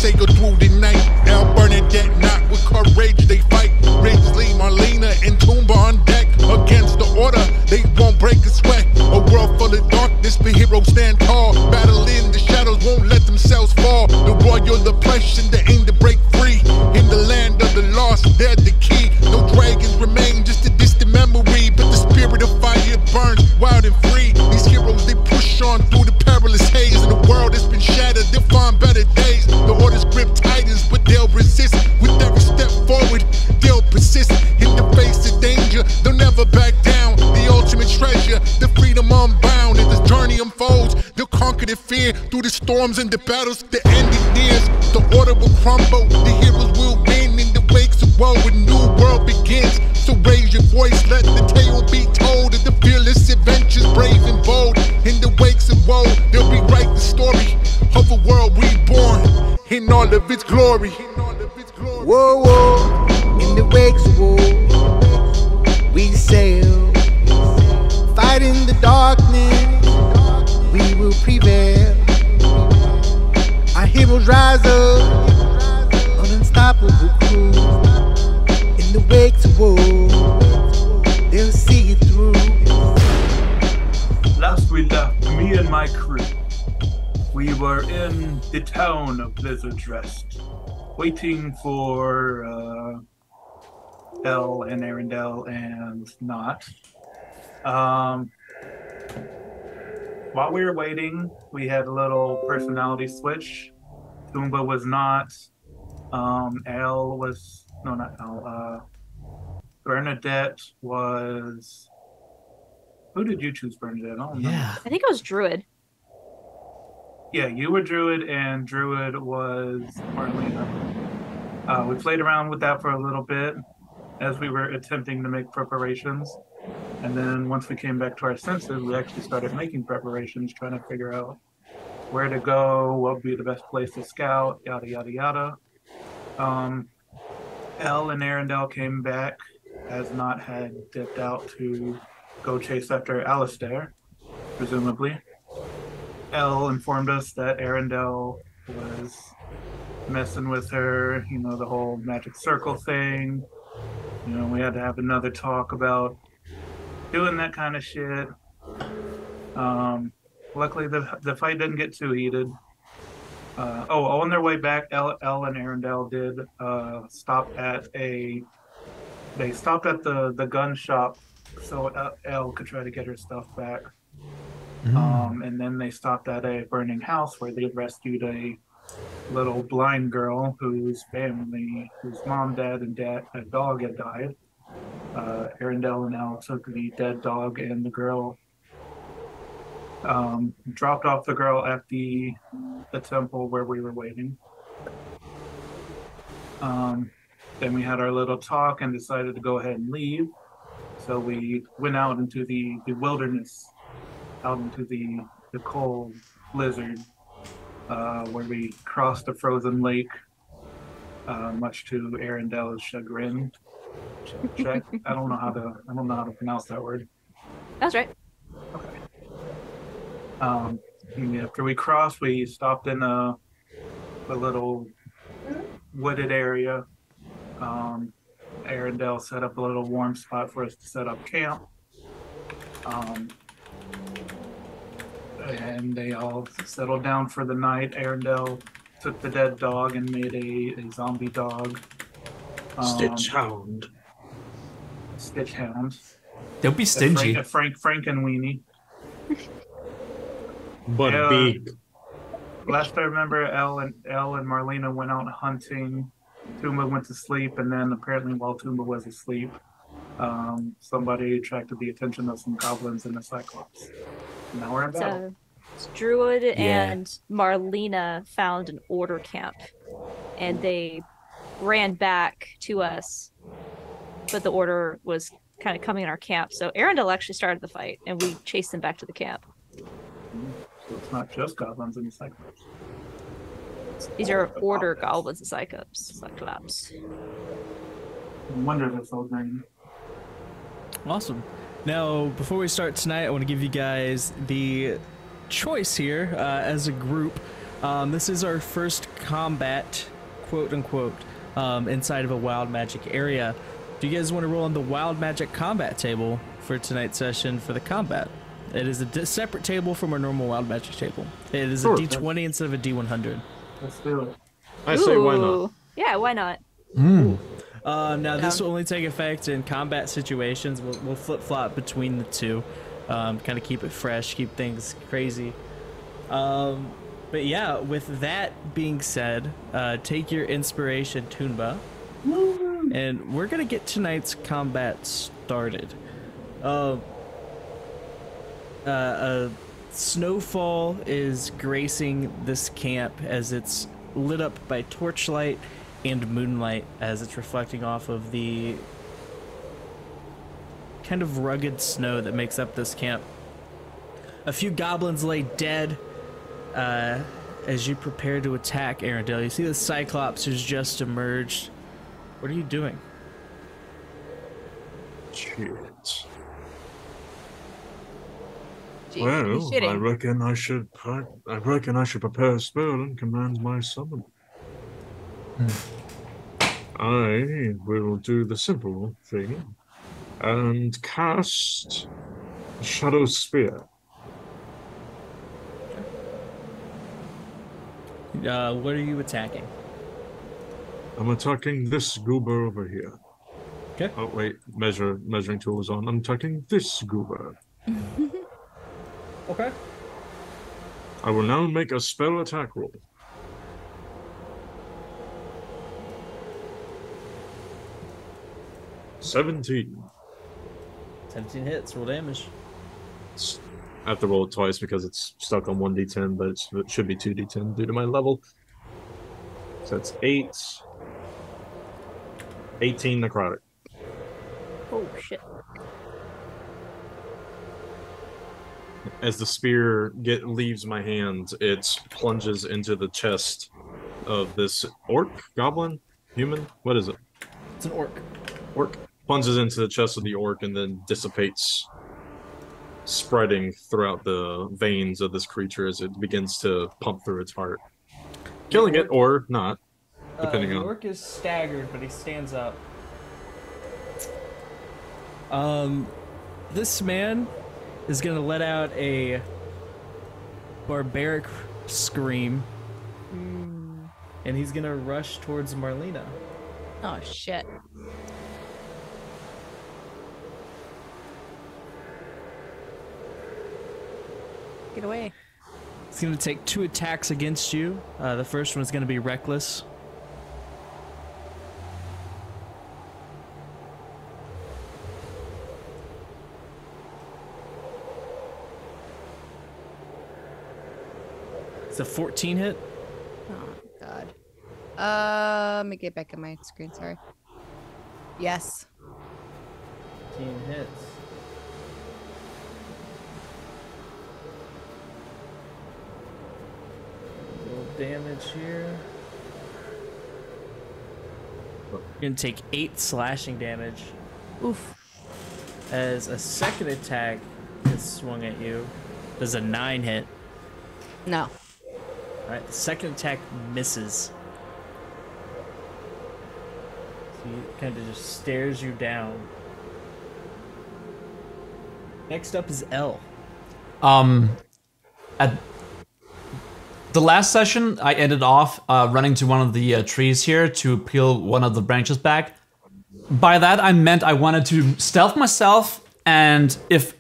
say go through the night. El Bernadette, not with courage, they fight. Ridgely, Marlena, and Toomba on deck. Against the order, they won't break a sweat. A world full of darkness, but heroes stand tall. Battling the shadows, won't let themselves fall. The royal oppression, they aim to break free. In the land of the lost, they're the key. No dragons remain, just a distant memory. But the spirit of fire burns wild and free. These heroes, they push on through the perilous haze. And the world has been shattered, they'll find better days. The orders grip titans, but they'll resist. With every step forward, they'll persist. In the face of danger, they'll never back down. The ultimate treasure, the freedom unbound. As the journey unfolds, they'll conquer the fear. Through the storms and the battles, the end is near. The order will crumble, the heroes will win. In the wakes of woe, a new world begins. So raise your voice, let the tale be told of the fearless adventures, brave and bold. In the wakes of woe, they'll rewrite the story of a world reborn in all of its glory. Whoa, whoa, in the wakes of woe, we sail, fight in the darkness, we will prevail. Our heroes rise up, an unstoppable crew. In the wakes of woe, they'll see it through. Last we left, me and my crew, we were in the town of Blizzard's Rest, waiting for Elle and Arendelle and Not. While we were waiting, we had a little personality switch. Toomba was not. Elle was, no, not Elle. Bernadette was. Who did you choose, Bernadette? I don't know. Yeah. I think it was Druid. Yeah, you were Druid, and Druid was Marlena. We played around with that for a little bit as we were attempting to make preparations. And then once we came back to our senses, we actually started making preparations, trying to figure out where to go, what would be the best place to scout, yada, yada, yada. Elle and Arendelle came back, as Not had dipped out to go chase after Alistair, presumably. Elle informed us that Arendelle was messing with her, you know, the whole magic circle thing. You know, we had to have another talk about doing that kind of shit. Luckily, the fight didn't get too heated. On their way back, Elle and Arendelle did stop at They stopped at the gun shop so Elle could try to get her stuff back. And then they stopped at a burning house where they rescued a little blind girl whose mom, dad, and a dog had died. Arendelle and Elle took the dead dog and the girl, dropped off the girl at the temple where we were waiting. Then we had our little talk and decided to go ahead and leave. So we went out into the wilderness, out into the cold blizzard, where we crossed a frozen lake, much to Arendelle's chagrin. Check. I don't know how to pronounce that word. That's right. Okay. After we crossed, we stopped in a little wooded area. Arendelle set up a little warm spot for us to set up camp. And they all settled down for the night. Arendelle took the dead dog and made a zombie dog. Stitch Hound. Stitch Hound. Don't be stingy. Frank and Weenie. But big. Last I remember, Elle and Marlena went out hunting. Toomba went to sleep, and then apparently while Toomba was asleep, somebody attracted the attention of some goblins and a cyclops. And now we're in battle. So Druid and Marlena found an order camp, and they ran back to us, but the order was kind of coming in our camp. So Arendelle actually started the fight, and we chased them back to the camp. So it's not just goblins and cyclops. These are order goblins and cyclops. No wonder they're so green. Awesome. Now, before we start tonight, I want to give you guys the choice here as a group. This is our first combat, quote unquote, inside of a wild magic area. Do you guys want to roll on the wild magic combat table for tonight's session for the combat? It is a separate table from our normal wild magic table. It is a D20 instead of a D100. Let's do it. I say why not? Yeah, why not? Now this will only take effect in combat situations. We'll flip-flop between the two, kind of keep it fresh, keep things crazy. But yeah, with that being said, take your inspiration, Toonba, and we're gonna get tonight's combat started. A snowfall is gracing this camp as it's lit up by torchlight and moonlight as it's reflecting off of the kind of rugged snow that makes up this camp. A few goblins lay dead as you prepare to attack Arendelle. You see the Cyclops who's just emerged. What are you doing? Shit. Jeez, Well, shitting. I reckon I should prepare a spell and command my summon. I will do the simple thing and cast Shadow Spear. What are you attacking? I'm attacking this goober over here. Okay. Oh wait, measuring tool is on. I'm attacking this goober. Okay. I will now make a spell attack roll. $17. 17 hits, roll damage. I have to roll it twice because it's stuck on 1d10, but it should be 2d10 due to my level. So that's 8. 18 necrotic. Oh shit. As the spear leaves my hand, it plunges into the chest of this orc, goblin, human. What is it? It's an orc. Orc plunges into the chest of the orc and then dissipates, spreading throughout the veins of this creature as it begins to pump through its heart, killing it or not, depending the on. orc is staggered, but he stands up. This man is gonna let out a barbaric scream, and he's gonna rush towards Marlena. Oh shit. Get away. He's gonna take 2 attacks against you. The first one is gonna be reckless. It's a 14 hit. Oh god. Let me get back on my screen, sorry. Yes. 15 hits. Little damage here. You're gonna take 8 slashing damage. Oof. As a second attack is swung at you. Does a 9 hit. No. Alright, the second attack misses. So he kind of just stares you down. Next up is L. At the last session, I ended off running to one of the trees here to peel one of the branches back. By that, I meant I wanted to stealth myself, and if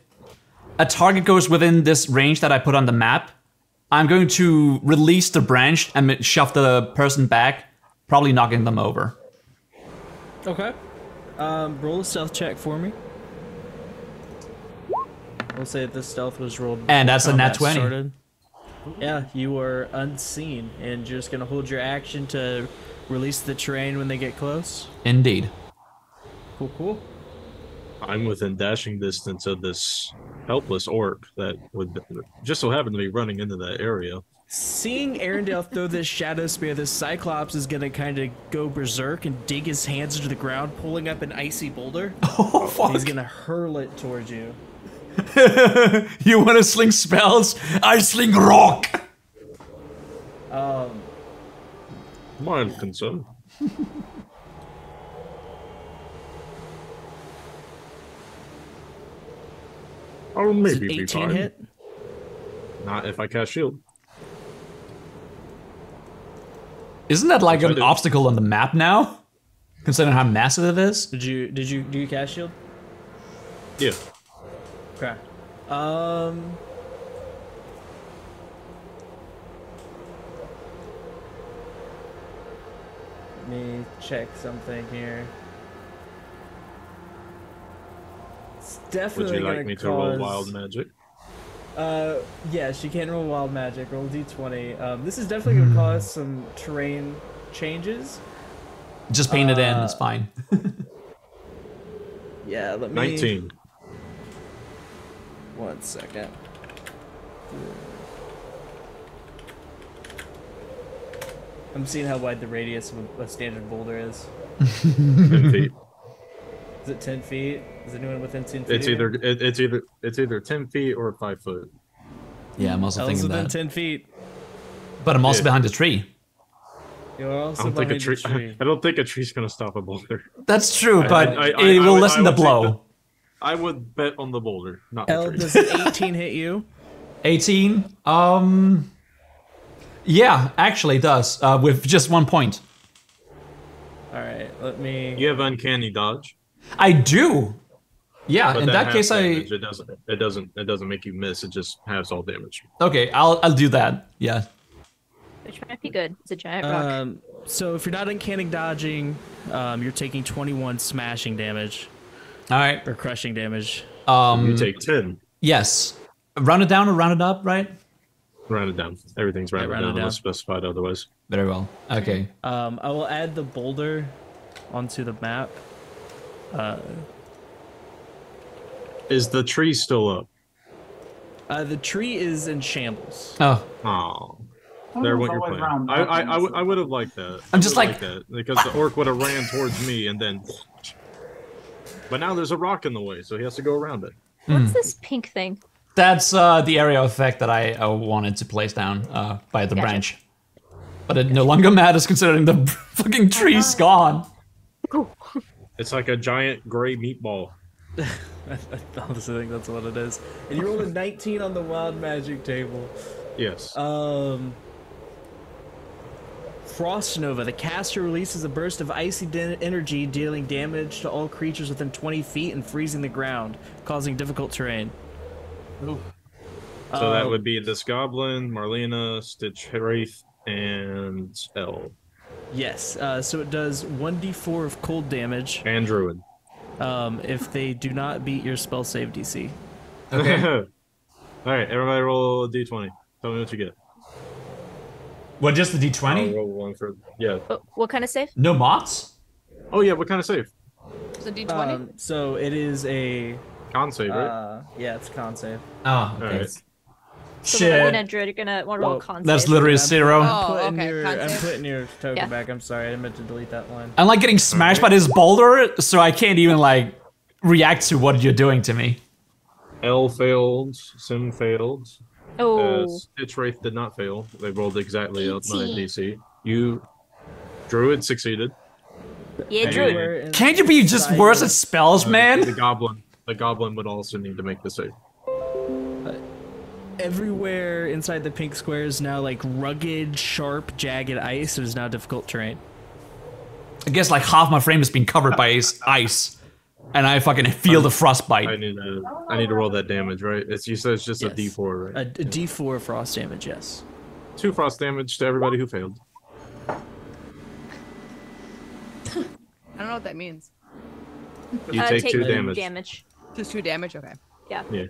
a target goes within this range that I put on the map, I'm going to release the branch and shove the person back, probably knocking them over. Okay. Roll a stealth check for me. We'll say that the stealth was rolled. And that's a nat 20. Started. Yeah, you are unseen, and you're just gonna hold your action to release the terrain when they get close. Indeed. Cool, cool. I'm within dashing distance of this helpless orc that would just so happen to be running into that area. Seeing Arendelle throw this shadow spear, this Cyclops is gonna kind of go berserk and dig his hands into the ground, pulling up an icy boulder. Oh, fuck. He's gonna hurl it towards you. You want to sling spells? I sling rock! Mild concern. I'll Is it maybe be 18 fine. hit? Not if I cast shield. Isn't that like Which I an do. obstacle on the map now? Considering how massive it is? Do you cast shield? Yeah. Okay. Let me check something here. It's Would definitely you like gonna me to roll cause- wild magic? Yes, you can roll wild magic. Roll d20. This is definitely gonna cause some terrain changes. Just paint it in, it's fine. Yeah, let me. 19. 1 second. I'm seeing how wide the radius of a standard boulder is. 10 feet. Is it 10 feet? Is anyone within 10 feet? It's either 10 feet or 5 foot. Yeah, I'm also I was thinking within that. 10 feet. But I'm also Yeah. behind the tree. You're also I don't think behind a tree. the tree. I don't think a tree's gonna stop a boulder. That's true, but I it will would- listen I to would take blow. I would bet on the boulder, not the L, tree. does an 18 hit you? 18? Yeah, actually it does. With just 1 point. Alright, let me. You have uncanny dodge. I do. Yeah, But in that half case damage, it doesn't make you miss. It just halves all damage. Okay, I'll do that. Yeah. Which might be good. It's a giant rock. So if you're not uncanny dodging, you're taking 21 smashing damage All right. or crushing damage. You take 10. Yes. Round it down or round it up, right? Round it down. Everything's rounded round it down down. unless specified otherwise. Very well. Okay. I will add the boulder onto the map. Is the tree still up? The tree is in shambles. Oh, Oh, there went your always plan. round I would have liked that. I'm just I like- would've liked that because the orc would have ran towards me and then. But now there's a rock in the way, so he has to go around it. What's this pink thing? that's the area of effect that I wanted to place down by the Gotcha. branch. But it no longer matters considering the fucking tree's gone. It's like a giant gray meatball. I honestly think that's what it is. And you rolled a 19 on the wild magic table. Yes. Frost Nova. The caster releases a burst of icy energy, dealing damage to all creatures within 20 feet and freezing the ground, causing difficult terrain. So that would be this goblin, Marlena, Stitch Wraith, and L. Yes. So it does 1d4 of cold damage And Druid. if they do not beat your spell save DC. Okay. Alright, everybody roll a d20. Tell me what you get. What, just the I'll D20? roll one for. Yeah. What kind of save? No mods? Oh, yeah, what kind of save? So D20. So it is a Con save, right? yeah, it's con save. Oh, okay. Alright. So Shit. when and Druid, you're gonna want to roll Well, con That's save. literally a I'm 0. putting okay, your, con I'm save. putting your token Yeah. back. I'm sorry, I meant to delete that line. I'm like getting smashed by this boulder, so I can't even like react to what you're doing to me. L failed. Sim failed. Oh, Stitch Wraith did not fail. They rolled exactly up my 18. DC. You. Druid succeeded. yeah, Druid. Everywhere in- Can't you be just worse at spells, The man? goblin would also need to make the save. Everywhere inside the pink square is now like rugged, sharp, jagged ice. It is now difficult terrain. I guess like half my frame has been covered by ice, and I fucking feel the I frostbite. need to roll that damage, right? You said it's just a Yes. D4, right? A D4 frost damage, yes. 2 frost damage to everybody who failed. I don't know what that means. You take 2 damage. damage. Just 2 damage. Okay. Yeah. Yeah.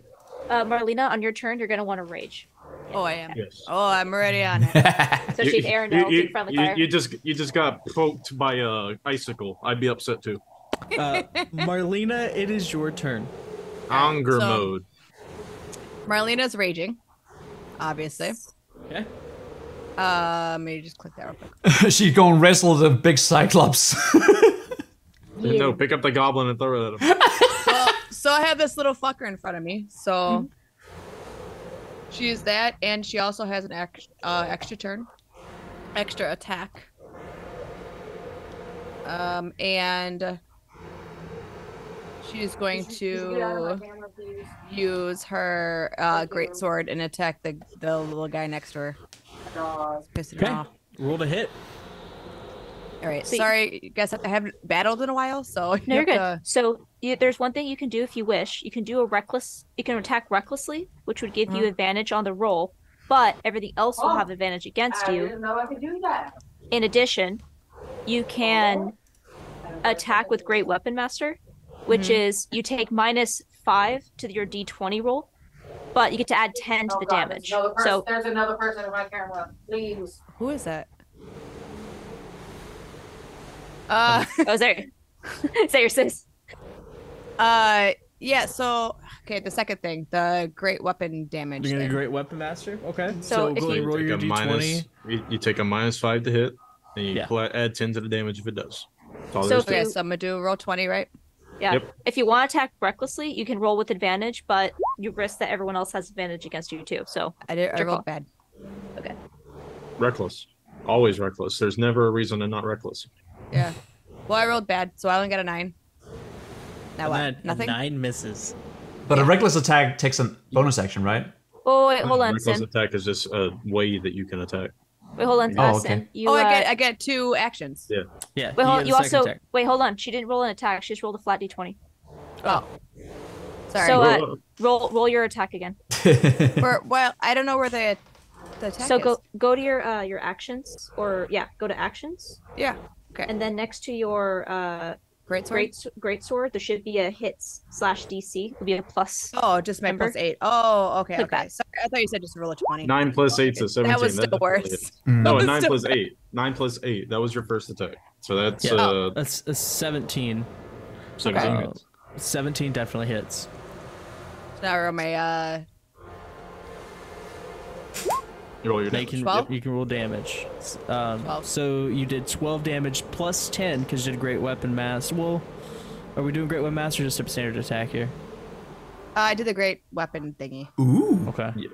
Marlena, on your turn, you're gonna want to rage. Oh, I am. Yes. Oh, I'm already on it. So she's Arendelle, being friendly fire. you just got poked by a icicle. I'd be upset too. Marlena, it is your turn. Anger so- mode. Marlena's raging, obviously. Okay. Maybe just click that real quick. She's going wrestle the big cyclops. No, pick up the goblin and throw it at him. So I have this little fucker in front of me. So she used that, and she also has an extra turn, extra attack. And she's going to use her great sword and attack the little guy next to her. Pissing her off. Roll to hit. All right. So Sorry, you guys, I haven't battled in a while, so No, you're have good. So there's one thing you can do if you wish. You can do a reckless. You can attack recklessly, which would give you advantage on the roll, but everything else will have advantage against you. I didn't know I could do that. In addition, you can attack with Great Weapon Master, which is you take -5 to your D20 roll, but you get to add 10 to the damage. So There's another person in my camera. Please. Who is that? oh, is that your sis? Yeah. So okay, the second thing, the great weapon damage. You're gonna thing. Great Weapon Master. Okay. So if go you- and roll your Take a d20. you take a -5 to hit, and you Yeah. add 10 to the damage if it does. That's all So there is if to it. Okay, so I'm gonna do roll 20, right? Yeah. Yep. If you want to attack recklessly, you can roll with advantage, but you risk that everyone else has advantage against you too. So I Your rolled call. bad. okay. Reckless. Always reckless. There's never a reason to not reckless. Yeah. Well, I rolled bad, so I only got a 9. Now what? And that Nothing. 9 misses. But a reckless attack takes a bonus action, right? Oh wait, hold on, Reckless Sim. attack is just a way that you can attack. Wait, hold on, Oh, Sim. okay. You, Oh, I get 2 actions. Yeah. Yeah. Wait, hold, get you a second also attack. wait. Hold on. She didn't roll an attack. She just rolled a flat d20. Oh. Sorry. So roll your attack again. Well, I don't know where the attack So is. go to your actions, or go to actions, Yeah. Okay. and then next to your Great sword. great sword, there should be a hits/DC. It'll be a plus. Oh, just my Remember? +8. Oh, okay. Click Okay. that. Sorry, I thought you said just roll a 20. 9 plus 8 is 17. That was still definitely worse. is. Mm. No, That was 9 still plus 8. 9 plus 8. That was your first attack. So that's Yeah. That's a 17. 17 Uh, hits. 17 definitely hits. So now I roll my You roll your They damage. can 12? you can roll damage. 12. So you did 12 damage plus 10 because you did Great Weapon Master. Well, are we doing Great Weapon Master or just a standard attack here? I did the great weapon thingy. Ooh. Okay. Yes.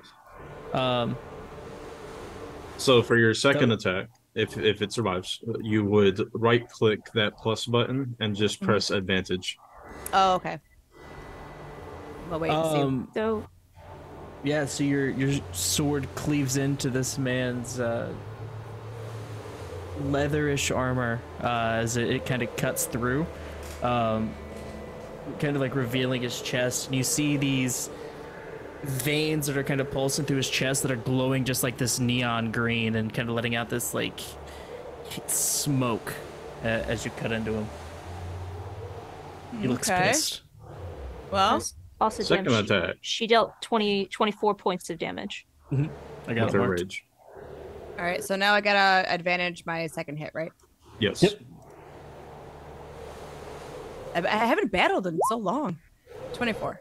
So for your second attack, if it survives, you would right click that plus button and just press advantage. Oh, okay. Well, wait and see. So Yeah, so your sword cleaves into this man's leatherish armor as it kind of cuts through, kind of like revealing his chest. And you see these veins that are kind of pulsing through his chest that are glowing just like this neon green and kind of letting out this like smoke as you cut into him. He looks Okay. pissed. Well, also Second damage. attack. She dealt 24 points of damage. I got With it her marked. rage. all right. So now I gotta advantage my second hit, right? Yes. Yep. I haven't battled in so long. 24.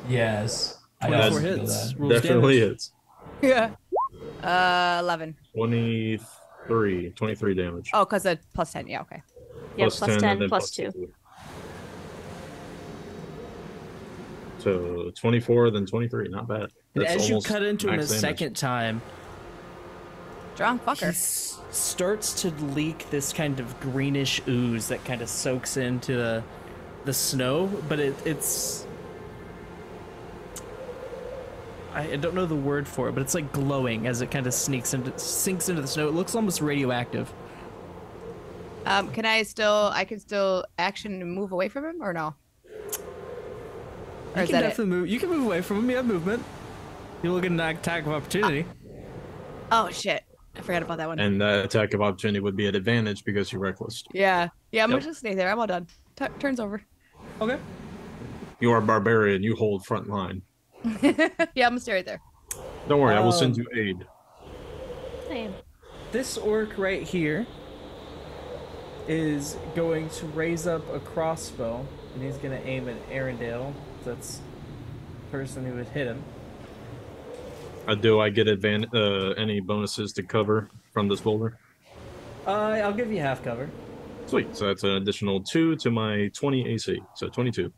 Yes. I Well, also Four feel hits. that. Rolls Definitely damage. hits. Yeah. 11. 23 damage. Oh, because of plus 10. Yeah. Okay. Yeah, plus 10, and then plus 2. So 24, then 23. Not bad. And That's as you almost cut into him a max damage. second time, Strong he fucker. starts to leak this kind of greenish ooze that kind of soaks into the snow, but it's I don't know the word for it, but it's like glowing as it kind of sinks into the snow. It looks almost radioactive. Can I still action and move away from him or no? Or You is can that it? definitely move. You can move away from him. You have movement. You look at an attack of opportunity. Oh shit. I forgot about that one. And that attack of opportunity would be at advantage because you're reckless. Yeah. Yeah, I'm Yep. just stay there. I'm all done. Turns over. Okay. You are a barbarian. You hold front line. Yeah, I'm gonna stay right there. Don't worry, I will send you aid. Same. This orc right here is going to raise up a crossbow, and he's going to aim at Arendelle. That's the person who would hit him. Do I get any bonuses to cover from this boulder? I'll give you half cover. Sweet. So that's an additional 2 to my 20 AC. So 22.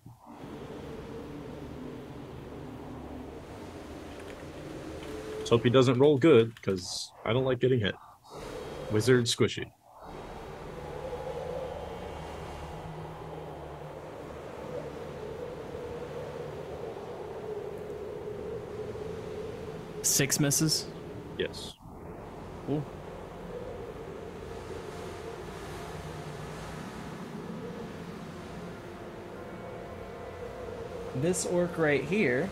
Let's hope he doesn't roll good, because I don't like getting hit. Wizard squishy. 6 misses. Yes. Cool. This orc right here.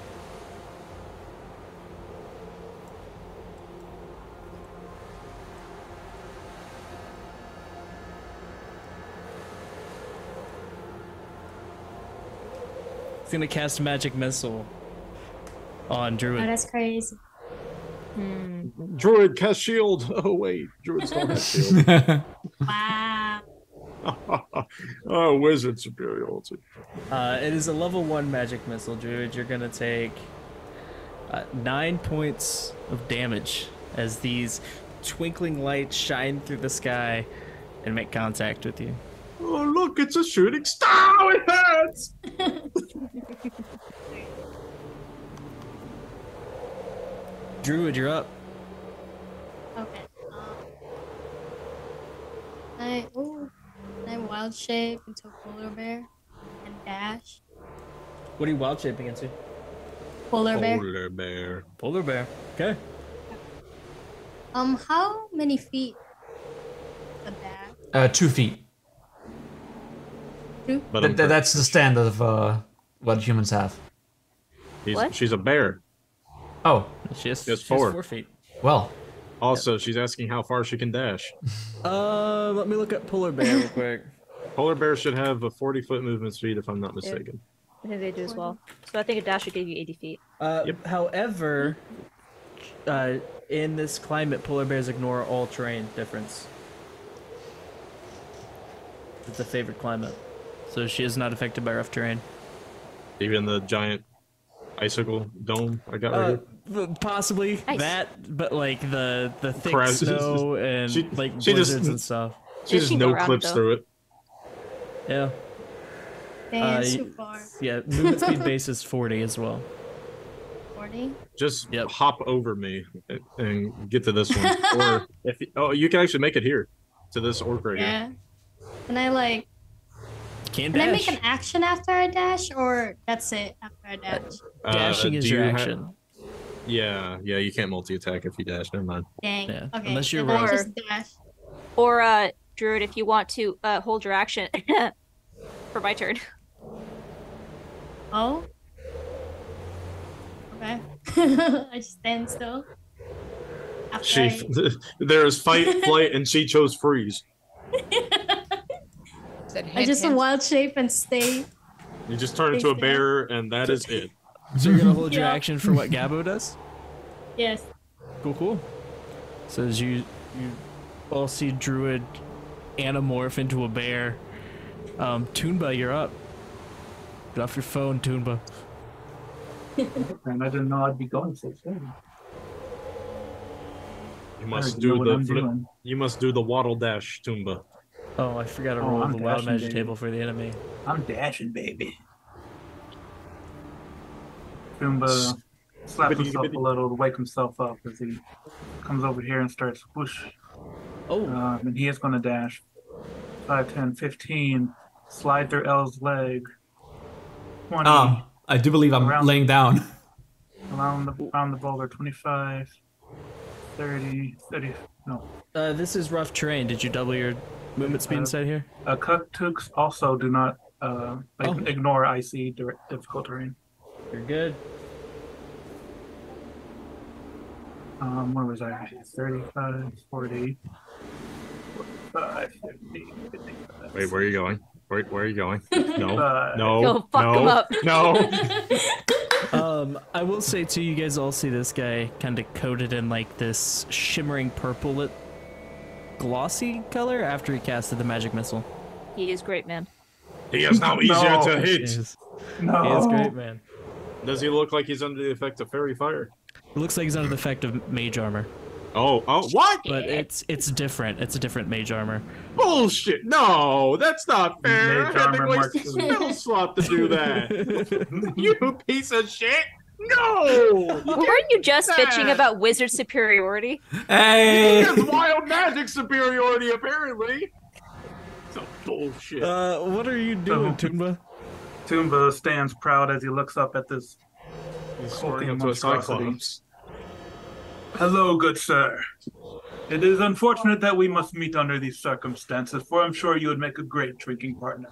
He's gonna cast magic missile on Druid. Oh, that's crazy. Druid, cast shield. Oh wait, Druids don't have shield. Wow. Oh, wizard superiority. It is a level 1 magic missile, Druid. You're gonna take 9 points of damage as these twinkling lights shine through the sky and make contact with you. Oh look, it's a shooting star. Oh, it hurts. Druid, you're up. Okay. I wild shape into a polar bear and dash. What are you wild shaping into? Polar bear. Polar bear. Polar bear. Okay. How many feet? A dash. 2 feet. 2? But That's the standard of what humans have. What? She's a bear. Oh, She's Just 4. 4 feet. well. Also, she's asking how far she can dash. Let me look at polar bear real quick. Polar bear should have a 40-foot movement speed, if I'm not mistaken. I think they do as well. So I think a dash would give you 80 feet. However, in this climate, polar bears ignore all terrain difference. It's a favorite climate, so she is not affected by rough terrain. Even the giant icicle dome I got right here. Possibly Nice. that, but like the thick Crabs. snow and She- like she just- blizzards and stuff. She It just can go no around, clips though. through it. Yeah. Damn, y- too far. Yeah, movement speed base is 40 as well. 40? Just Yep. hop over me and get to this one. Or if you can actually make it here to this orc right here. Yeah. Can I Can Can I dash. make an action after I dash, or that's it after I dash? Dashing is do your you ha- action. Yeah, you can't multi-attack if you dash. Never mind. Dang. Yeah, Okay. unless you're then I wrong. just dash. Or, Druid, if you want to hold your action for my turn. Oh. Okay. I just stand still. After There is fight, flight, and she chose freeze. I just wild shape and stay. You just turn into a Face bear, and that is it. So you're gonna hold your Yeah. action for what Gabo does? Yes. Cool. So as you all see Druid anamorph into a bear. Toonba, you're up. Get off your phone, Toonba. And I didn't know I'd be going so soon. You I must already do know what the I'm flip. doing. You must do the waddle dash, Toomba. Oh, I forgot to Oh, roll I'm the wild dashing, magic baby. table for the enemy. I'm dashing, baby. Goomba slaps Biddity, himself biddity. a little to wake himself up as he comes over here and starts whoosh. Oh, And he is going to dash 5, 10, 15, slide through L's leg. 20, I do believe I'm Around- laying down. around the boulder, 25, 30, no. this is rough terrain. Did you double your movement speed inside here? Kuk-tuks also do not ignore icy difficult terrain. You're good. Where was I? 35, 40, 45, 50, 55. Wait, where are you going? Where are you going? No, no, Go fuck no, him up. no. I will say too, you guys all see this guy kind of coated in like this shimmering purple glossy color after he casted the magic missile. He is great, man. He is now easier No. to He hit. is, No. he is great, man. Does he look like he's under the effect of fairy fire? It looks like he's under the effect of mage armor, Oh, what? but it's different. It's a different mage armor. Bullshit! No, that's not fair. Mage I had to armor waste a marks- spell slot to do that. You piece of shit! No! Weren't you just that. bitching about wizard superiority? He Hey! has wild magic superiority, apparently. So bullshit. What are you doing, Toomba? Toomba stands proud as he looks up at this He's soaring up to a monstrosity. cyclops. Hello, good sir. It is unfortunate that we must meet under these circumstances, for I'm sure you would make a great drinking partner.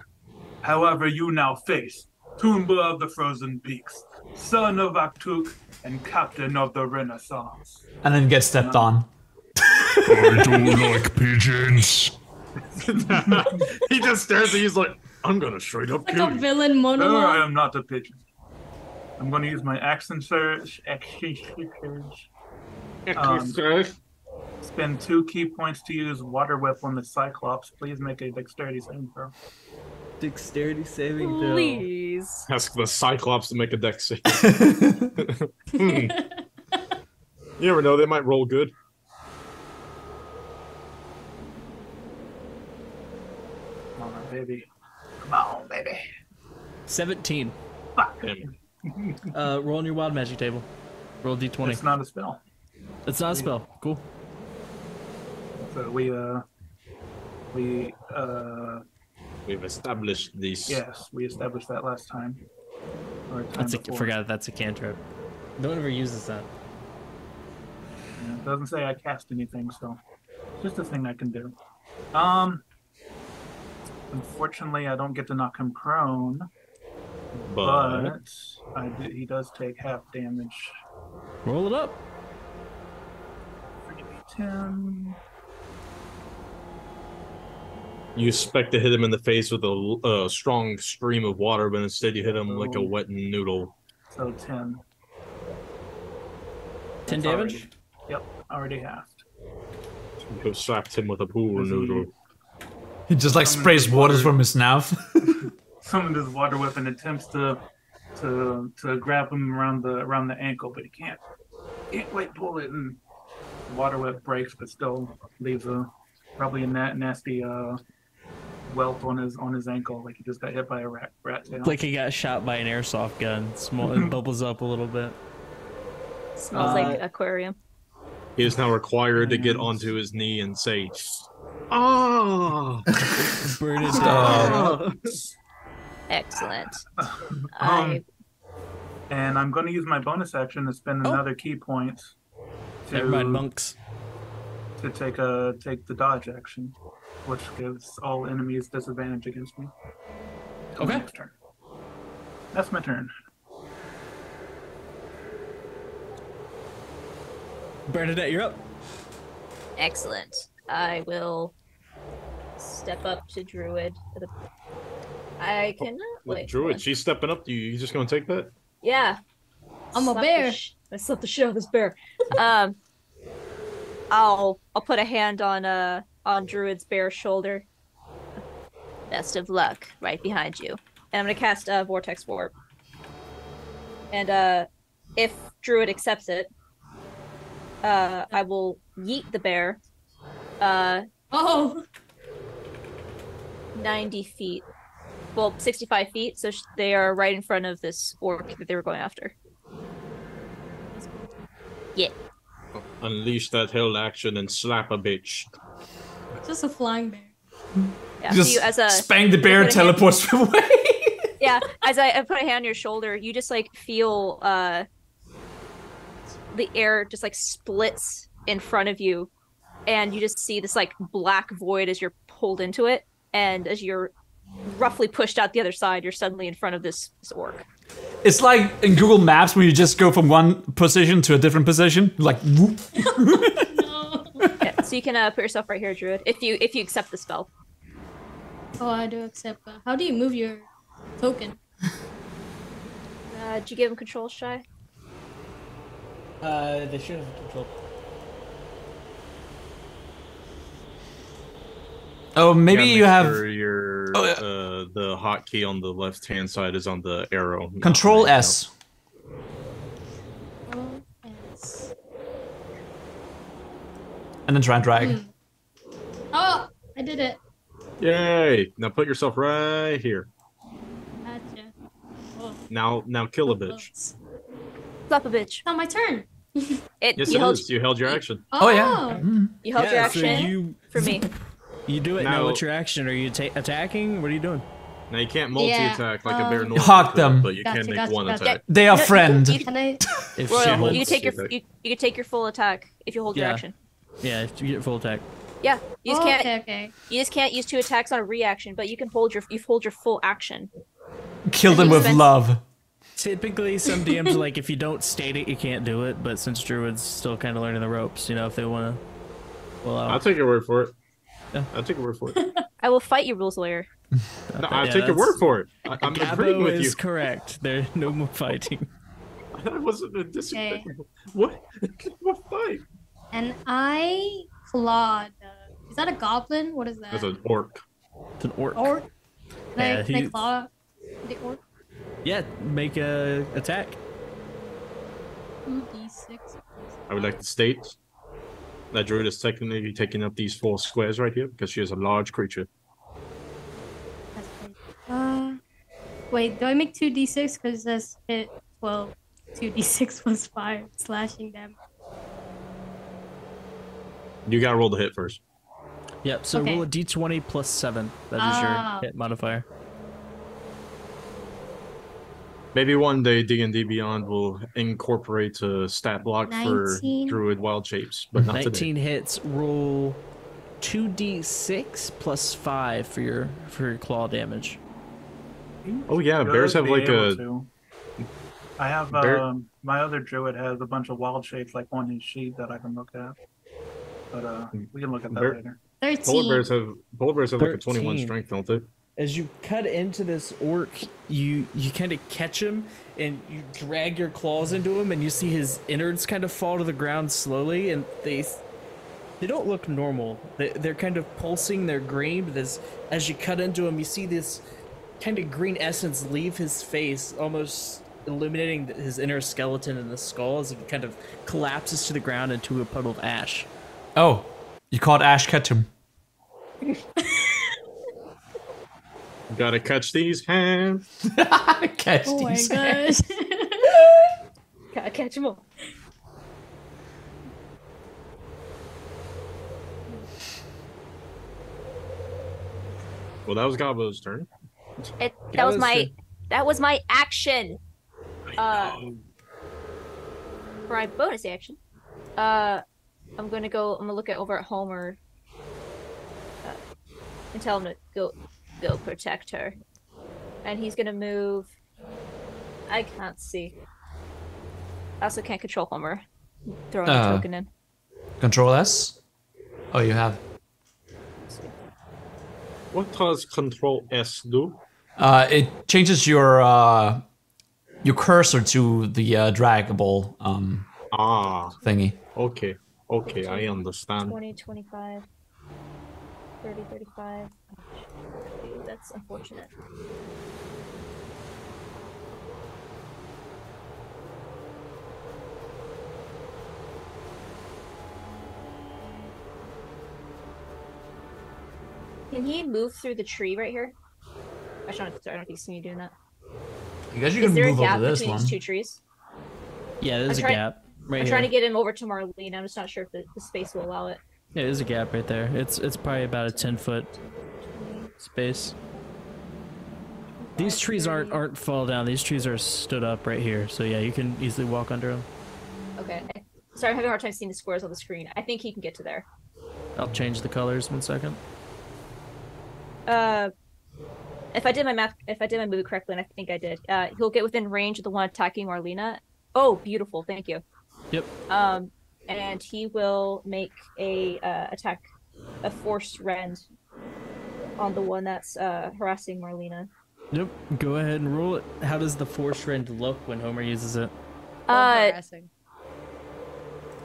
However, you now face Toomba of the Frozen Peaks, son of Aktuk and captain of the Renaissance. And then get stepped on. I don't like pigeons. He just stares at you. He's like, I'm gonna straight up Like kill a you. villain No, I monologue. am not a pigeon. I'm going to use my action surge. Spend 2 key points to use Water Whip on the Cyclops. Please make a dexterity saving throw. Dexterity saving throw. Please. Ask the Cyclops to make a dex save. You never know, they might roll good. Come on, baby. Come on, baby. 17. Fuck. Damn. Roll on your wild magic table. Roll d20. It's not a spell. It's not a spell. Cool. So We've established these. yes, we established that last time. Or time That's a, before. forgot that's a cantrip. No one ever uses that. Yeah, it doesn't say I cast anything, so it's just a thing I can do. Unfortunately, I don't get to knock him prone, But he does take half damage. Roll it up. 3d10. you expect to hit him in the face with a strong stream of water, but instead you hit him like a wet noodle. So 10. 10 That's damage? already- Yep, already halved. You slapped him with a pool noodle. He just like sprays waters from his mouth. Summoned his water whip and attempts to grab him around the ankle, but he can't quite pull it, and the water whip breaks, but still leaves probably a nasty welt on his ankle, like he just got hit by a rat tail. Like he got shot by an airsoft gun. Small, it bubbles up a little bit. Smells like aquarium. He is now required to get onto his knee and say, "Ah!" Bernadette. Excellent. And I'm going to use my bonus action to spend another key point. Never mind, monks. To take the dodge action, which gives all enemies disadvantage against me. Till my Okay. next turn. That's my turn. Bernadette, you're up. Excellent. I will step up to Druid. I cannot wait. Druid, she's stepping up to you. You just gonna take that? Yeah. I'm a Slap bear. I slapped the shit out of this bear. I'll put a hand on Druid's bear shoulder. Best of luck, right behind you. And I'm gonna cast Vortex Warp. And if Druid accepts it, I will yeet the bear. Oh, 90 feet. Well, 65 feet, so they are right in front of this orc that they were going after. Yeah. Unleash that held action and slap a bitch. just a flying bear. Yeah, Just so you, as a spank the bear, put a hand- teleports away. Yeah, as I put a hand on your shoulder, you just like feel the air just like splits in front of you, and you just see this like black void as you're pulled into it, and as you're roughly pushed out the other side, you're suddenly in front of this orc. It's like in Google Maps when you just go from one position to a different position, like whoop. No. Yeah, so you can put yourself right here, Druid, if you accept the spell. Oh, I do accept. How do you move your token? Did you give him control, Shy? They should have control. Oh, maybe Yeah, you make have sure your Oh, yeah. the hotkey on the left hand side is on the arrow. not Control on the S. Oh, yes. And then try and drag. Oh, I did it. arrow. Yay! Now put yourself right here. Gotcha. Oh, Now kill a bitch. Slap a bitch. it's not my turn. It, Yes, you it held, is. You held your action. Oh yeah. You held your Yeah, action so for me. you do it now. Now- What's your action? Are you attacking? What are you doing? Now you can't multi-attack like a bear normally Hawk could, them. but you can make one attack. They are friend. Can I? If Royal, she you holds, can take you can take your full attack if you hold your Yeah. action. yeah, if you get full attack. Yeah, you just Oh, can't. okay. You just can't use 2 attacks on a reaction, but you can hold your full action. Kill them with Defense- love. Typically, some DMs are like, if you don't state it, you can't do it. But since Druid's still kind of learning the ropes, if they want to, well, I'll take your word for it. Yeah. I'll take your word for it. I will fight you, rules lawyer. No, I'll take your word for it. I'm agreeing Gabo with is you. correct. There's no more fighting. I wasn't a disagreement. What? What fight? And I clawed. Is that a goblin? What is that? That's an orc. It's an orc. Orc. Yeah, Can I he's- claw the orc? Yeah, make a attack. 2d6. I would like to state that Druid is technically taking up these 4 squares right here because she is a large creature. That's right. Wait, do I make 2d6? Because it says hit 12. 2d6 plus 5 slashing damage. You gotta roll the hit first. Yep. So Okay. roll a d20 plus 7. That is your hit modifier. Maybe one day D&D Beyond will incorporate a stat block 19. for Druid wild shapes, but not 19 today. hits. Roll 2d6 plus 5 for your claw damage. Oh yeah, Should bears have be like able a. to. I have Bear- my other druid has a bunch of wild shapes like on his sheet that I can look at. But we can look at that Bear- later. 13. Polar bears have like a 21 13. strength, don't they? As you cut into this orc, you kind of catch him and you drag your claws into him, and you see his innards kind of fall to the ground slowly, and they don't look normal. They're kind of pulsing, they're green, but as you cut into him, you see this kind of green essence leave his face, almost illuminating his inner skeleton and the skull as he kind of collapses to the ground into a puddle of ash. Oh, you caught Ash Ketchum. Gotta catch these hands. Catch Oh my these. gosh. Gotta catch him all. Well, that was Gabo's turn. That was my action. For my bonus action, I'm gonna look over at Homer and tell him to go protect her. And he's gonna move. I can't see. I also can't control Homer. Throwing a token in. Control S? Oh, you have. What does Control S do? It changes your cursor to the draggable thingy. Okay, I understand. 20, 25, 30, 35. That's unfortunate. Can he move through the tree right here? I don't know if you see me doing that. I guess you Is can there a move gap over this between one. these 2 trees? Yeah, there's I'm a trying- gap right I'm here. trying to get him over to Marlene. I'm just not sure if the space will allow it. Yeah, there's a gap right there. It's probably about a 10-foot space. These trees aren't fall down. These trees are stood up right here. So yeah, you can easily walk under them. Okay. Sorry, I'm having a hard time seeing the squares on the screen. I think he can get to there. I'll change the colors 1 second. If I did my movie correctly, and I think I did, he'll get within range of the one attacking Marlena. Oh, beautiful! Thank you. Yep. And he will make a forced rend on the one that's harassing Marlena. Yep. Go ahead and roll it. How does the force rend look when Homer uses it?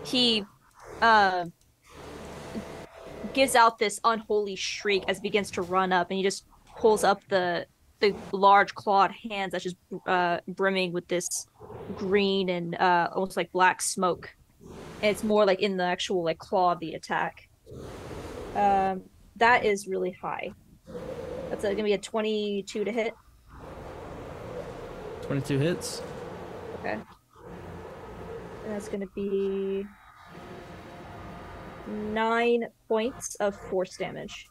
He gives out this unholy shriek as he begins to run up, and he just pulls up the large clawed hands that's just brimming with this green and almost like black smoke. And it's more like in the actual like claw of the attack. That is really high. That's gonna be a 22 to hit. 22 hits. Okay. And that's gonna be 9 points of force damage.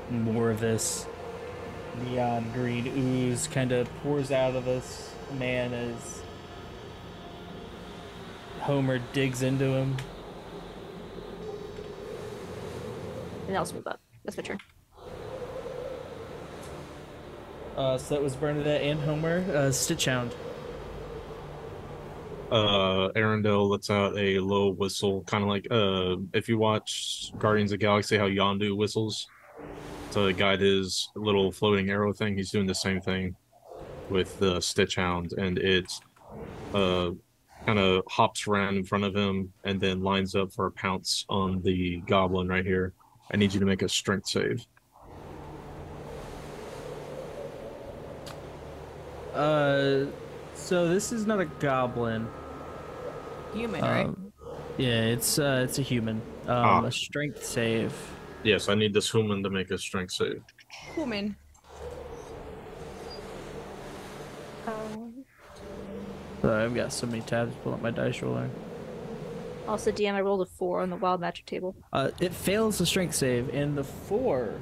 More of this neon green ooze kind of pours out of this man as Homer digs into him. And I'll move up. That's my turn. So that was Bernadette and Homer. Stitchhound. Arendelle lets out a low whistle, kind of like if you watch Guardians of the Galaxy, how Yondu whistles to guide his little floating arrow thing. He's doing the same thing with the Stitchhound, and it kind of hops around in front of him and then lines up for a pounce on the goblin right here. I need you to make a strength save. So this is not a goblin. Human, right? Yeah, it's a human. A strength save. Yes, I need this human to make a strength save. Human. Sorry, I've got so many tabs. Pull up my dice roller. Also, DM, I rolled a 4 on the wild magic table. It fails the strength save, and the 4.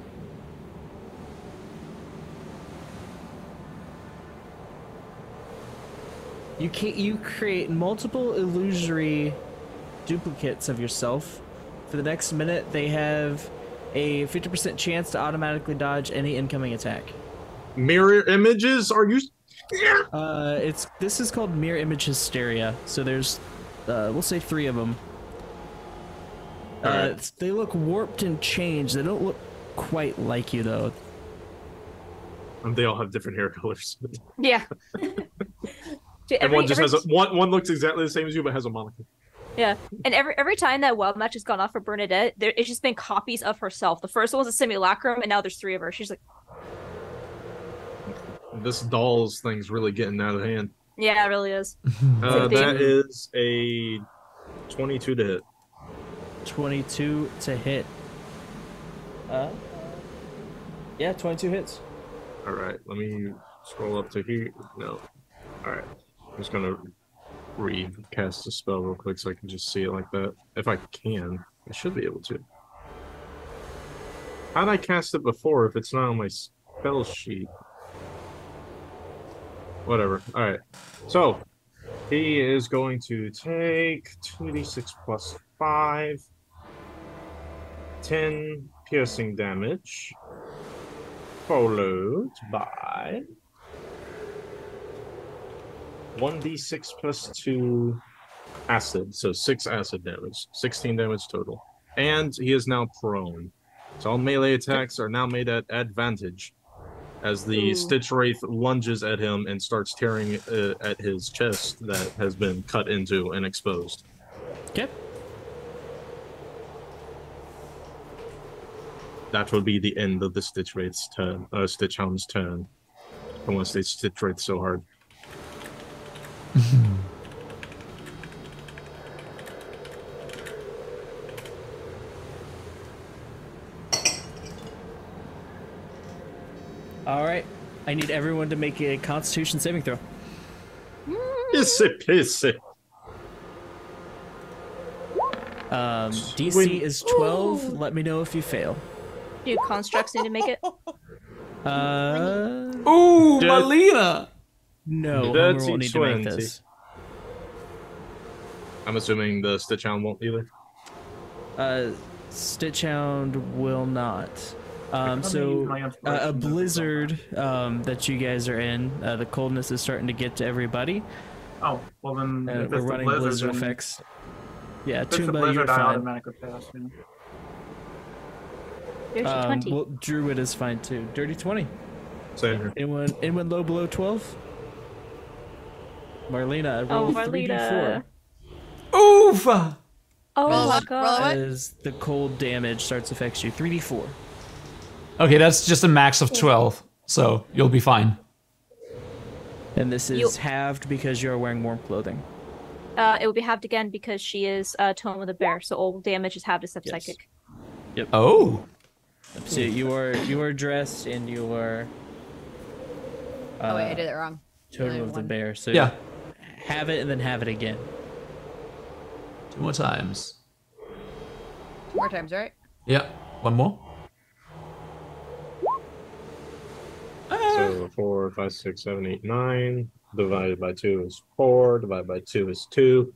You create multiple illusory duplicates of yourself. For the next minute, they have a 50% chance to automatically dodge any incoming attack. Mirror images? Are you? This is called mirror image hysteria. So there's, we'll say 3 of them. Right. They look warped and changed. They don't look quite like you though. And they all have different hair colors. Yeah. Dude, and one just has one looks exactly the same as you, but has a monocle. Yeah, and every time that wild match has gone off for Bernadette, it's just been copies of herself. The first one was a simulacrum, and now there's 3 of her. She's like, this dolls thing's really getting out of hand. yeah, it really is. That is a 22 to hit. 22 to hit. Yeah, 22 hits. All right, let me scroll up to here. No. All right, I'm just gonna recast the spell real quick so I can just see it like that. If I can, I should be able to. How'd I cast it before if it's not on my spell sheet? Whatever. All right, so he is going to take 2d6 plus 5, 10 piercing damage, followed by 1d6 plus 2 acid, so 6 acid damage, 16 damage total. And he is now prone. So all melee attacks are now made at advantage as the Stitch Wraith lunges at him and starts tearing at his chest that has been cut into and exposed. Okay. That will be the end of the Stitch Wraith's turn, Stitch Hound's turn. I want to say Stitch Wraith so hard. All right, I need everyone to make a Constitution saving throw. Pissy. DC is 12. Let me know if you fail. Do constructs need to make it? Ooh, Malina! No, Dirty Homer won't need to make 20. this. I'm assuming the Stitch Hound won't either. Stitchhound will not. So a blizzard that you guys are in, the coldness is starting to get to everybody. Oh, well then if we're it's running the blizzard then, effects. Yeah, if it's the Toomba, blizzard, you're I fine. automatically pass. Yeah. There's 20. Well, Druid is fine too. Dirty 20. Same here. Anyone low below 12? Marlena, roll 3d4. Oof! Oh my god. As the cold damage starts to affect you. 3d4. Okay, that's just a max of 12, so you'll be fine. And this is halved because you're wearing warm clothing. It will be halved again because she is Tome of the Bear, so all damage is halved except psychic. Yep. Oh. So you are dressed in your oh wait, I did it wrong. Totem of the Bear. So yeah. Have it and then have it again. 2 more times. 2 more times, right? Yeah. 1 more. So 4, 5, 6, 7, 8, 9. Divided by 2 is 4. Divided by 2 is 2.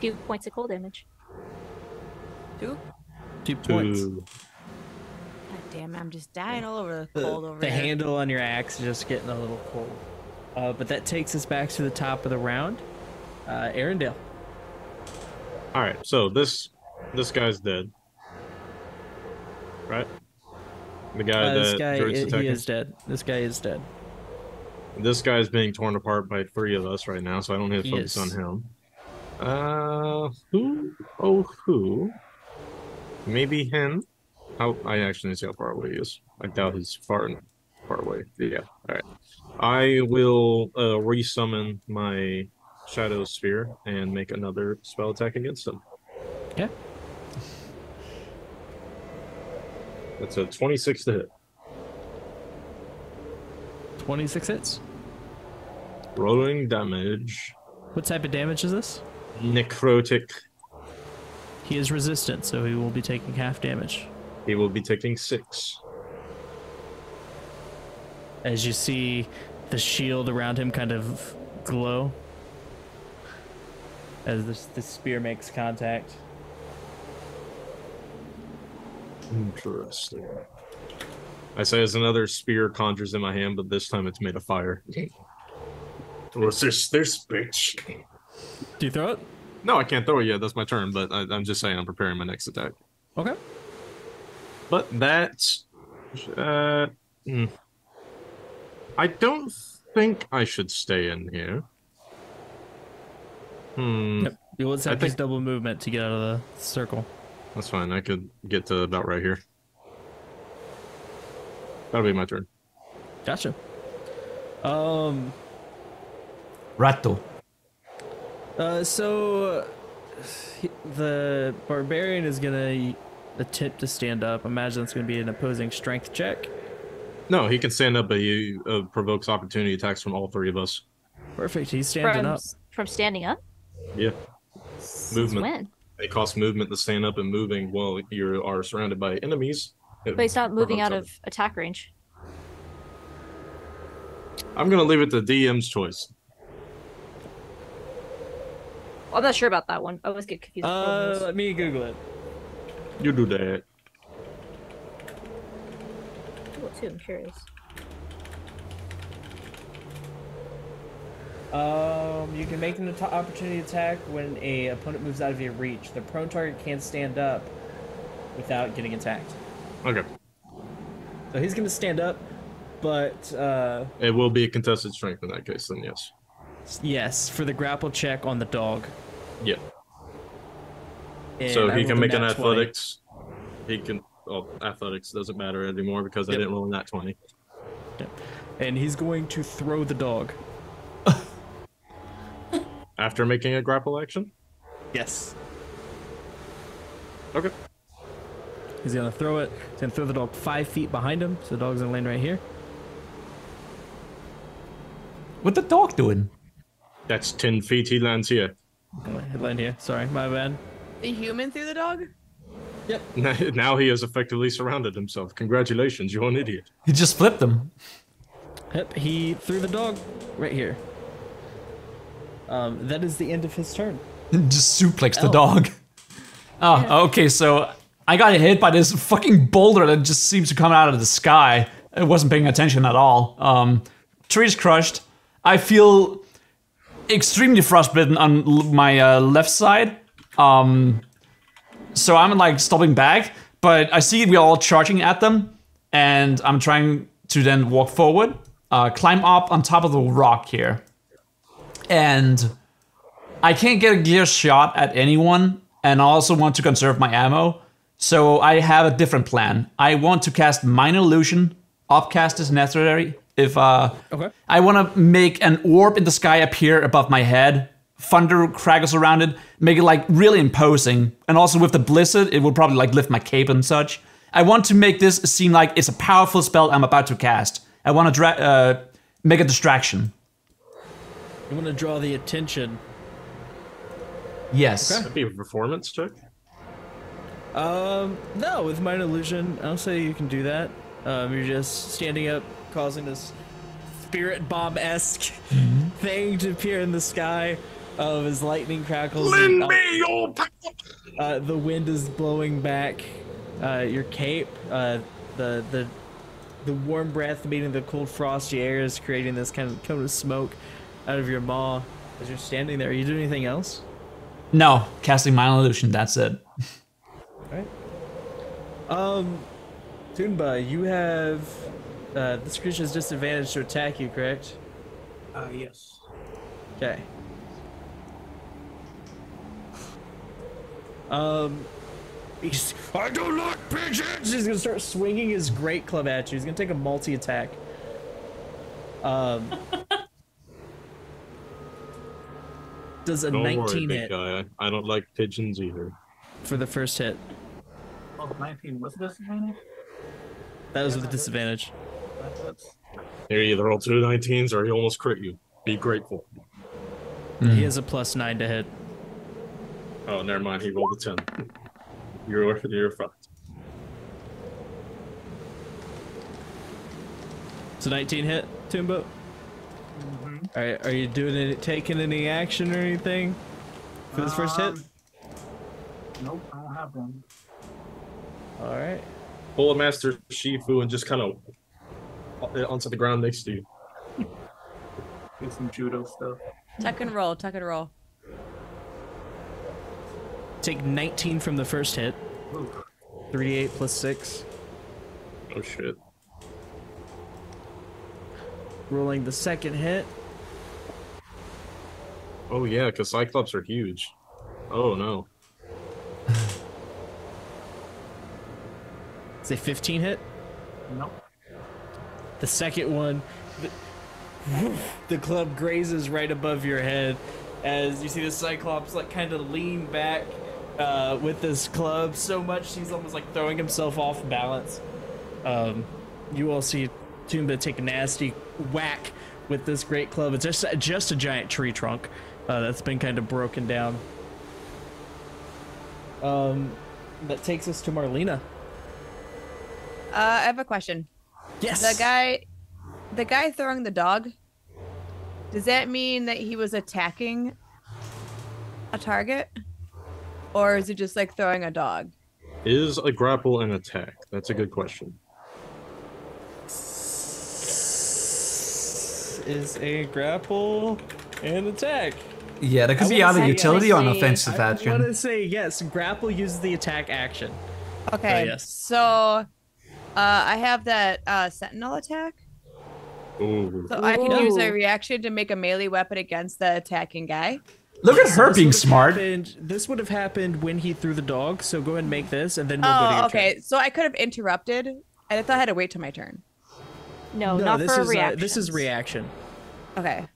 2 points of cold damage. 2? 2 points. 2. God damn it, I'm just dying all over the cold over The here. handle on your axe is just getting a little cold. But that takes us back to the top of the round. Arendelle. All right, so this guy's dead, right? The guy This that guy, Druid's he attacking. is dead. This guy is dead. This guy is being torn apart by 3 of us right now, so I don't need to He focus is. on him. Who? Oh, who? Maybe him. I actually need to see how far away he is. I doubt he's far away. Yeah. All right. I will resummon my Shadow Sphere and make another spell attack against him. Okay. That's a 26 to hit. 26 hits. Rolling damage. What type of damage is this? Necrotic. He is resistant, so he will be taking half damage. He will be taking 6. As you see the shield around him kind of glow as the spear makes contact. Interesting. I say as another spear conjures in my hand, but this time it's made of fire. What's this bitch? Do you throw it? No, I can't throw it yet. That's my turn, but I'm just saying I'm preparing my next attack. Okay. But that's... I don't think I should stay in here. Yep. You'll just have I use think- double movement to get out of the circle. That's fine. I could get to about right here. That'll be my turn. Gotcha. Ratto. The barbarian is gonna attempt to stand up. Imagine it's gonna be an opposing strength check. No, he can stand up, but he provokes opportunity attacks from all 3 of us. Perfect. He's standing up. From standing up? Yeah. Since Movement. when? It costs movement to stand up and moving while you are surrounded by enemies. But he's not moving out provokes of attack range. I'm gonna leave it to DM's choice. I'm not sure about that one. I always get confused. with those. Let me Google it. You do that. Google too, I'm curious. You can make an opportunity attack when a opponent moves out of your reach. The prone target can't stand up without getting attacked. Okay. So he's gonna stand up, but It will be a contested strength in that case, then yes. yes, for the grapple check on the dog. Yeah. And So I he can rolled a make an nat 20. athletics. He can. Well, athletics doesn't matter anymore because I Yep. didn't roll a nat 20. And he's going to throw the dog. After making a grapple action? Yes. Okay. He's gonna throw it. He's gonna throw the dog 5 feet behind him. So the dog's gonna land right here. What the dog doing? That's 10 feet. He lands here. He'll land here. Sorry, my bad. The human through the dog? Now he has effectively surrounded himself. Congratulations, you're an idiot. He just flipped them. Yep, he threw the dog right here. That is the end of his turn. Just suplex the dog. Oh, okay, so I got hit by this fucking boulder that just seems to come out of the sky. I wasn't paying attention at all. Tree's crushed. I feel extremely frostbitten on my left side. So I'm like stopping back, but I see we're all charging at them, and I'm trying to then walk forward, climb up on top of the rock here. And I can't get a clear shot at anyone, and I also want to conserve my ammo. So I have a different plan. I want to cast Minor Illusion. Upcast is necessary. If Okay. I want to make an orb in the sky appear above my head, thunder crackles around it, make it like really imposing. And also with the blizzard, it will probably like lift my cape and such. I want to make this seem like it's a powerful spell I'm about to cast. I want to make a distraction. You want to draw the attention. Yes. That'd be a performance check. No, with Minor Illusion, I don't say you can do that. You're just standing up causing this spirit bomb-esque thing to appear in the sky as lightning crackles. Lend me your the wind is blowing back your cape. The warm breath meeting the cold frosty air is creating this kind of cone of smoke out of your maw as you're standing there. Are you doing anything else? No, casting Minor Illusion, that's it. Alright. Toonba, you have this creature's disadvantage to attack you, correct? Yes. Okay. He's, I don't like pigeons! He's gonna start swinging his great club at you. He's gonna take a multi-attack. Does a Don't 19 worry, big hit guy. I don't like pigeons either. for the first hit? Oh, 19. What's the disadvantage? That was with a disadvantage. Here, you either roll 2 19s or he almost crit you. Be grateful. He has a +9 to hit. Oh, never mind. He rolled a 10. You're fucked. It's a 19 hit, Toomba? Alright, are you doing any, taking any action or anything for this first hit? Nope, I don't have one. Alright. Pull a Master Shifu and just kind of onto the ground next to you. Do some judo stuff. Tuck and roll, tuck and roll. Take 19 from the first hit. Ooh. 3d8 plus 6. Oh shit. Rolling the second hit. Oh yeah, because Cyclops are huge. Oh no. It's a 15 hit. Nope. The second one, the club grazes right above your head as you see the Cyclops like kind of lean back with this club so much he's almost like throwing himself off balance. You all see Toomba take a nasty whack with this great club. It's just a giant tree trunk that's been kind of broken down. That takes us to Marlena. I have a question. Yes. The guy throwing the dog, does that mean that he was attacking a target? Or is it just like throwing a dog? Is a grapple an attack? That's a good question. Is a grapple an attack? Yeah, that could be either utility or an offensive I want action. to say yes. Grapple uses the attack action. Okay, yes. so I have that Sentinel attack. Ooh. So I can use a reaction to make a melee weapon against the attacking guy. Look at her being smart. This would have happened when he threw the dog, so go ahead and make this, and then we'll go to your okay. turn. So I could have interrupted, and I thought I had to wait till my turn. No, not for a reaction. This is reaction. Okay.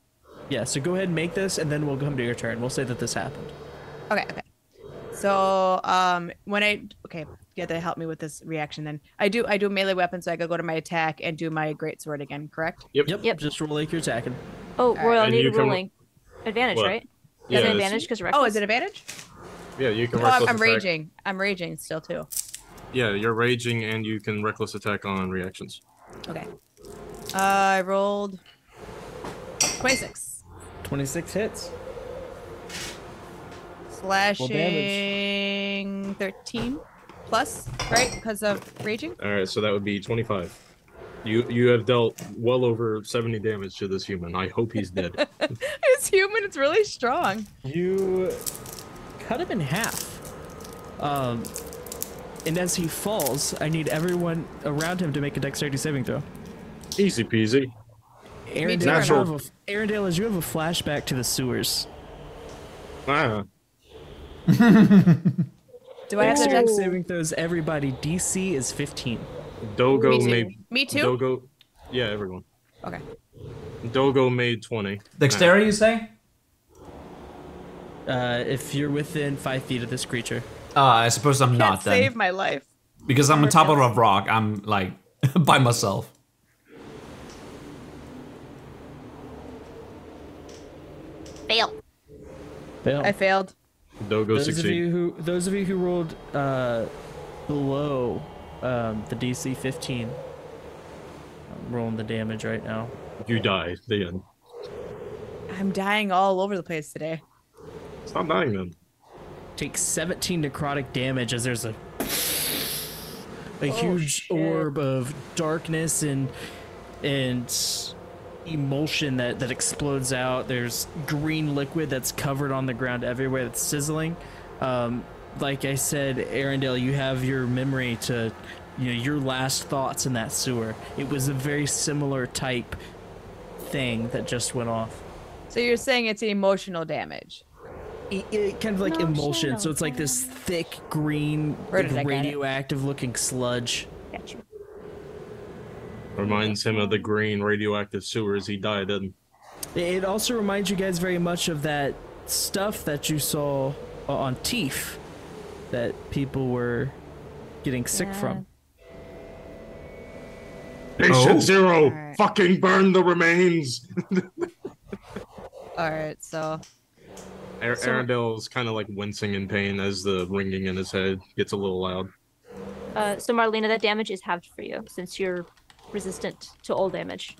Yeah, so go ahead and make this, and then we'll come to your turn. We'll say that this happened. Okay. So when you have to help me with this reaction. Then I do a melee weapon, so I go to my attack and do my greatsword again. Correct? Yep. Just roll like you're attacking. Oh, Royal, I And need you a can- ruling. Advantage, What? right? Yeah, Is it it's- advantage because Oh, is it advantage? Yeah, you can Oh, reckless I'm attack. raging. I'm raging still too. Yeah, you're raging and you can reckless attack on reactions. Okay. I rolled 26. 26 hits. Slashing 13 plus, right? Because of raging. All right, so that would be 25. You have dealt well over 70 damage to this human. I hope he's dead. It's human. It's really strong. You cut him in half. And as he falls, I need everyone around him to make a dexterity saving throw. Easy peasy. Arendelle, as you have a flashback to the sewers. Ah. Do I have to Dexterity dex? saving throws, everybody. DC is 15. Dogo Me too. made. Me too? Dogo. Yeah, everyone. Okay. Dogo made 20. Dexterity, you say? If you're within 5 feet of this creature. I suppose I'm Can't not then. save my life. Because I'm on top of a rock. I'm like by myself. Fail. I failed. Dogo Those succeed. of you who rolled below the DC 15. rolling the damage right now. You die. The end. I'm dying all over the place today. Stop dying then. Take 17 necrotic damage as there's a huge orb of darkness and emulsion that explodes out. There's green liquid that's covered on the ground everywhere that's sizzling. Like I said, Arendelle, you have your memory to, your last thoughts in that sewer. It was a very similar type thing that just went off. So you're saying it's emotional damage? Kind of like emulsion. So it's like this thick green, radioactive looking sludge. Got you. Reminds him of the green radioactive sewers he died in. It also reminds you guys very much of that stuff that you saw on Teef that people were getting sick from. Patient Zero, fucking burn the remains. All right, so Arendelle's kind of like wincing in pain as the ringing in his head gets a little loud. So Marlena, that damage is halved for you since you're resistant to all damage.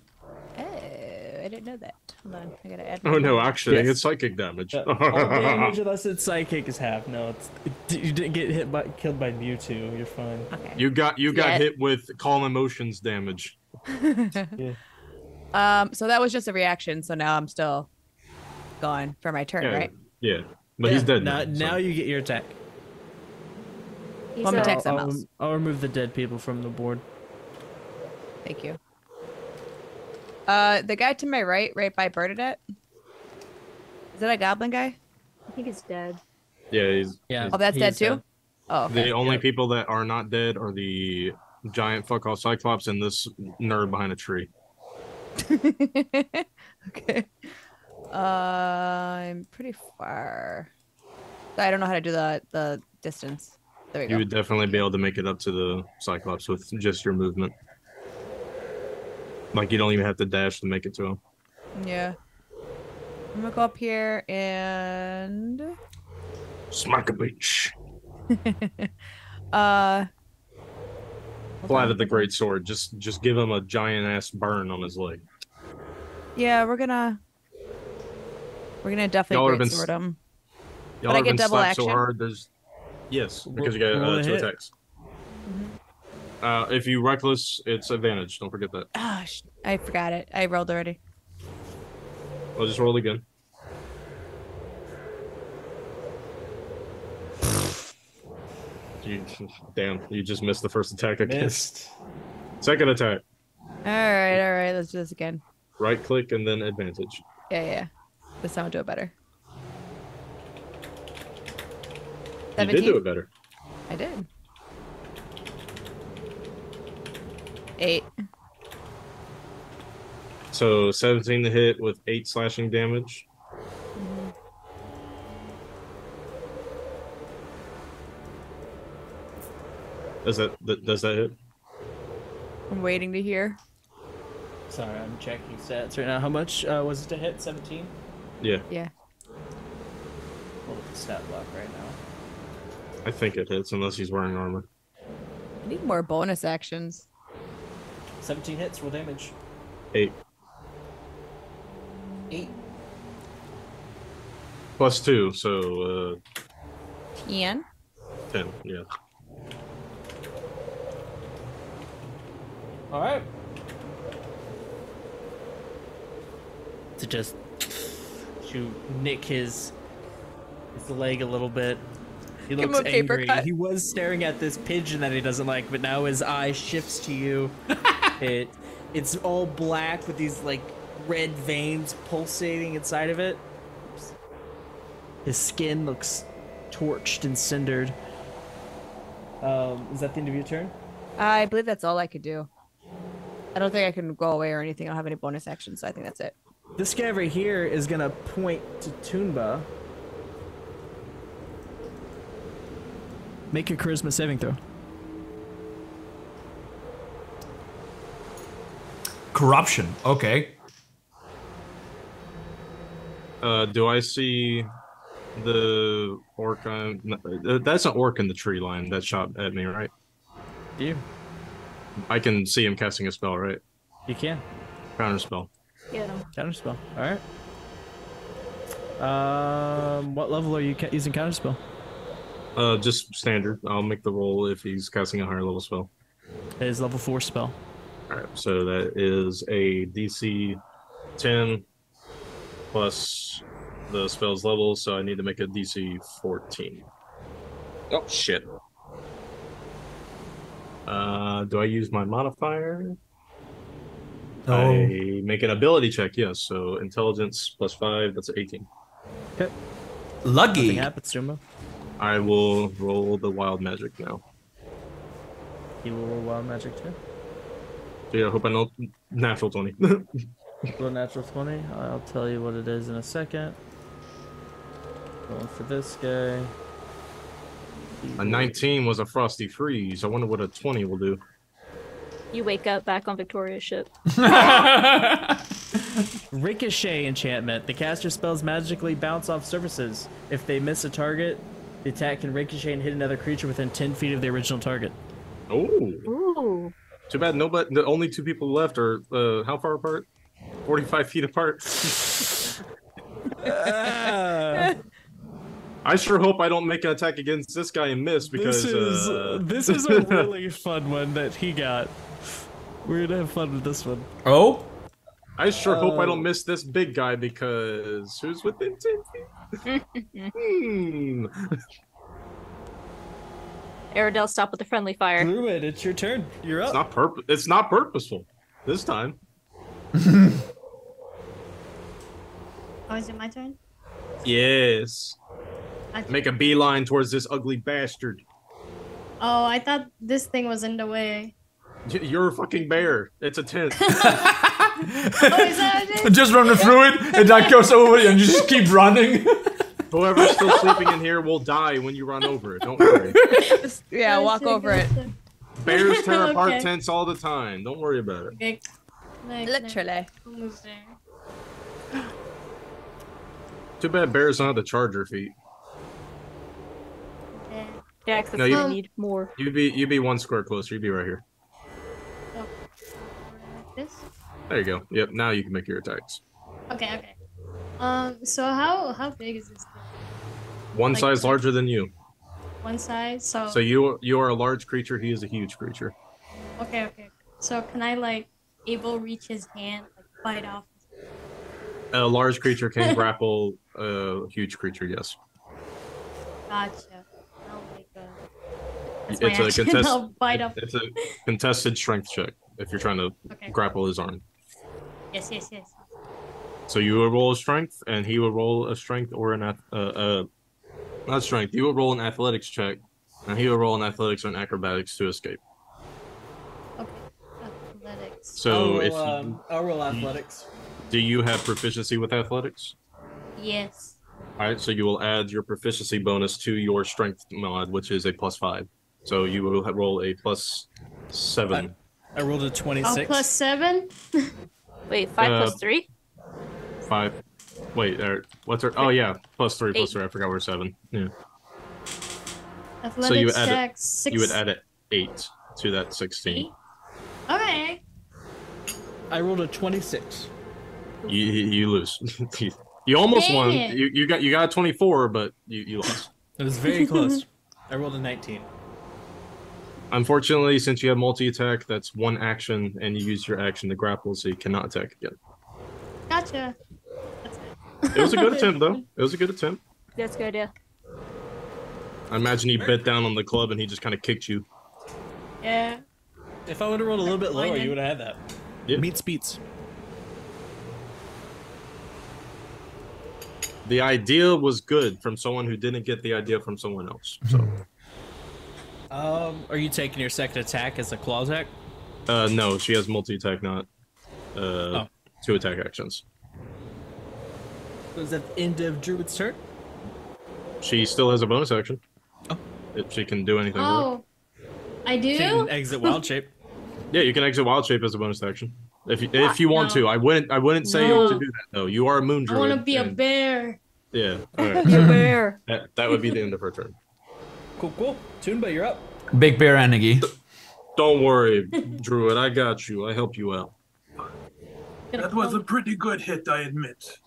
Oh, I didn't know that. Hold on, I gotta add. Oh no, actually, it's psychic damage. All damage unless it's psychic is half. No, you didn't get killed by Mewtwo. You're fine. Okay. You got hit with calm emotions damage. Yeah. So that was just a reaction. So now I'm still gone for my turn, right? Yeah, but he's dead now. Now you get your attack. I'm gonna attack someone else. I'll remove the dead people from the board. Thank you. The guy to my right by Bernadette. Is that a goblin guy? I think he's dead. Yeah, Oh, that's dead too? Oh, okay. The only people that are not dead are the giant fuck off Cyclops and this nerd behind a tree. Okay. I'm pretty far. I don't know how to do the distance. There we go. You would definitely be able to make it up to the Cyclops with just your movement. Like, you don't even have to dash to make it to him. Yeah. I'm gonna go up here and smack a bitch. Flat at the great sword. Just give him a giant ass burn on his leg. Yeah, we're gonna definitely great sword him. Y'all but I get double action. So hard, yes, because you got 2 attacks. If you reckless, it's advantage. Don't forget that. Ah, I forgot it. I rolled already. I'll just roll again. Damn, you just missed the first attack again. Second attack. All right. Let's do this again. Right click and then advantage. Yeah. This time I'll do it better. You did do it better. I did. 8. So 17 to hit with 8 slashing damage. Does that hit? I'm waiting to hear. Sorry, I'm checking stats right now. How much was it to hit? 17? Yeah. Pull up the stat block right now. I think it hits unless he's wearing armor. I need more bonus actions. 17 hits, roll damage. 8. 8. Plus 2, so 10. 10, yeah. All right. To just nick his leg a little bit. He looks angry. He was staring at this pigeon that he doesn't like, but now his eye shifts to you. It's all black with these like red veins pulsating inside of it. Oops. His skin looks torched and cindered. Is that the end of your turn? I believe that's all I could do. I don't think I can go away or anything. I don't have any bonus actions, so I think that's it. This guy right here is gonna point to Toonba. Make a charisma saving throw. Corruption. Okay. Do I see the orc? That's an orc in the tree line that shot at me, right? Do you? I can see him casting a spell, right? You can. Counterspell. Get him. Counterspell. All right. What level are you using counterspell? Just standard. I'll make the roll if he's casting a higher level spell. It is level 4 spell. All right, so that is a DC 10 plus the spell's level, so I need to make a DC 14. Oh, shit. Do I use my modifier? Oh. I make an ability check, yes. So intelligence plus 5, that's 18. Okay. Lucky. Nothing happens, Jumbo. I will roll the wild magic now. You will roll wild magic too. So yeah, I hope I know natural 20. Roll natural 20. I'll tell you what it is in a second. Going for this guy. A 19 was a frosty freeze. I wonder what a 20 will do. You wake up back on Victoria's ship. Ricochet enchantment. The caster spells magically bounce off surfaces. If they miss a target, the attack can ricochet and hit another creature within 10 feet of the original target. Oh. Ooh. Too bad nobody. The only 2 people left are how far apart? 45 feet apart. I sure hope I don't make an attack against this guy and miss because this is a really fun one that he got. We're gonna have fun with this one. Oh? I sure hope I don't miss this big guy because who's within 10 feet? Aradel, stop with the friendly fire. Druid, it's your turn. You're up. It's not purposeful this time. Oh, is it my turn? Yes. Make a beeline towards this ugly bastard. Oh, I thought this thing was in the way. You're a fucking bear. It's a tent. Oh, is that it? Just running through it, and that goes over, and you just keep running. Whoever's still sleeping in here will die when you run over it. Don't worry. Yeah, walk over it. Bears tear apart Okay. tents all the time. Don't worry about it. Okay. Literally. We'll move there. Too bad bears don't have the charger feet. Okay. Yeah, because No, I you- need more. You'd be 1 square closer. You'd be right here. Oh. Like this? There you go. Yep. Now you can make your attacks. Okay, okay. So how big is this thing? One Like- size larger than you. One size? So So you are a large creature. He is a huge creature. okay, okay. So can I like able reach his hand, like bite off? A large creature can grapple a huge creature. Yes. Gotcha. I'll make a. That's It's my a action. contest. I'll bite off. It's a contested strength check if you're trying to Okay. grapple his arm. Yes, yes, yes. So you will roll a strength, and he will roll a strength or an not strength. You will roll an athletics check, and he will roll an athletics or an acrobatics to escape. Okay. Athletics. So if I'll roll athletics. do you have proficiency with athletics? Yes. All right, so you will add your proficiency bonus to your strength mod, which is a +5. So you will roll a +7. I rolled a Oh, 26. +7. Wait, 5 plus 3? 5. Wait, what's her? Oh yeah, +3, Eight. +3. I forgot we're 7. Yeah. Athletics So you would add check, it. 6. You would add an 8 to that 16. Okay. I rolled a 26. You lose. You almost Dang won. it. You got a 24, but you lost. It was very close. I rolled a 19. Unfortunately, since you have multi-attack, that's 1 action, and you use your action to grapple, so you cannot attack again. Gotcha. That's it. It was a good attempt, though. It was a good attempt. That's a good idea. I imagine he bit down on the club, and he just kind of kicked you. Yeah. If I would have rolled a little bit lower, Pointed. you would have had that. Yeah. Meets beats. The idea was good from someone who didn't get the idea from someone else. So, Are you taking your second attack as a claw attack? no, she has multi-attack, not 2 attack actions. Was that the end of Druid's turn? She still has a bonus action. Oh. If she can do anything. With Oh. I do? She can exit wild shape. it. Yeah, you can exit wild shape as a bonus action. If you want No. to, I wouldn't say No. to do that though. You are a moon I druid. want to be a and- bear. Yeah. All right. You bear. that would be the end of her turn. Cool. Toonba, you're up. Big bear energy. Don't worry, druid. I got you. I help you out. That was a pretty good hit, I admit.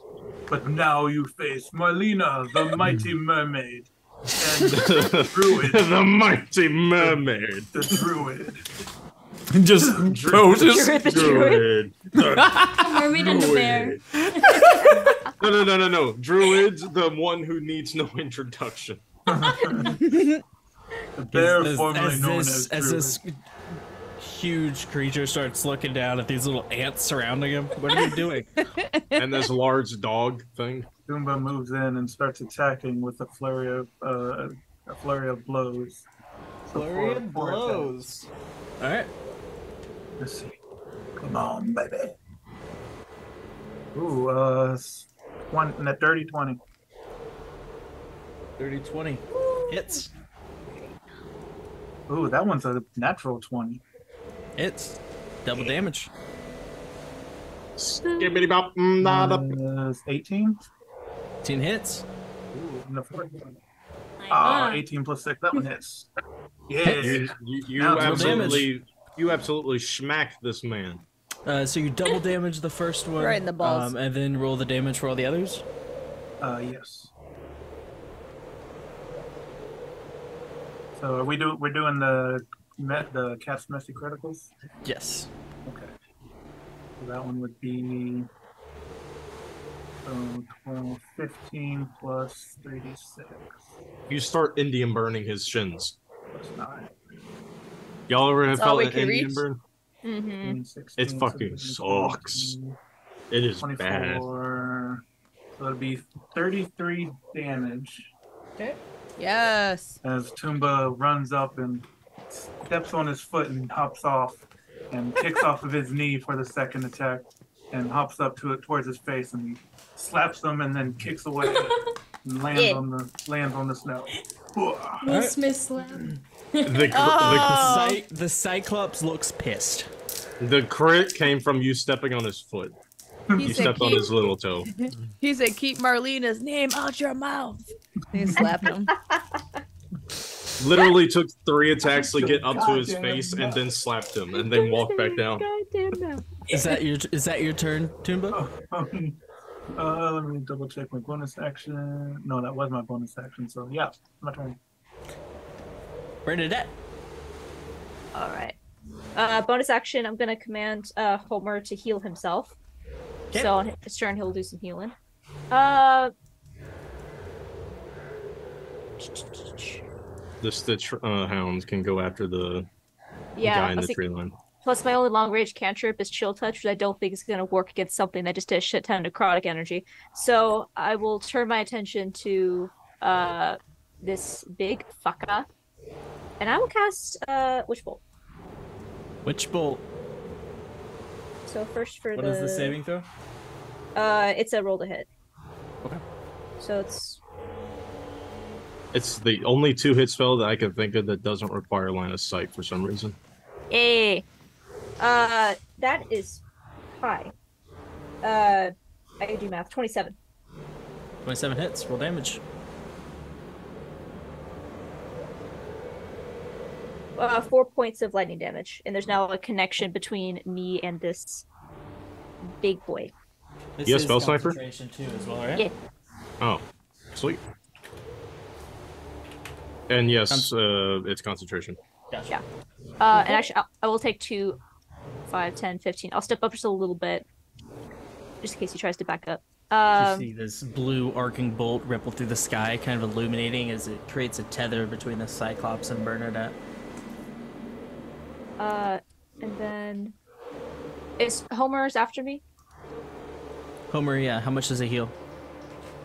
But now you face Marlena, the mighty mermaid. And the druid. The mighty mermaid. The druid. Just poses. Druid the druid. Mermaid and the bear. No. Druid's the one who needs no introduction. The bear formerly known as this huge creature starts looking down at these little ants surrounding him. What are you doing? And this large dog thing. Goomba moves in and starts attacking with a flurry of blows. So Flurry four of blows. All right. Let's see. Come on, baby. Ooh, net 30-20. 30-20. Hits. Ooh, that one's a natural 20. Hits. Double damage. Skibbity bop, nada. 18. 18 hits. Ooh, and the fourth one. Ah. 18 plus 6. That one hits. Yeah. You absolutely smacked this man. So you double damage the first one. Right in the balls. And then roll the damage for all the others? Yes. So we're doing the cat's messy criticals? Yes. Okay. So that one would be 12, 15 plus 36 You start Indian burning his shins. plus 9. Y'all ever have That's all felt we an can Indian reach? burn? 15, 16, It fucking 17, sucks. It is 24. bad. So it'd be 33 damage Yes. as Toomba runs up and steps on his foot and hops off and kicks off of his knee for the second attack and hops up to it towards his face and slaps him and then kicks away and lands on the snow. Will Smith slap. The Cyclops looks pissed. The crit came from you stepping on his foot. You stepped on his little toe. He said, "Keep Marlena's name out your mouth." He slapped him. Literally took 3 attacks to get up to his face and then slapped him and then walked back down. Is that your turn, Toomba? Let me double check my bonus action. No, that was my bonus action. So yeah, my turn. Bernadette. All right. Bonus action. I'm gonna command Homer to heal himself. Okay. So on his turn, he'll do some healing. The Stitch hounds can go after the Yeah, guy I in was the thinking- tree line. Plus, my only long-range cantrip is Chill Touch, which I don't think is going to work against something that just does shit ton of necrotic energy. So I will turn my attention to this big fucker, and I will cast Witch Bolt. Witch Bolt. So first for What is the saving throw? It's a roll to hit. Okay. So it's It's the only 2-hit spell that I can think of that doesn't require line of sight for some reason. that is high. I can do math. 27. 27 hits. Roll damage. 4 points of lightning damage, and there's now a connection between me and this big boy. This You have is spell sniper? concentration too, as well, right? Yeah. Oh, sweet. And yes, it's concentration. Gotcha. Yeah. And actually, I will take 2, 5, 10, 15. I'll step up just a little bit, just in case he tries to back up. You see this blue arcing bolt ripple through the sky, kind of illuminating as it creates a tether between the Cyclops and Bernadette. And then is Homer's after me? Homer, yeah. How much does it heal?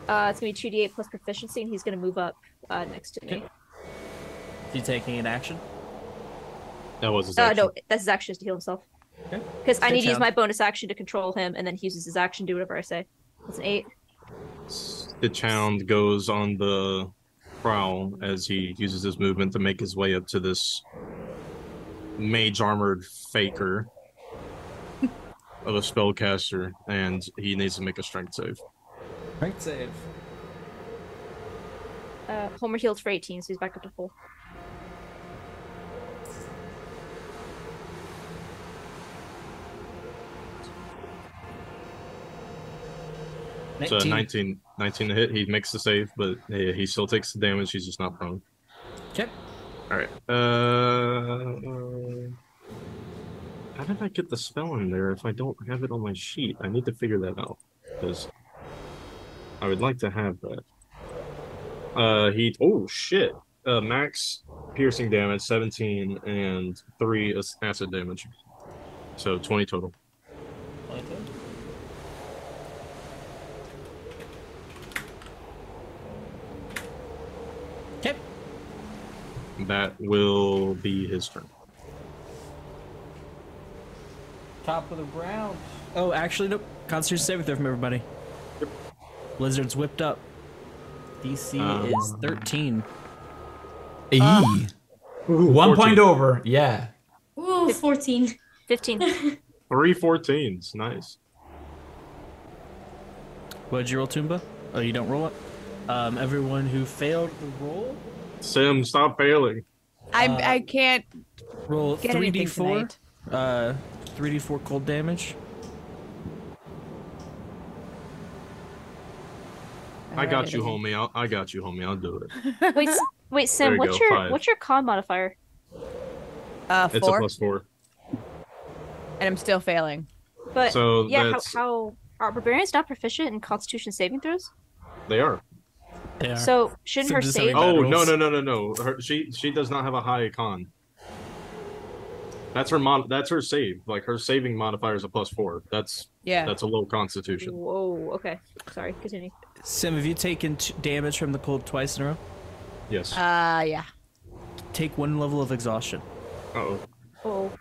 It's gonna be 2d8 plus proficiency, and he's gonna move up next to me. Okay. Is he taking an action? That was his action. No, that's his action is to heal himself. Okay. Because I need to use Good my bonus action to control him, and then he uses his action to do whatever I say. That's an 8. The hound goes on the prowl as he uses his movement to make his way up to this mage armored faker of a spellcaster, and he needs to make a strength save. Strength save. Homer heals for 18, so he's back up to full. So 19 to hit. He makes the save, but he still takes the damage. He's just not prone. Okay. All right. How did I get the spell in there if I don't have it on my sheet? I need to figure that out because I would like to have that. Oh shit. Max piercing damage 17 and 3 acid damage. So 20 total. Okay. That will be his turn. Top of the round. Oh, actually, nope. Constitution saving throw from everybody. Yep. Blizzard's whipped up. DC is 13. E. 1 point over. Yeah. Ooh, 14. 15. 3 14s. Nice. What'd you roll, Toomba? Oh, you don't roll it? Everyone who failed the roll? Sim, stop failing. I can't roll get anything 3d4. tonight. 3d4 cold damage. I got you, homie. I got you, homie. I'll do it. Wait, Sam. There you What's go, your 5. what's your con modifier? 4. It's a +4. And I'm still failing. But So yeah, that's- how are barbarians not proficient in Constitution saving throws? They are. They are. So shouldn't So her does save? everybody- Oh rolls. no! She does not have a high con. That's her save. Like her saving modifier is a +4. That's a low Constitution. Whoa. Okay. Sorry. Continue. Sim, have you taken damage from the cold twice in a row? Yes. Yeah. Take 1 level of exhaustion. Uh-oh. Oh.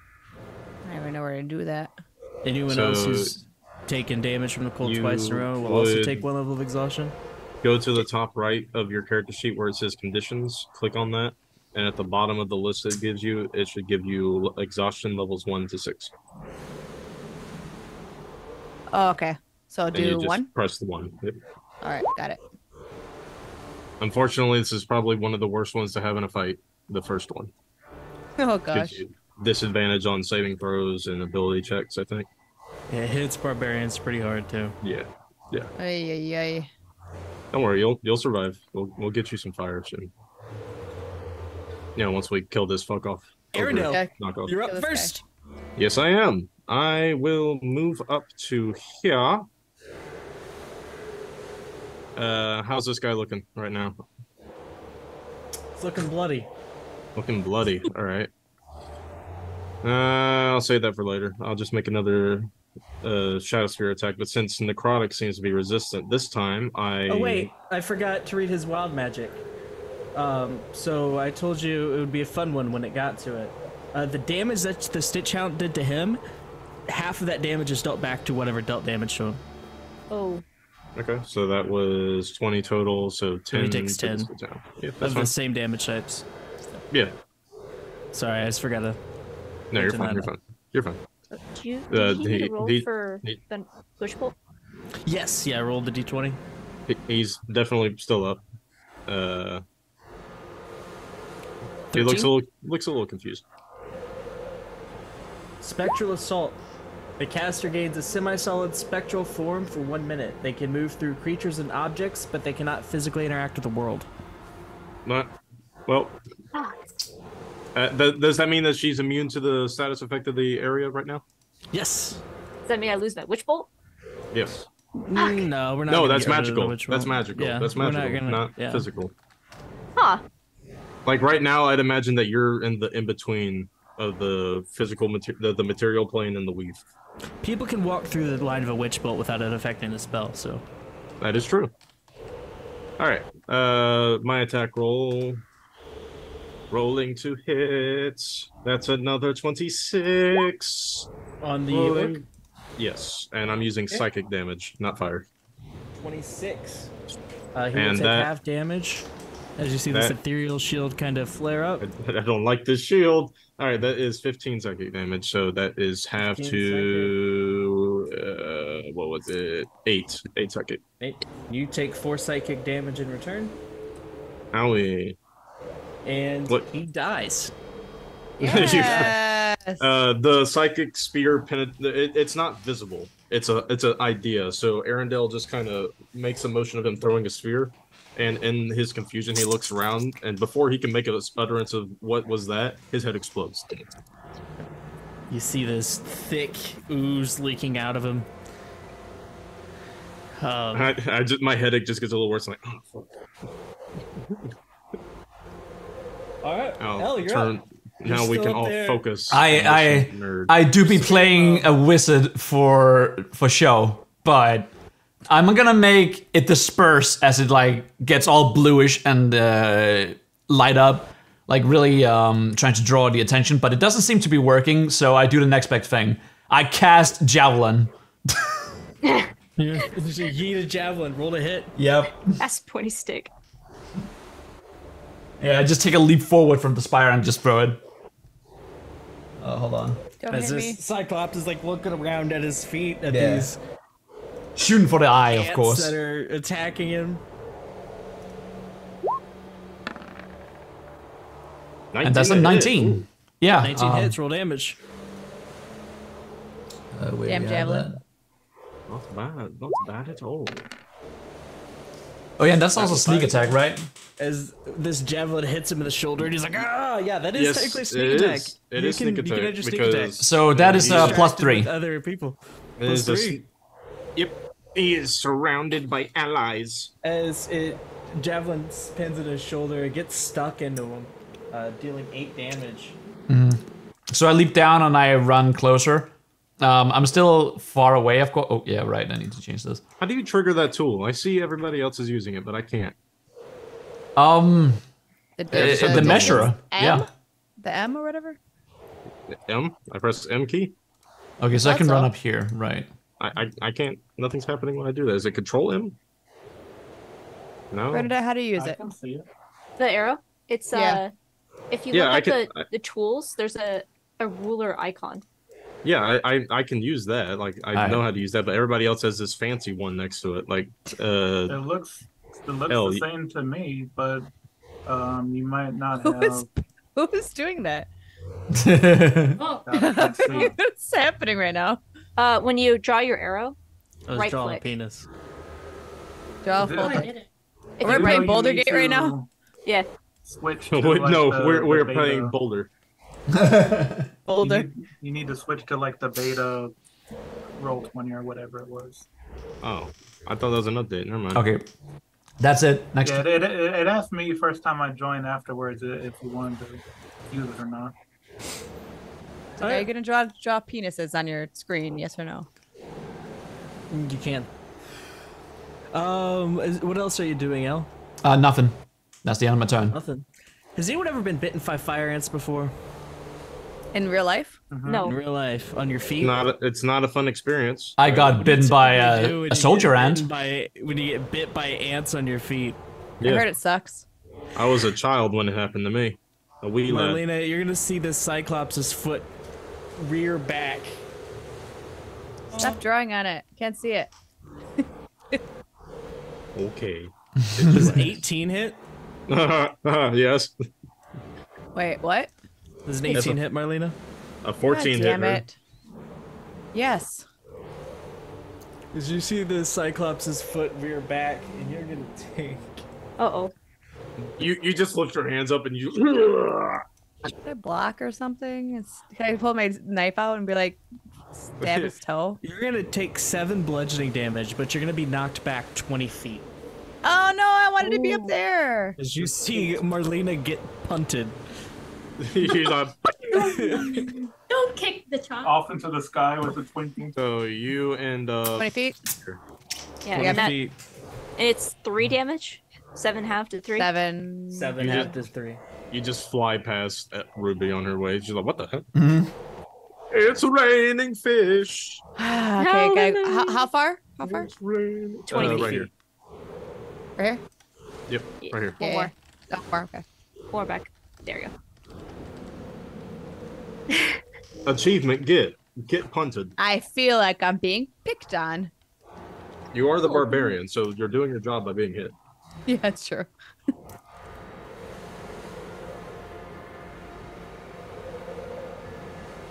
I don't even know where to do that. Anyone else who's taken damage from the cold twice in a row will also take 1 level of exhaustion. Go to the top right of your character sheet where it says conditions. Click on that, and at the bottom of the list it gives you, it should give you exhaustion levels 1 to 6. Oh, okay. So And you do just 1? press the 1. Yep. All right, got it. Unfortunately, this is probably one of the worst ones to have in a fight. The first one. Oh Gives gosh. you disadvantage on saving throws and ability checks, I think. Yeah, it hits barbarians pretty hard too. Yeah. Yeah. Ay, ay, ay. Don't worry, you'll survive. We'll get you some fire soon. Once we kill this fuck off. Arendelle, Okay. Knock off. you're up Kill this first. Yes, I am. I will move up to here. How's this guy looking right now? It's looking bloody. Looking bloody. All right. I'll save that for later. I'll just make another Shadow Sphere attack. But since Necrotic seems to be resistant this time, Oh wait, I forgot to read his wild magic. So I told you it would be a fun one when it got to it. The damage that the Stitch Hound did to him, half of that damage is dealt back to whatever dealt damage to him. Oh. Okay, so that was 20 total, so 10. he takes 10 Yeah, of that's the fine. same damage types. Yeah. Sorry, I just forgot to. No, you're mention fine. that. You're fine. You're fine. Do you need he- to roll he- for he- the push bolt? Yes, yeah, I rolled the d20. He's definitely still up. He 13? looks a little confused. Spectral Assault. The caster gains a semi-solid spectral form for 1 minute. They can move through creatures and objects, but they cannot physically interact with the world. Not well. Does that mean that she's immune to the status effect of the area right now? Yes. Does that mean I lose my witch bolt? Yes. No, we're not. No, gonna that's get rid of the magical. witch That's roll. magical. Yeah, That's we're magical, not yeah. physical. Huh. Like right now, I'd imagine that you're in the in-between of the physical the material plane and the weave. People can walk through the line of a witch bolt without it affecting the spell, so. That is true. All right. My attack roll. Rolling to hits. That's another 26. On the Rolling. orc, Yes, and I'm using psychic damage, not fire. 26. He will And take that- half damage. As you see this that- ethereal shield kind of flare up. I don't like this shield. All right, that is 15 psychic damage, so that is half 15 to what was it? 8 psychic. You take 4 psychic damage in return, Owie. and What? he dies. Yes. The psychic spear it's not visible. It's an idea. So Arendelle just kind of makes a motion of him throwing a sphere, and in his confusion, he looks around, and before he can make a utterance of what was that, his head explodes. You see this thick ooze leaking out of him. My headache just gets a little worse. I'm like, oh, fuck. All right, Oh, you're up. Now we can all focus. I do be playing a wizard for show, but I'm gonna make it disperse as it like gets all bluish and light up, like really trying to draw the attention. But it doesn't seem to be working, so I do the next best thing. I cast javelin. Yeah, just yeet a javelin, roll a hit. Yep. That's pointy stick. Yeah, just take a leap forward from the spire and just throw it. Hold on. Don't As hit this me. Cyclops is like looking around at his feet at these Shooting for the eye, of ants course. that are attacking him. And that's a 19. Yeah. 19 hits, roll damage. Damn javelin. Not bad at all. Oh yeah, and that's also sneak attack, right? As this javelin hits him in the shoulder, and he's like, ah, yeah, that is technically sneak attack. It is sneak attack. You can enter sneak attack. So that is plus 3. With other people. Plus Plus 3. Yep. He is surrounded by allies. As it javelin pins in his shoulder, it gets stuck into him, dealing 8 damage. So I leap down and I run closer. I'm still far away, of course. Oh yeah, right. I need to change this. How do you trigger that tool? I see everybody else is using it, but I can't. The measure. M? Yeah. The M or whatever? M? I press M key? Okay, so I can That's run all. up here, right? I can't. Nothing's happening when I do that. Is it Control M? No. Bernadette, how do you use I it? can see it. The arrow. It's Yeah. if you Yeah, look I at can- the tools, there's a ruler icon. Yeah, I can use that. Like I know how to use that, but everybody else has this fancy one next to it. Like It looks L, the same to me, but you might not Who have. is, who is doing that? Oh, Let's see. What's happening right now? When you draw your arrow, I was Right drawing click. a penis. Draw Is it- oh, full I thing. did it. if We're you playing You Boulder need Gate right to now? yeah, Switch. To wait, like no, the we're beta. playing Boulder. Boulder. You need to switch to like the beta roll 20 or whatever it was. Oh, I thought that was an update. Never mind. Okay, that's it. Next. Yeah, it asked me first time I joined afterwards if you wanted to use it or not. Are you gonna draw penises on your screen? Yes or no? You can. What else are you doing, El? Nothing. That's the end of my turn. Nothing. Has anyone ever been bitten by fire ants before? In real life? no. In real life, on your feet? It's not a fun experience. I got bitten by What do you do when a you soldier get ant. bitten when you get bit by ants on your feet. I heard it sucks. I was a child when it happened to me. A wee lad. Marlena, you're gonna see this Cyclops' foot rear back. Stop drawing on it. Can't see it. Okay. Does 18 hit? Yes. Wait, what? Does an 18 hit, Marlena? A 14 God hit damn her. it. Yes. As you see the Cyclops' foot rear back, and you're gonna take. Uh-oh. You just lift your hands up and you. Should I block or something? Can I pull my knife out and be like, stab his toe? You're gonna take 7 bludgeoning damage, but you're gonna be knocked back 20 feet. Oh no, I wanted to be up there. As you see Marlena get punted. You're like, Don't kick the child. Off into the sky with a twinkling. so you and 20 feet? Yeah, 20 and, feet. and it's 3 damage. 7 half to 3. 7. 7 You half just- is 3. you just fly past Ruby on her way. She's like, what the heck? Mhm. It's raining fish. Okay, okay. How far? How far? It's raining. 20 right feet. here. Right here? Yep, right here. One more. Oh, far, okay. More back. There you go. Achievement, get punted. I feel like I'm being picked on. You are the barbarian, so you're doing your job by being hit. Yeah, that's true.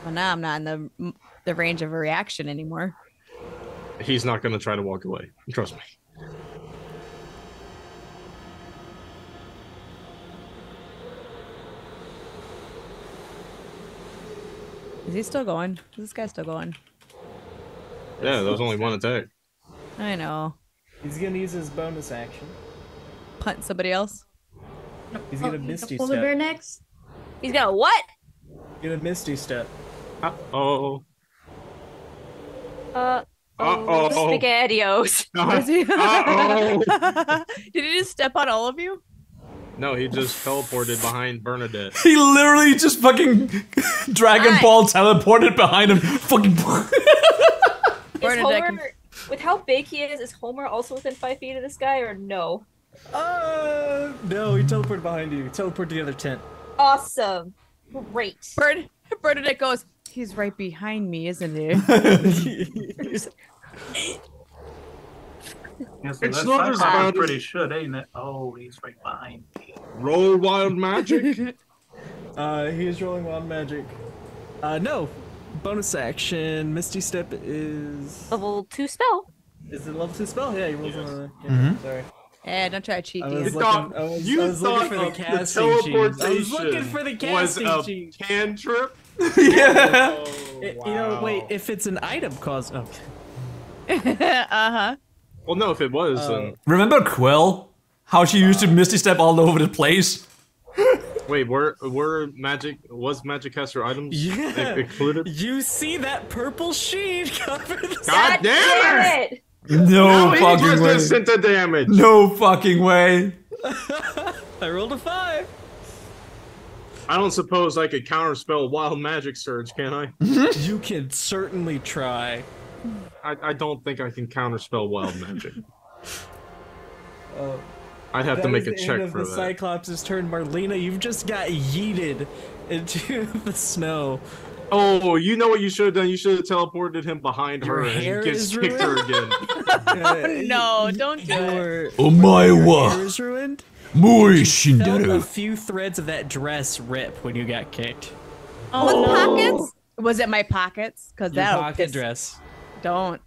Well, now I'm not in the range of a reaction anymore. He's not going to try to walk away. Trust me. Is he still going? Is this guy still going? Yeah, there was only one attack. I know. He's gonna use his bonus action. Punt somebody else. He's gonna Misty Polar bear Step. next. He's gonna what? Gonna Misty Step. Uh-oh. Spaghettios. Did he just step on all of you? No, he just teleported behind Bernadette. He literally just fucking Dragon Ball teleported behind him. Fucking. Is Homer, with how big he is Homer also within 5 feet of this guy or no? No, he teleported behind you. Teleport to the other tent. Awesome. Great. Bernadette goes, he's right behind me, isn't he? Yeah, so It's that's not as bad as- pretty should, ain't it? Oh, he's right behind me. Roll wild magic. He is rolling wild magic. No. Bonus action. Misty Step is Level 2 spell. Is it level 2 spell? Yeah, he rolls on the. Mhm. Sorry. Yeah, don't try to cheat. I dude. was looking for the casting cheese. I was looking for the casting cheese. Cantrip. Yeah. You know, wait. If it's an item cause. Okay. Uh-huh. Well, no, if it was, then... Remember Quill? How she used to Misty Step all over the place? Wait, were Magicaster items included? You see that purple sheet cover the God damn it! No fucking way. Resistant to damage. No fucking way. I rolled a 5. I don't suppose I could counterspell Wild Magic Surge, can I? You can certainly try. I don't think I can counterspell Wild Magic. I'd have to That make is a the check end of for the that. Cyclops' turn. Marlena, you've just got yeeted into the snow. Oh, you know what you should have done? You should have teleported him behind Your her hair and is kicked her again. Oh, no, don't do it. Oh my Your wa. hair is ruined. Muy Felt a Shinderu. few threads of that dress rip when you got kicked. Oh, pockets? Was it my pockets? Because Your that'll pocket piss. dress. Don't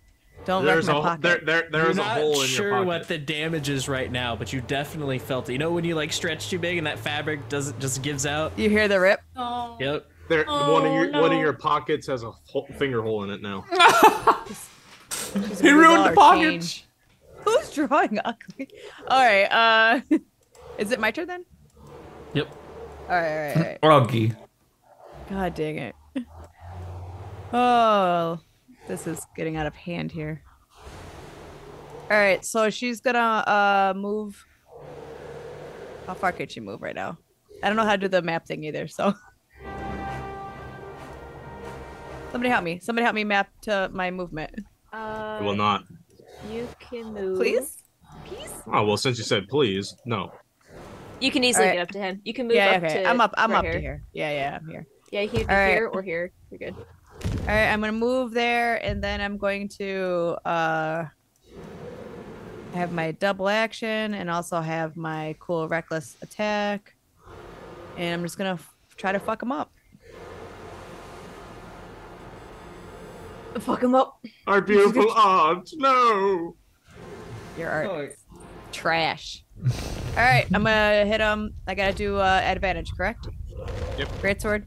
wreck There's my a pocket. there's You're a not hole in your sure pocket. what the damage is right now, but you definitely felt it. You know when you like stretch too big and that fabric doesn't just gives out? You hear the rip? Oh. Yep. One of no. your pockets has a finger hole in it now. He ruined the pockets. Who's drawing ugly? Alright, is it my turn then? Yep. Alright. Ugly. God dang it. Oh, this is getting out of hand here. Alright, so she's gonna move. How far can she move right now? I don't know how to do the map thing either, so. Somebody help me. Somebody help me map to my movement. It will not. You can move. Please? Please? Oh well, since you said please, no. You can easily Alright. get up to him. You can move Yeah, up okay. to I'm up right to here. Yeah, I'm here. Yeah, you can be Alright. here or here. You're good. Alright, I'm gonna move there and then I'm going to have my double action and also have my cool reckless attack. And I'm just gonna try to fuck him up. Fuck him up. Our beautiful aunt, no. Your art. Trash. Alright, I'm gonna hit him. I gotta do advantage, correct? Yep. Greatsword.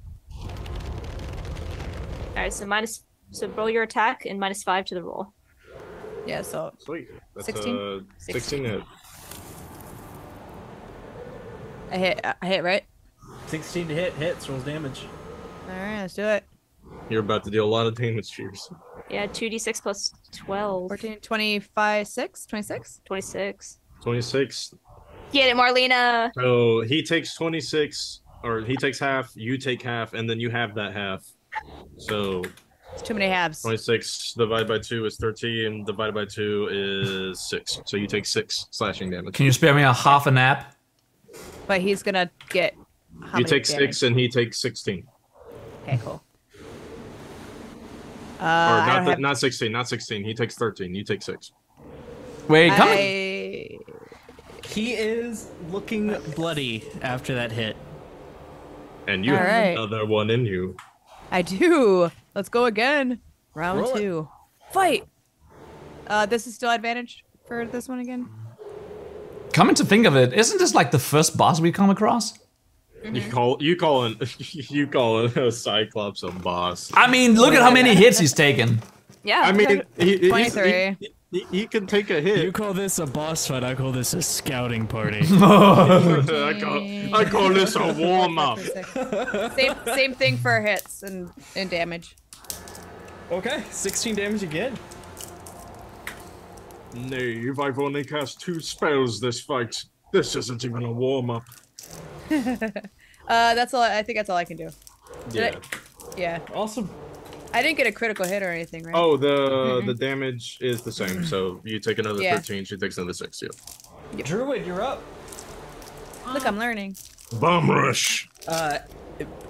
Alright, so roll your attack and -5 to the roll. Yeah, so Sweet. That's 16? 16 hit. I hit, right? 16 to hit. Hits. Rolls damage. Alright, let's do it. You're about to deal a lot of damage, cheers. Yeah, 2d6 plus 12. 14, 25, 6, 26? 26. 26. Get it, Marlena! So he takes 26, or he takes half, you take half, and then you have that half. So It's too many halves. 26 divided by 2 is 13, divided by 2 is 6. So you take 6 slashing damage. Can you spare me a half a nap? But he's gonna get. How You many take damage? 6 and he takes 16. Okay, cool. Or I not, don't have- not 16, not 16. He takes 13. You take 6. Wait, come on. He is looking bloody after that hit. And you All have right. another one in you. I do. Let's go again. Round Roll it. 2. Fight. This is still advantage for this one again. Coming to think of it, isn't this like the first boss we come across? You call a Cyclops a boss. I mean, look at how many hits he's taken. Yeah. I mean, 23. He can take a hit. You call this a boss fight, I call this a scouting party. I call this a warm up. Same thing for hits and damage. Okay, 16 damage again. Knave, I've only cast 2 spells this fight. This isn't even a warm up. That's all. I think that's all I can do. Yeah. Yeah. Awesome. I didn't get a critical hit or anything, right? Oh, the damage is the same. So you take another 13. She takes another 6. Yeah. Druid, you're up. Look, I'm learning. Bomb rush.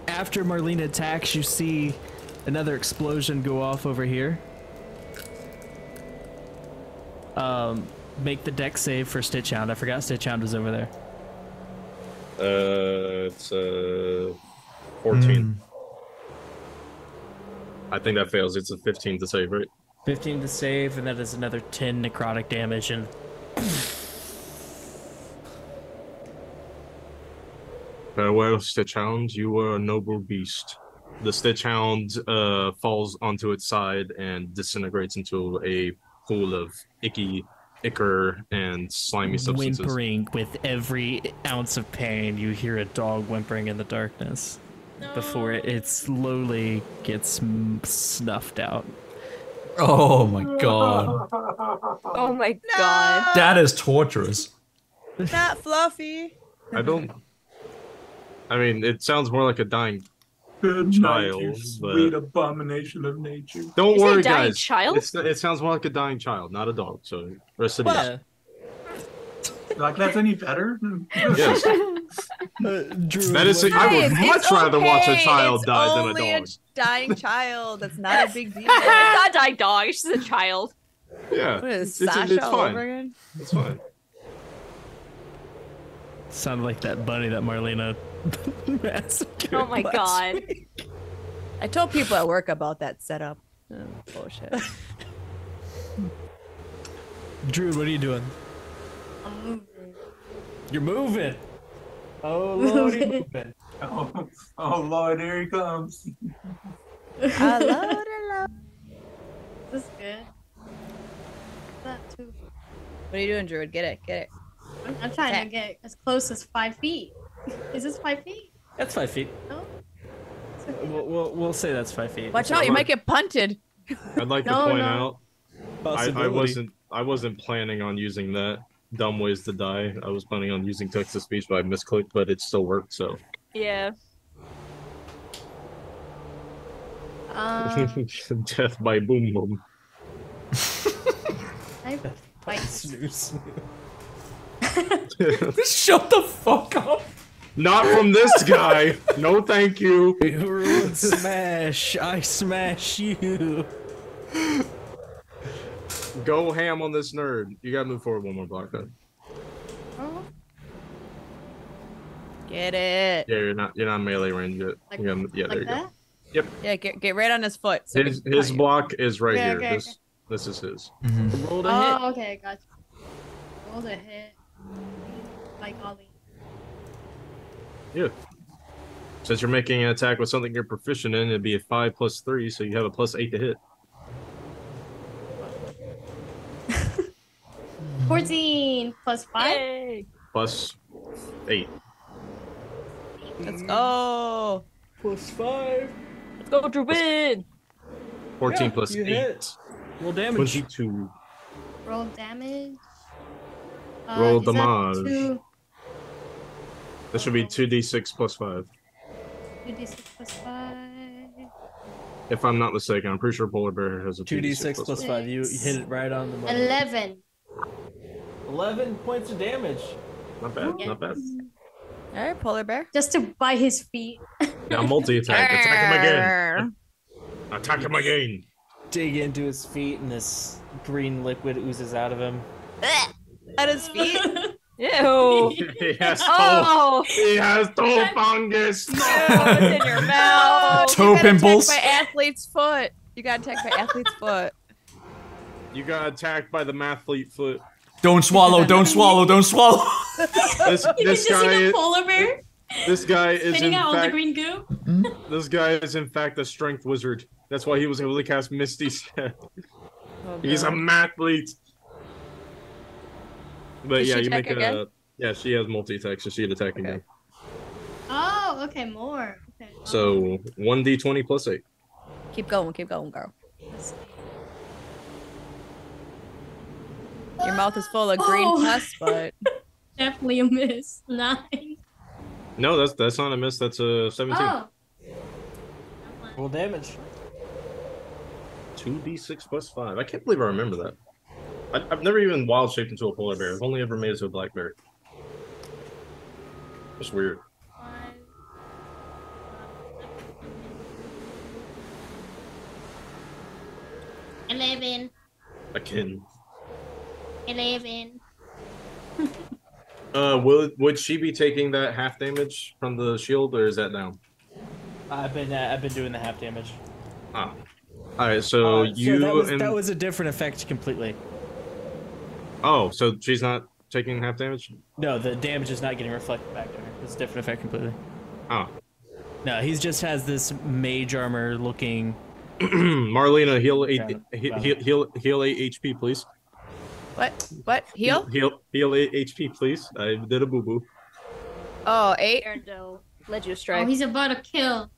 After Marlena attacks, you see another explosion go off over here. Make the deck save for Stitchhound. I forgot Stitchhound was over there. It's 14. I think that fails. It's a 15 to save, right? 15 to save, and that is another 10 necrotic damage, and Farewell, Stitchhound. You were a noble beast. The Stitchhound falls onto its side and disintegrates into a pool of ichor and slimy substances. whimpering with every ounce of pain. You hear a dog whimpering in the darkness before it slowly gets snuffed out. Oh my god. Oh my god. That is torturous. Not Fluffy. I mean, it sounds more like a dying Good child, night, you but- sweet abomination of nature. Don't You say worry, dying guys. child? It sounds more like a dying child, not a dog. So rest of Yeah. Like that's any better? Yes. Druid, That is. I would much rather watch a child die than a only dog. dying child. That's not a big deal. It's not a dying dog, it's just a child. Yeah, What is it's Sasha all fine. over again? It's fine. sounded like that bunny that Marlena massacred. Oh my last god. week. I told people at work about that setup. Oh, bullshit. Druid, what are you doing? I'm moving. You're moving. Oh lord, you're moving. Oh Lord, here he comes. Hello. This is good. That too. What are you doing, Druid? Get it. I'm trying to get as close as 5 feet. Is this 5 feet? That's 5 feet. No. We'll say that's 5 feet. Watch out, you might get punted. I'd like to No, point no. out I Possibility. wasn't planning on using that dumb ways to die. I was planning on using text to speech, but I misclicked, but it still worked. So Yeah. death by boom boom. I bite. Snooze. Shut the fuck up. Not from this guy. No, thank you. Ruin smash. I smash you. Go ham on this nerd. You gotta move forward one more block then. Oh, Get it. Yeah, you're not melee range yet. like, You gotta- yeah, there like you that? go. Yeah, get right on his foot. so His we can cut you. block is right Okay, here. okay, This is his. Rolled a hit. Oh, okay, gotcha. Roll the hit. Like Ollie. Yeah. Since you're making an attack with something you're proficient in, it'd be a 5 + 3, so you have a +8 to hit. 14 plus 5. Yay. +8. Let's go. +5. Let's go, Druid. 14 Yeah, plus you 8. hit. Roll damage. 22. Roll damage. Roll is that damage. 2 That should be 2d6 + 5. 2d6 plus 5. If I'm not mistaken, I'm pretty sure Polar Bear has a 2d6 + plus 5. You hit it right on the money. 11. 11 points of damage. Not bad, not bad. All right, polar bear. Just to bite his feet. Now multi-attack. Attack him again. Attack him again. Dig into his feet, and this green liquid oozes out of him. At his feet. Ew. He has toe. Oh, He has toe fungus. No. it's in your mouth. Toe You got attacked pimples. by athlete's foot. You got attacked by athlete's foot. You got attacked by the mathlete foot. Don't swallow, don't swallow, don't swallow. This You can just see guy the polar bear This guy is spitting in out all the fact green goo. this guy is in fact a strength wizard. That's why he was able to cast Misty Step. He's a mathlete. But Does yeah, she you make attack again? a yeah. She has multi-attack, so she'd attack again. Oh, okay, more. Okay. So 1d20 plus 8. Keep going, girl. Your mouth is full of green pus, but Definitely a miss. 9. No, that's not a miss. That's a 17. Oh. Roll damage. 2d6 plus 5. I can't believe I remember that. I've never even wild shaped into a polar bear. I've only ever made it to a black bear. It's weird. 11. Akin. 11. Would she be taking that half damage from the shield, or is that down? I've been doing the half damage. Ah. Alright, so you that was a different effect completely. Oh, so she's not taking half damage? No, the damage is not getting reflected back to her. It's a different effect completely. Oh. No, he just has this mage armor looking. Marlena, heal 8 HP, please. What? Heal? Heal 8 HP, please. I did a boo-boo. Oh, 8? Arendelle led you astray. Oh, he's about to kill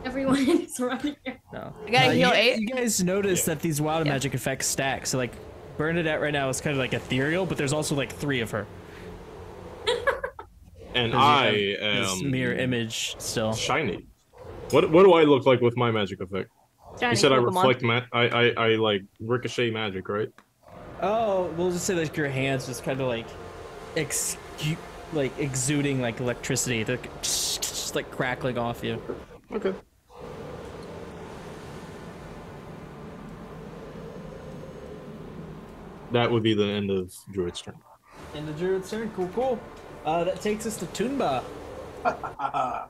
everyone surrounding him. No. I gotta heal 8? You guys notice that these wild magic effects stack. So like, Bernadette right now is kind of like ethereal, but there's also like 3 of her. And I this am mirror image still. shiny. What do I look like with my magic effect? Trying You to said I keep 'em on. reflect I like ricochet magic, right? Oh, we'll just say like your hands just kind of like, exuding like electricity, just like crackling off you. Okay. That would be the end of Druid's turn. And the druid's turn. Cool. That takes us to Toonba.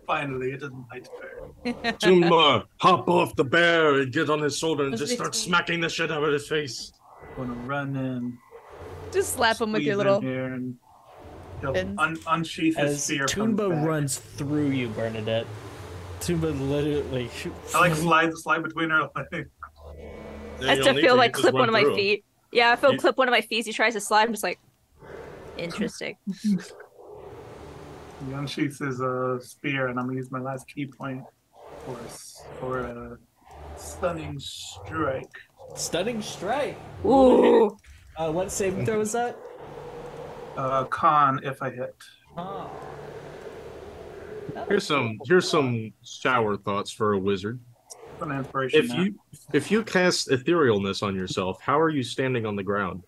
Finally, it isn't my turn. Tumba, hop off the bear and get on his shoulder and just start smacking the shit out of his face. Gonna run in. Just slap him with your squeeze little. in here and he'll fins. unsheath his As spear. from the Toonba back. runs through you, Bernadette. Toonba literally. I like slide between her legs. I still feel like clip one of my feet. Yeah, I feel clip one of my feet. He tries to slide. I'm just like, interesting. He unsheaths his spear, and I'm gonna use my last key point for a stunning strike. Stunning strike. Ooh. What saving throw is that? Con if I hit. Oh. Here's some shower thoughts for a wizard. An inspiration. If you cast etherealness on yourself, how are you standing on the ground?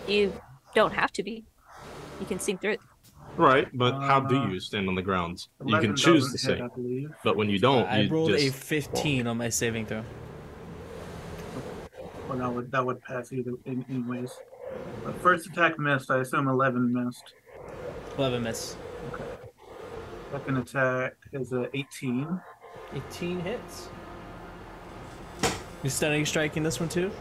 You don't have to be. You can sink through it. Right, but how do you stand on the ground? You 11 can choose to doesn't hit, say, I believe. but when you don't, I you rolled just a 15 on my saving throw. Well, that would pass either anyways. But first attack missed. I assume 11 missed. 11 miss. Okay. Second attack is a 18. 18 hits. You stunning strike in this one too?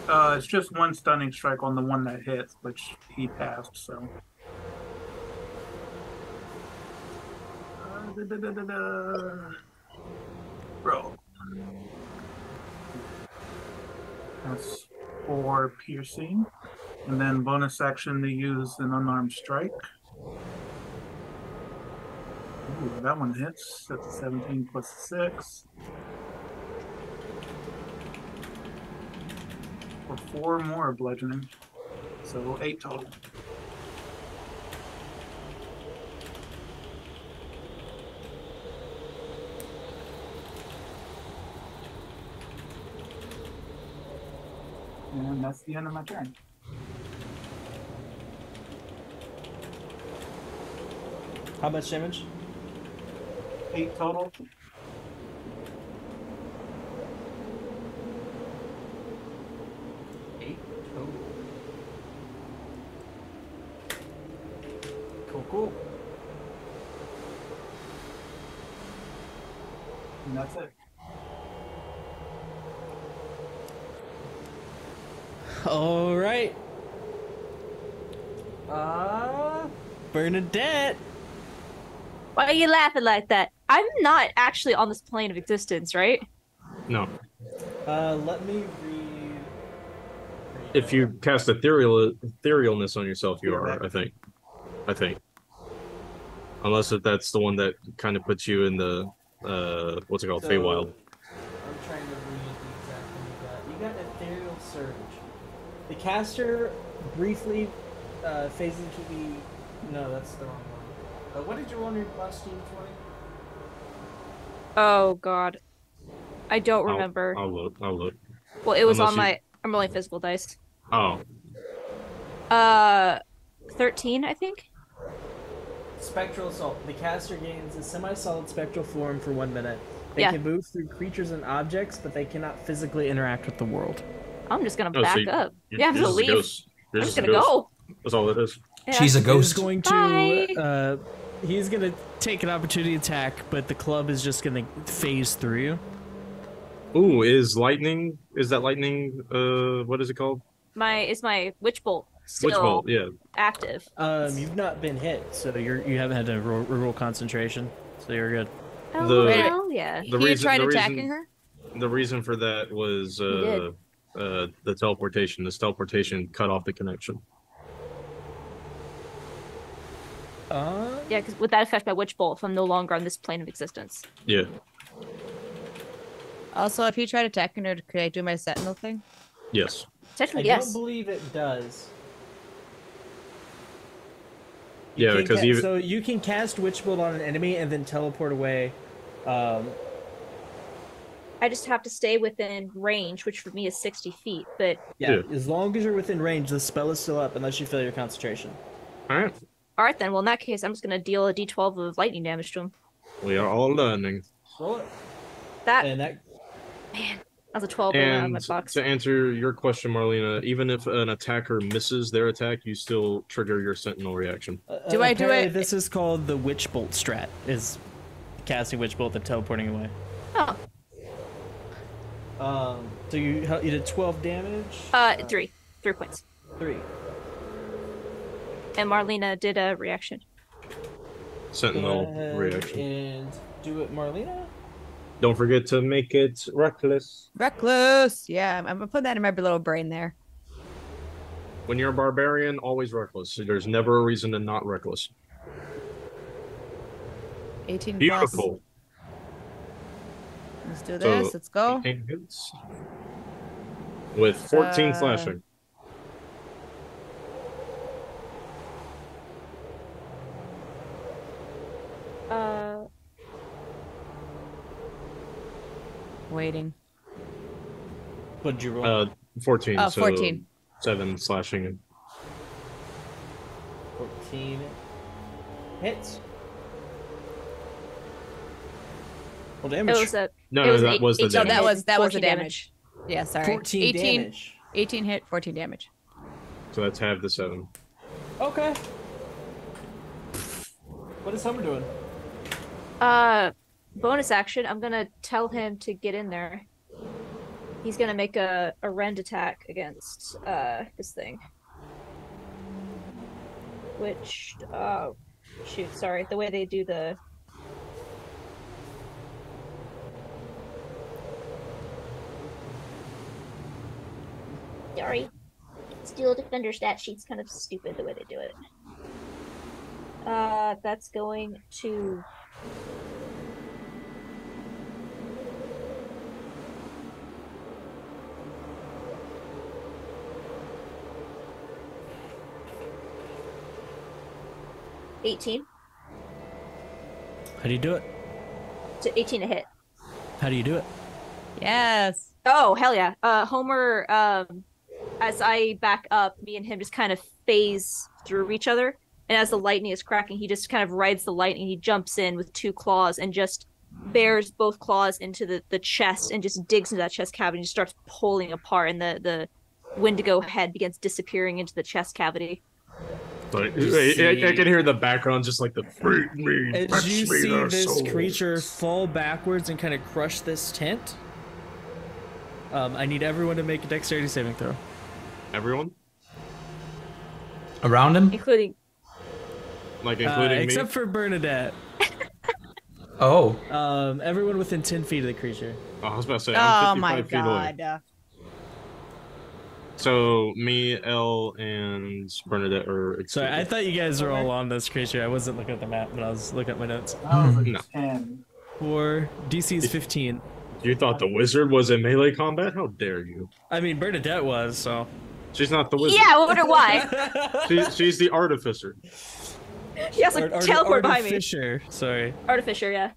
It's just one stunning strike on the one that hits, which he passed. So. Bro. That's 4 piercing. And then bonus action to use an unarmed strike. Ooh, that one hits. That's a 17 plus 6. For 4 more bludgeoning. So 8 total. And that's the end of my turn. How much damage? 8 total. Cool. And that's it. All right. Bernadette. Why are you laughing like that? I'm not actually on this plane of existence, right? No. Let me read. If you cast etherealness on yourself, you are, I think. Unless if that's the one that kind of puts you in the, what's it called, Feywild. I'm trying to read the exact one you got. You got Ethereal Surge. The caster briefly phases into the... No, that's the wrong one. What did you roll on your last team, 20? Oh, God. I don't remember. I'll look. Well, it was Unless on my... I'm rolling physical dice. Oh. 13, I think? Spectral Assault. The caster gains a semi-solid spectral form for 1 minute. They can move through creatures and objects, but they cannot physically interact with the world. I'm just gonna back up. Yeah, I'm gonna leave. I'm just gonna go. That's all it is. Yeah. She's a ghost. He's going to, he's gonna take an opportunity attack, but the club is just gonna phase through you. Ooh, is that lightning, what is it called? Is my witch bolt still Witch bolt, yeah. active? You've not been hit, so you haven't had to roll concentration, so you're good. Oh, hell yeah. He tried attacking her? The reason for that was, the teleportation. This teleportation cut off the connection. Yeah, because would that affect my witch bolt if I'm no longer on this plane of existence? Yeah. Also, if he tried attacking her, could I do my sentinel thing? Yes. Technically, I yes. don't believe it does. Yeah, because even... So you can cast Witch Bolt on an enemy and then teleport away. I just have to stay within range, which for me is 60 feet, but... Yeah, as long as you're within range, the spell is still up unless you fail your concentration. Alright. Alright then, well in that case, I'm just going to deal a d12 of lightning damage to him. We are all learning. Roll it. Man, that's a 12 in my box. To answer your question, Marlena, even if an attacker misses their attack, you still trigger your sentinel reaction. Do I do it? This is called the Witch Bolt strat, is casting Witch Bolt and teleporting away. Oh. So you did 12 damage? 3 points. 3. And Marlena did a reaction. Sentinel reaction. And do it, Marlena? Don't forget to make it reckless. Reckless! Yeah, I'm gonna put that in my little brain there. When you're a barbarian, always reckless. There's never a reason to not reckless. 18 Beautiful. Plus. Let's do this. So, let's go. 18 hits. With 14 slashing. Waiting. What did you roll? 14. Oh, so 14. 7 slashing. 14 hits. Well, damage. It was a, No, that was the No, damage. that was the damage. Yeah, sorry. 14 18 damage. 18 hit, 14 damage. So that's half the 7. Okay. What is Summer doing? Bonus action, I'm gonna tell him to get in there. He's gonna make a rend attack against this thing. Which shoot, sorry, the way they do the sorry. Steel Defender stat sheet's kind of stupid the way they do it. That's going to $18. How do you do it? To 18 to hit. How do you do it? Yes. Oh, hell yeah. Homer, as I back up, me and him just kind of phase through each other. And as the lightning is cracking, he just kind of rides the lightning. He jumps in with 2 claws and just bears both claws into the chest and just digs into that chest cavity and just starts pulling apart. And the Wendigo head begins disappearing into the chest cavity. Like, I can hear the background just like the freak me. As you see this creature fall backwards and kind of crush this tent, I need everyone to make a dexterity saving throw. Everyone? Around him? including Including me? Except for Bernadette. Oh. Everyone within 10 feet of the creature. Oh, I was about to say, Oh I'm my 55 feet away. god. So me, Elle, and Bernadette are. Sorry, I thought you guys were all on this creature. I wasn't looking at the map, but I was looking at my notes. That was a No. 10. For DC is 15. You thought the wizard was in melee combat? How dare you? I mean, Bernadette was, so. She's not the wizard. Yeah, I wonder why. She's the artificer. He has like teleport behind me. Artificer, sorry. Artificer, yeah.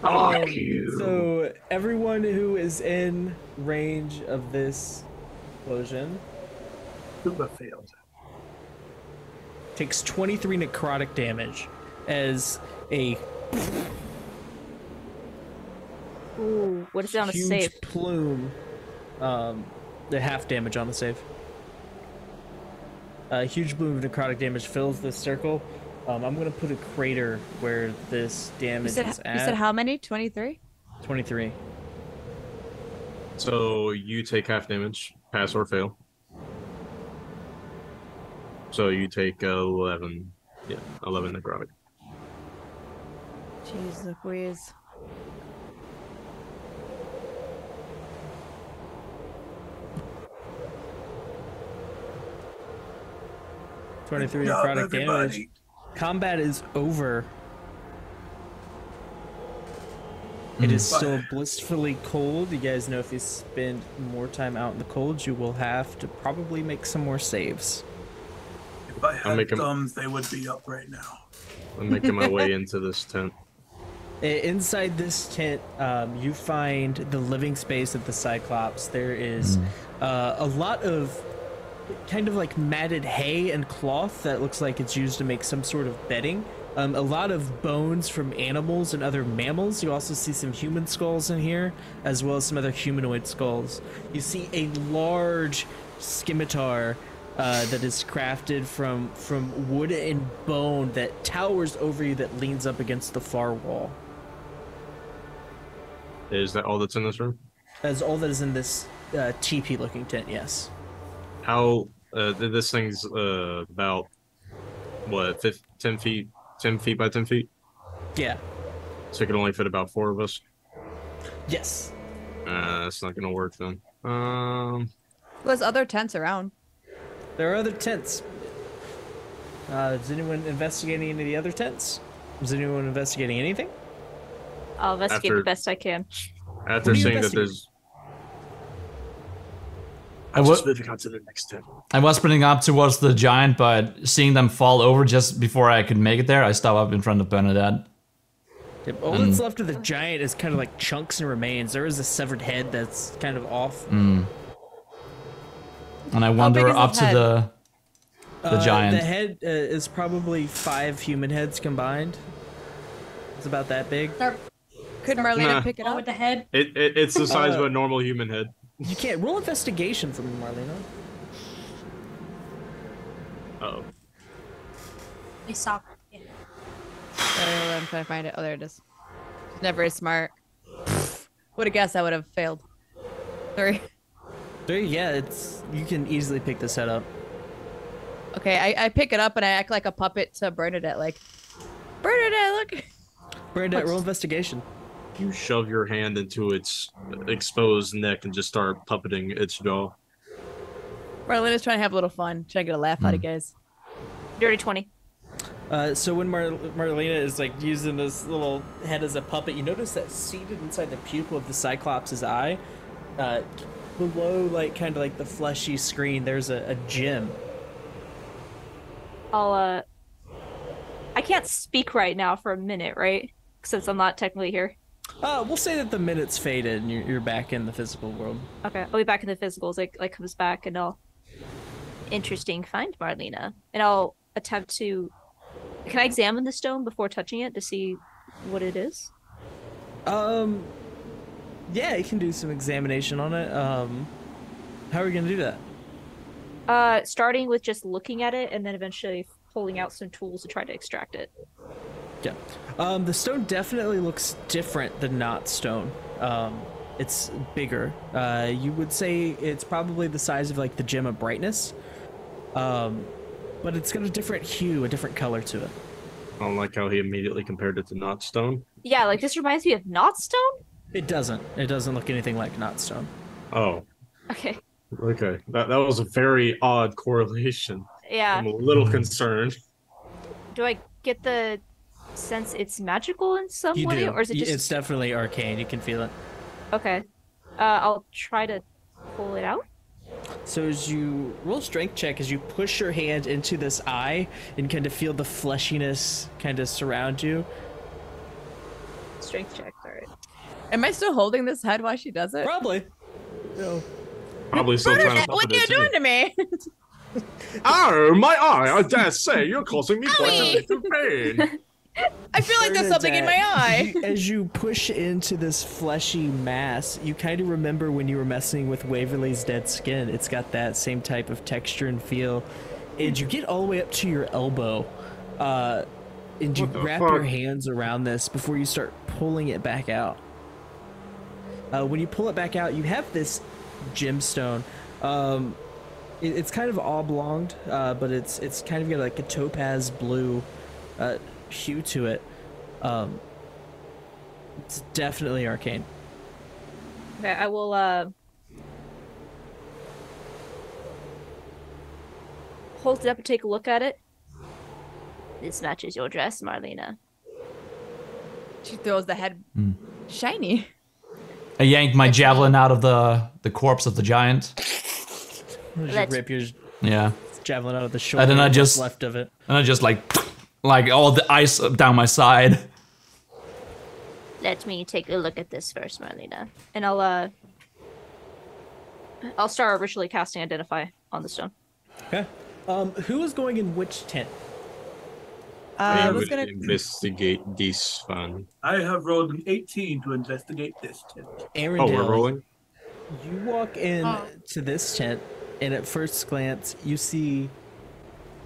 Fuck you. So everyone who is in range of this explosion Tuba failed. takes 23 necrotic damage as a Ooh, what is it on a huge save? plume, the half damage on the save. A huge bloom of necrotic damage fills this circle. I'm gonna put a crater where this damage is at. You said how many? 23? 23. So you take half damage, pass or fail. So you take 11. Yeah, 11 necrotic. Jeez Louise. Twenty-three Good job, necrotic everybody. damage. Combat is over. It is still blissfully cold. You guys know if you spend more time out in the cold, you will have to probably make some more saves. If I had making- thumbs, they would be up right now. I'm making my way into this tent. Inside this tent, you find the living space of the Cyclops. There is a lot of kind of like matted hay and cloth that looks like it's used to make some sort of bedding. A lot of bones from animals and other mammals. You also see some human skulls in here, as well as some other humanoid skulls. You see a large scimitar that is crafted from wood and bone that towers over you, that leans up against the far wall. Is that all that's in this room? That's all that is in this teepee-looking tent, yes. How this thing's about what 10 feet 10 feet by 10 feet, Yeah. so it can only fit about 4 of us. Yes. That's not gonna work then. There's other tents around. There are other tents. Is anyone investigating any of the other tents? Is anyone investigating anything? I'll investigate the best I can. After What are you seeing that investigating? there's I was moving on to the next tent. I was sprinting up towards the giant, but seeing them fall over just before I could make it there, I stopped up in front of Bernadette. Yep, all that's left of the giant is kind of like chunks and remains. There is a severed head that's kind of off. And I wander is up his to head? the giant. The head is probably 5 human heads combined. It's about that big. Could Marlena Nah. pick it Oh, up? with the head. It's the size of a normal human head. You can't roll investigation for me, Marlena. Oh, They saw. Yeah. I'm trying to find it. Oh, there it is. She's not very smart. Would have guessed I would have failed. Sorry. There, yeah, it's you can easily pick this head up. Okay, I pick it up and I act like a puppet to Bernadette. Like, Bernadette, look. Bernadette, roll investigation. you shove your hand into its exposed neck and just start puppeting its jaw. Marlena's trying to have a little fun, trying to get a laugh out of you guys. Dirty 20. So when Marlena is like using this little head as a puppet, you notice that seated inside the pupil of the Cyclops' eye, below like kind of like the fleshy screen, there's a gem. I can't speak right now for a minute, right? Since I'm not technically here. We'll say that the minute's faded and you're back in the physical world. Okay, I'll be back in the physicals. Like comes back and I'll interesting find Marlena, and I'll attempt to. Can I examine the stone before touching it to see what it is? Yeah, you can do some examination on it. How are we gonna do that? Starting with just looking at it, and then eventually pulling out some tools to try to extract it. Yeah. The stone definitely looks different than not stone. It's bigger. You would say it's probably the size of like the gem of brightness. But it's got a different hue, a different color to it. I don't like how he immediately compared it to Knotstone. Yeah, like this reminds me of Knotstone? It doesn't. It doesn't look anything like Knotstone. Oh. Okay. Okay. That was a very odd correlation. Yeah. I'm a little concerned. Do I get the sense it's magical in some way? Do. Or is it just... It's definitely arcane. You can feel it. Okay. I'll try to pull it out. So as you roll strength check, as you push your hand into this eye and kind of feel the fleshiness kind of surround you. Strength check, alright. Am I still holding this head while she does it? Probably. No. Probably still trying to What are you doing to me? Oh, my eye! I dare say you're causing me quite a bit of pain. I feel like there's something in my eye. As you push into this fleshy mass, you kind of remember when you were messing with Waverly's dead skin. It's got that same type of texture and feel. And you get all the way up to your elbow. And you wrap your hands around this before you start pulling it back out. When you pull it back out, you have this gemstone. It's kind of oblonged, but it's kind of got like a topaz blue hue to it. It's definitely arcane. Okay, I will hold it up and take a look at it. This matches your dress, Marlena. She throws the head shiny. I yanked my javelin out of the corpse of the giant. Rip your javelin out of the shoulder. And then I just left of it. And I just like all the ice down my side. Let me take a look at this first, Marlena, and I'll start ritually casting Identify on the stone. Okay. Who is going in which tent? I would investigate this one. I have rolled an 18 to investigate this tent. Arendelle, oh, we're rolling? You walk in to this tent, and at first glance, you see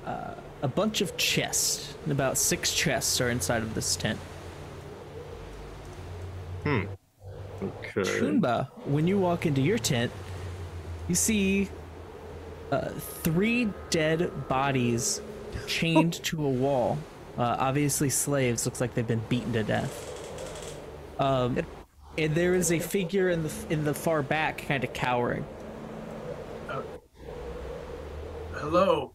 a bunch of chests. About 6 chests are inside of this tent. Okay. Toonba, when you walk into your tent, you see 3 dead bodies chained to a wall. Obviously slaves. Looks like they've been beaten to death. And there is a figure in the far back, kind of cowering. Hello.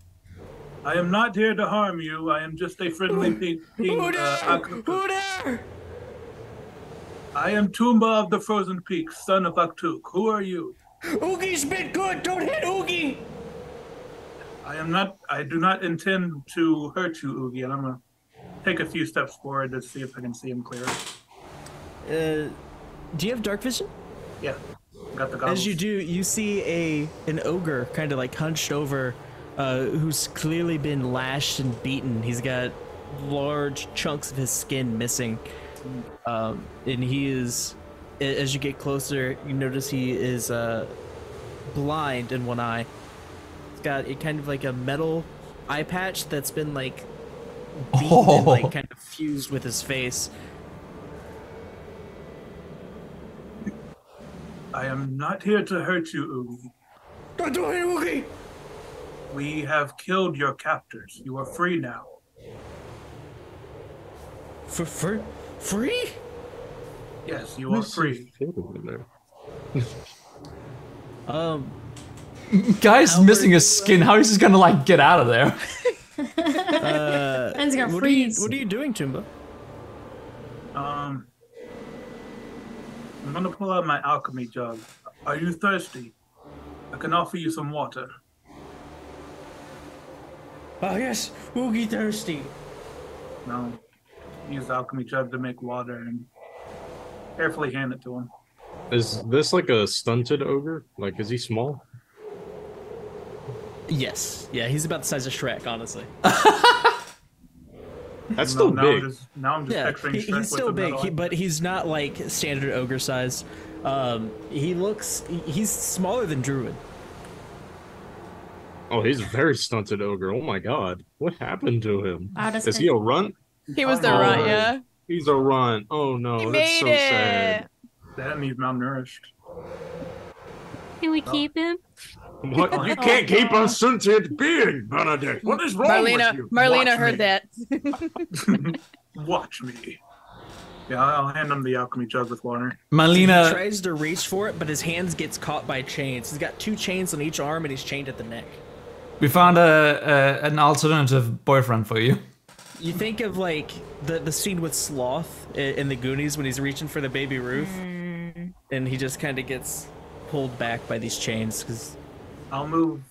I am not here to harm you. I am just a friendly pink. Who there? I am Toomba of the Frozen Peaks, son of Aktuk. Who are you? Oogie's been good. Don't hit Oogie. I do not intend to hurt you, Oogie, and I'm gonna take a few steps forward to see if I can see him clearer. Do you have dark vision? Yeah, got the goggles. As you do, you see an ogre kind of like hunched over, who's clearly been lashed and beaten. He's got large chunks of his skin missing, and he is. As you get closer, you notice he is blind in one eye. He's got kind of like a metal eye patch that's been like beaten and like kind of fused with his face. I am not here to hurt you, Oogie. Don't do it, Oogie! We have killed your captors. You are free now. Free? Yes, you are free. Guy's missing his skin. How is he gonna like get out of there? Man's gonna freeze. What are you doing, Toomba? I'm gonna pull out my alchemy jug. Are you thirsty? I can offer you some water. Oh yes, Oogie thirsty. No, use the alchemy jug to make water and carefully hand it to him. Is this like a stunted ogre? Like, is he small? Yes. Yeah, he's about the size of Shrek, honestly. That's still big. Now I'm just picturing Shrek he's still with big, but he's not like standard ogre size. He's smaller than Druid. Oh, he's a very stunted ogre. Oh my god. What happened to him? Wow, that's Is he a runt? He was the runt, yeah. He's a runt. Oh no, He that's made so it. sad. That and he's malnourished. Can we keep him? What? You can't keep a sentient being, Benedict. What is wrong with you? Marlena Watch heard me. that. Watch me. Yeah, I'll hand him the alchemy jug with water. He Marlena, tries to reach for it, but his hands gets caught by chains. He's got 2 chains on each arm, and he's chained at the neck. we found an alternative boyfriend for you. You think of like the scene with Sloth in the Goonies when he's reaching for the baby Ruth, and he just kind of gets pulled back by these chains. Because I'll move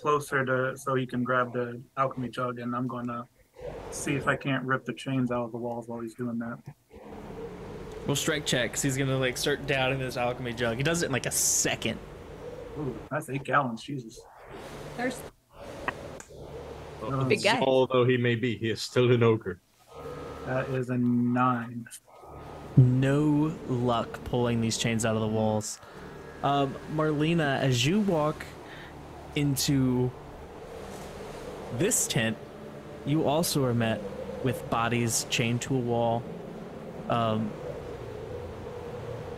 closer to so he can grab the alchemy jug, and I'm gonna see if I can't rip the chains out of the walls while he's doing that. we'll strike check, 'cause he's gonna like start downing this alchemy jug. He does it in like a second. Ooh, that's 8 gallons, Jesus. There's big guy. Small though he may be, he is still an ogre. That is a 9. No luck pulling these chains out of the walls. Marlena, as you walk into this tent, you also are met with bodies chained to a wall.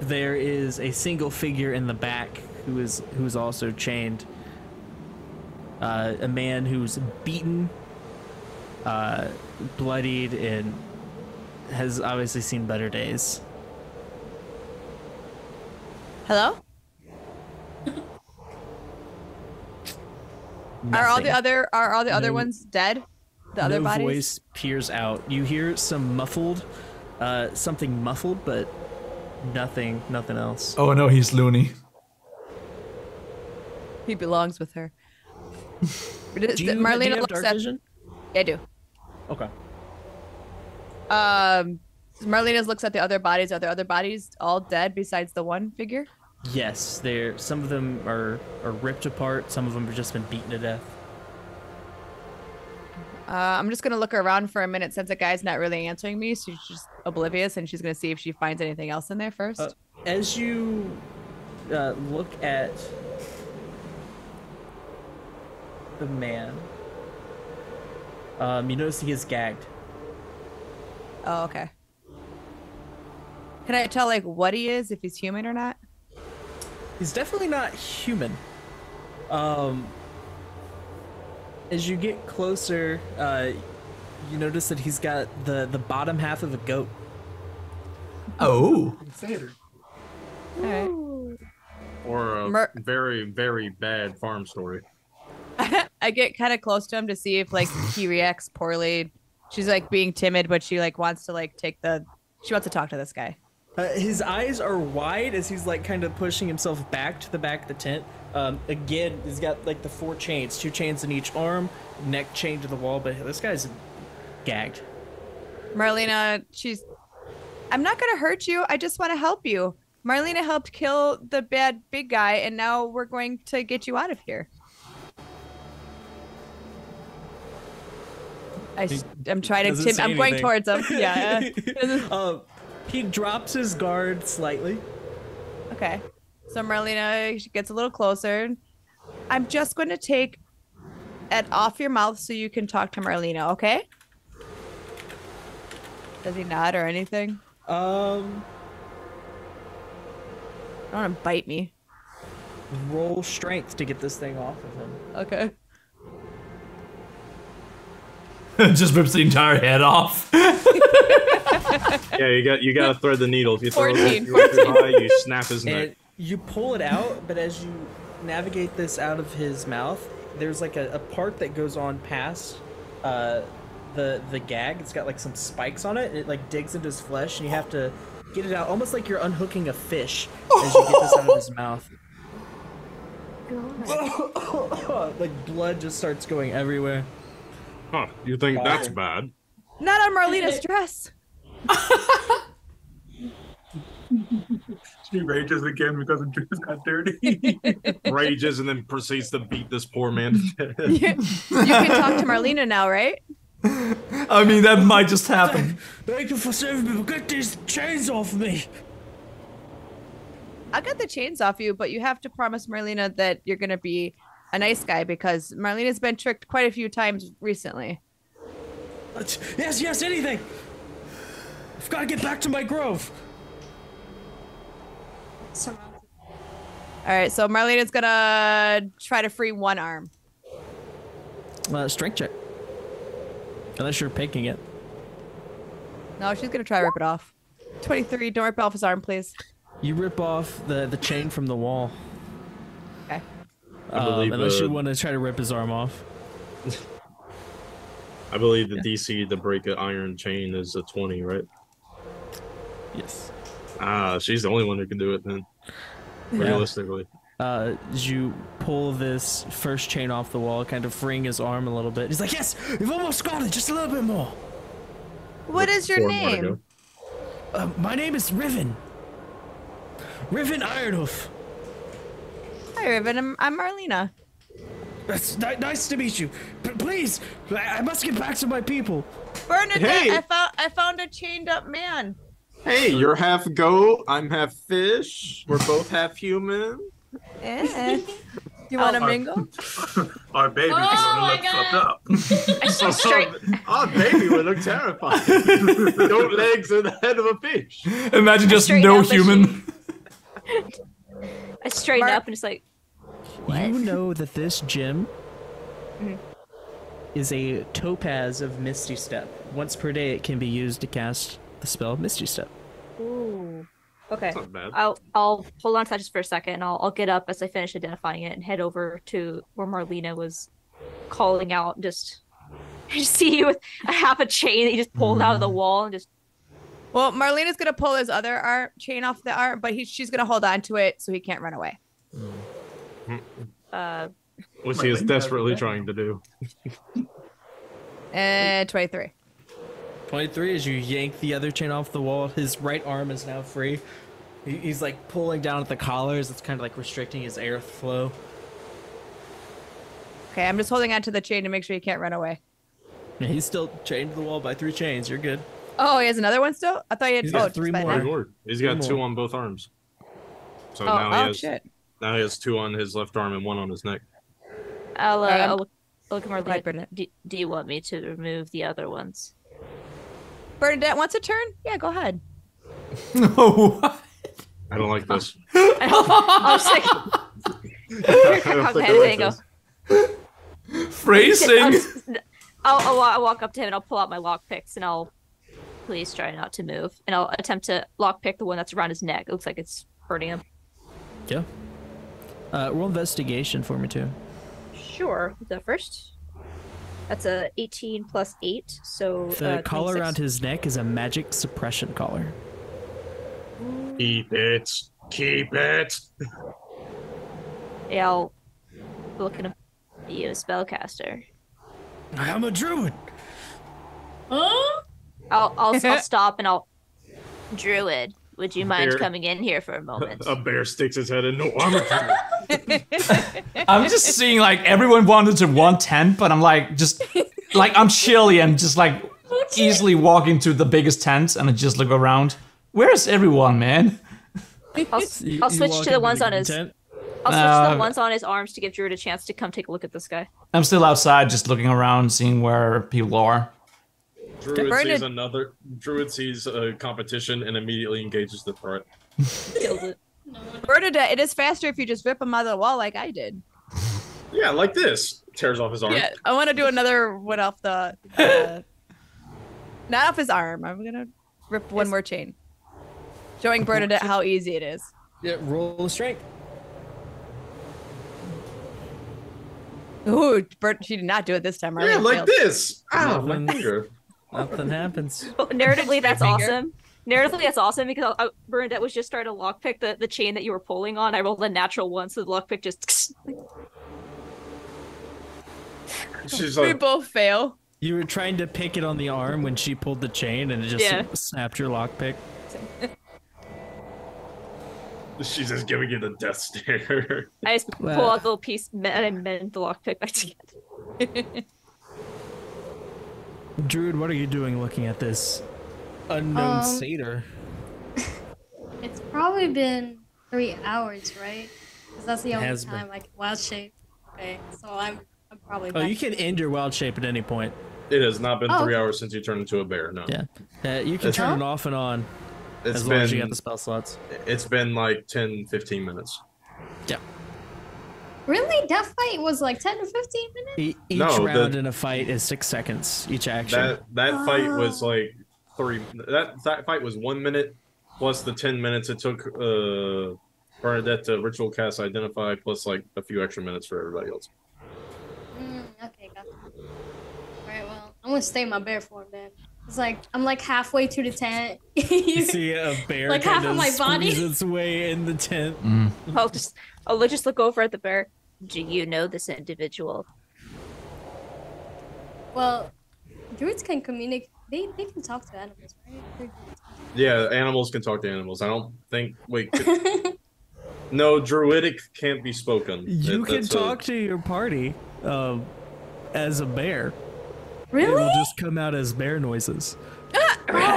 There is a single figure in the back who's also chained. A man who's beaten, bloodied, and has obviously seen better days. Hello? Are all the other ones dead? The other No bodies? voice peers out. You hear some muffled, something muffled, but nothing else. Oh no, he's loony. He belongs with her. Do you Marlena have looks dark at. vision? Yeah, I do. Okay. Marlena looks at the other bodies. Are the other bodies all dead besides the one figure? Yes, some of them are ripped apart. Some of them have just been beaten to death. I'm just gonna look around for a minute since the guy's not really answering me. So she's just oblivious, and she's gonna see if she finds anything else in there first. As you look at the man, you notice he is gagged. Oh, okay. Can I tell like what he is, if he's human or not? He's definitely not human. As you get closer, you notice that he's got the bottom half of a goat. Oh. All right. Or a very, very bad farm story. I get kind of close to him to see if like he reacts poorly. She's like being timid, but she like wants to like she wants to talk to this guy. His eyes are wide as he's like kind of pushing himself back to the back of the tent. Again, he's got like the 4 chains, 2 chains in each arm, neck chained to the wall, but this guy's gagged. Marlena, I'm not gonna hurt you. I just want to help you. Marlena helped kill the bad big guy, and now we're going to get you out of here. I'm trying to. I'm going towards him. Yeah. He drops his guard slightly. Okay. So Marlena gets a little closer. I'm just going to take it off your mouth so you can talk to Marlena. Okay? Does he nod or anything? Don't want to bite me. Roll strength to get this thing off of him. Okay. Just rips the entire head off. Yeah, you got to thread the needle. If you throw 14, it too high, you snap his neck. And you pull it out, but as you navigate this out of his mouth, there's like a part that goes on past the gag. It's got like some spikes on it, and it like digs into his flesh, and you have to get it out, almost like you're unhooking a fish as you get this out of his mouth. Like blood just starts going everywhere. Huh, you think that's bad? Not on Marlena's dress. She rages again because her dress got dirty. Rages and then proceeds to beat this poor man to death. You can talk to Marlena now, right? I mean, that might just happen. Thank you for saving me. Get these chains off me. I'll get the chains off you, but you have to promise Marlena that you're going to be a nice guy, because Marlena's been tricked quite a few times recently. Yes, anything. I've got to get back to my grove. surrounded. All right, so Marlena's gonna try to free one arm. Strength check. Unless you're picking it. No, she's gonna try to rip it off. 23. Don't rip off his arm, please. You rip off the chain from the wall. Okay. Unless you want to try to rip his arm off. I believe the DC to break an iron chain is a 20, right? Yes. Ah, she's the only one who can do it then. Realistically. As you pull this first chain off the wall, kind of freeing his arm a little bit. He's like, yes, we've almost got it, just a little bit more. What is your name? My name is Riven. Riven Ironhoof. Hi, Riven. I'm Marlena. It's nice to meet you. Please, I must get back to my people. Bernadette, Hey. I found a chained up man. Hey, you're half goat, I'm half fish. We're both half human. Yeah. You want to mingle? Our baby Oh look my fucked up. Our baby would look terrifying. Goat legs and the head of a fish. Imagine just Straighten no up, but human. I straighten up and just like, You know that this gem is a topaz of Misty Step. Once per day, it can be used to cast the spell Misty Step. ooh. Okay. That's not bad. I'll hold on to that just for a second. And I'll get up as I finish identifying it and head over to where Marlena was calling out. Just see you with a half a chain that you just pulled out of the wall and just. Well, Marlena's gonna pull his other arm chain off the arm, but she's gonna hold on to it so he can't run away. Which he is desperately trying to do. And 23. 23, as you yank the other chain off the wall, his right arm is now free. He's like pulling down at the collars. It's kind of like restricting his airflow. Okay, I'm just holding on to the chain to make sure he can't run away. Yeah, he's still chained to the wall by 3 chains. You're good. Oh, he has another one still? I thought he had He's got just 3 by more. now. He's got Three 2 more. on both arms. So Oh, now he has shit. now he has 2 on his left arm and 1 on his neck. I'll look at Right, Marlena. Bernadette. Do you want me to remove the other ones? Bernadette wants a turn? Yeah, go ahead. No. I don't like this. I'll just like I cock don't my think head I and like go. this. Phrasing. I'll walk up to him and I'll pull out my lock picks and I'll please try not to move and I'll attempt to lock pick the one that's around his neck. It looks like it's hurting him. Yeah. Roll investigation for me too. Sure. Is that first? That's a 18 plus 8, so The collar 26. around his neck is a magic suppression collar. Keep it. Keep it. Yeah, I'll look at him. Are you a spellcaster? I'm a druid. Huh? I'll stop and I'll. Druid, would you mind Bear. coming in here for a moment? A bear sticks his head in no armor. I'm just seeing like everyone wanted to 110, but I'm like just like I'm chilly and just like easily walk into the biggest tent and I just look around. Where's everyone, man? I'll switch to the ones on his. I'll switch to the ones on his arms to give Druid a chance to come take a look at this guy. I'm still outside, just looking around, seeing where people are. Druid sees a competition and immediately engages the threat. Kills it. Bernadette, it is faster if you just rip him out of the wall like I did. Yeah, like this. Tears off his arm. Yeah, I want to do another one off the. Not off his arm. I'm gonna rip one more chain, showing Bernadette how easy it is. Yeah, roll a strength. Ooh, she did not do it this time. Yeah, Marlena like failed. this. Ow, my Nothing. finger. Nothing happens. But narratively, that's My finger. awesome. Narratively, that's awesome because Bernadette was just trying to lockpick the chain that you were pulling on. I rolled a natural one, so the lockpick just. She's We like, both fail. You were trying to pick it on the arm when she pulled the chain and it just Yeah. snapped your lockpick. she's just giving you the death stare. I just pull Well. out the little piece and I mend the lockpick back together. Druid, what are you doing looking at this unknown Um, satyr? It's probably been 3 hours, right? Because that's the only Has been. time I can wild shape. Okay, so I'm probably. Oh, back. you can end your wild shape at any point. It has not been Oh. 3 hours since you turned into a bear. No. Yeah. You can turn it off and on. As long as you got the spell slots. It's been like 10, 15 minutes. Yeah. Really? That fight was like 10 to 15 minutes? Each round in a fight is 6 seconds, each action. That fight was like 3. That fight was 1 minute plus the 10 minutes it took Bernadette to ritual cast identify plus like a few extra minutes for everybody else. Okay, got it. Alright, well, I'm gonna stay in my bear form then. It's like I'm like halfway to the tent. You see a bear like half of my body squeeze its way in the tent. I'll just look over at the bear. Do you know this individual? Well, druids can communicate. They can talk to animals, right? Yeah, animals can talk to animals. I don't think. Wait. No, druidic can't be spoken. You can talk to your party as a bear. Really? It will just come out as bear noises. Now,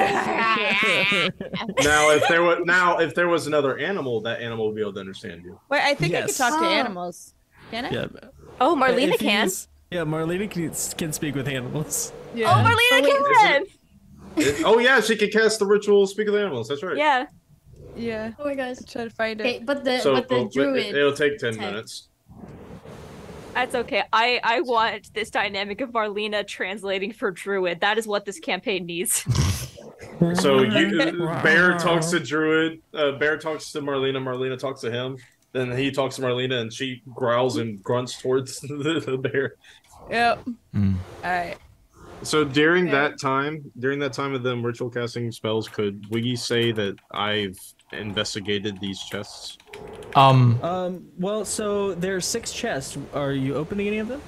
if there was another animal, that animal would be able to understand you. Wait, I think I can talk to Oh. animals. Can I? Yeah. Oh, Marlena If you can. Yeah, Marlena can speak with animals. Yeah. Oh, Marlena can. Oh yeah, she can cast the ritual speak with animals. That's right. Yeah. Yeah. Oh my gosh. Try to find Okay, it. but the druid. It'll take 10 minutes. That's okay. I want this dynamic of Marlena translating for Druid. That is what this campaign needs. So Bear talks to Druid, Bear talks to Marlena, Marlena talks to him, then he talks to Marlena, and she growls and grunts towards the bear. Yep. Alright. So during that time of them ritual casting spells, could we say that I've investigated these chests? Well, so there's 6 chests. Are you opening any of them?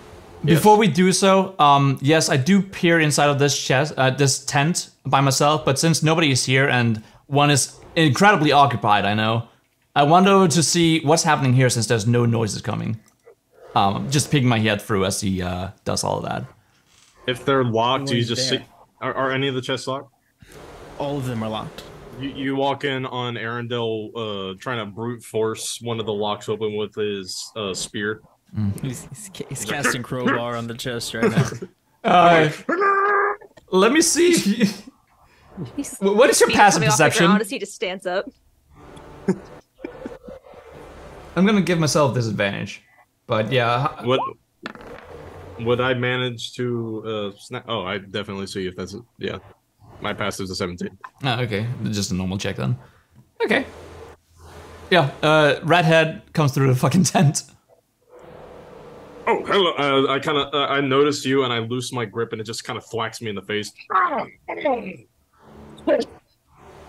Before we do so, yes, I do peer inside of this chest, this tent by myself. But since nobody is here and one is incredibly occupied, I wonder to see what's happening here since there's no noises coming. Just peeking my head through as he does all of that. If they're locked, you just see. Are any of the chests locked? All of them are locked. You walk in on Arendelle trying to brute force one of the locks open with his spear. He's casting crowbar on the chest right now. Let me see. What is your passive perception? Honestly, he just stands up. I'm gonna give myself disadvantage, but yeah. What would I manage to snap? Oh, I definitely see if that's yeah. My passive's a 17. Oh, okay, just a normal check then. Okay. Yeah, Redhead comes through the fucking tent. Oh, hello. I noticed you, and I loose my grip, and it just kind of thwacks me in the face.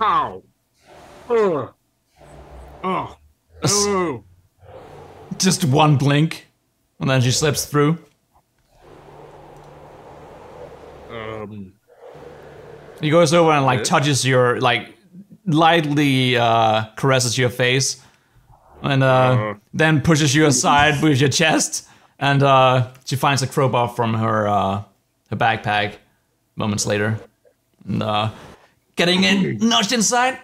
Ow! Oh! Hello! Just one blink, and then she slips through. He goes over and like touches your lightly caresses your face, and then pushes you aside with your chest, and she finds a crowbar from her backpack moments later, and getting in, nudged inside,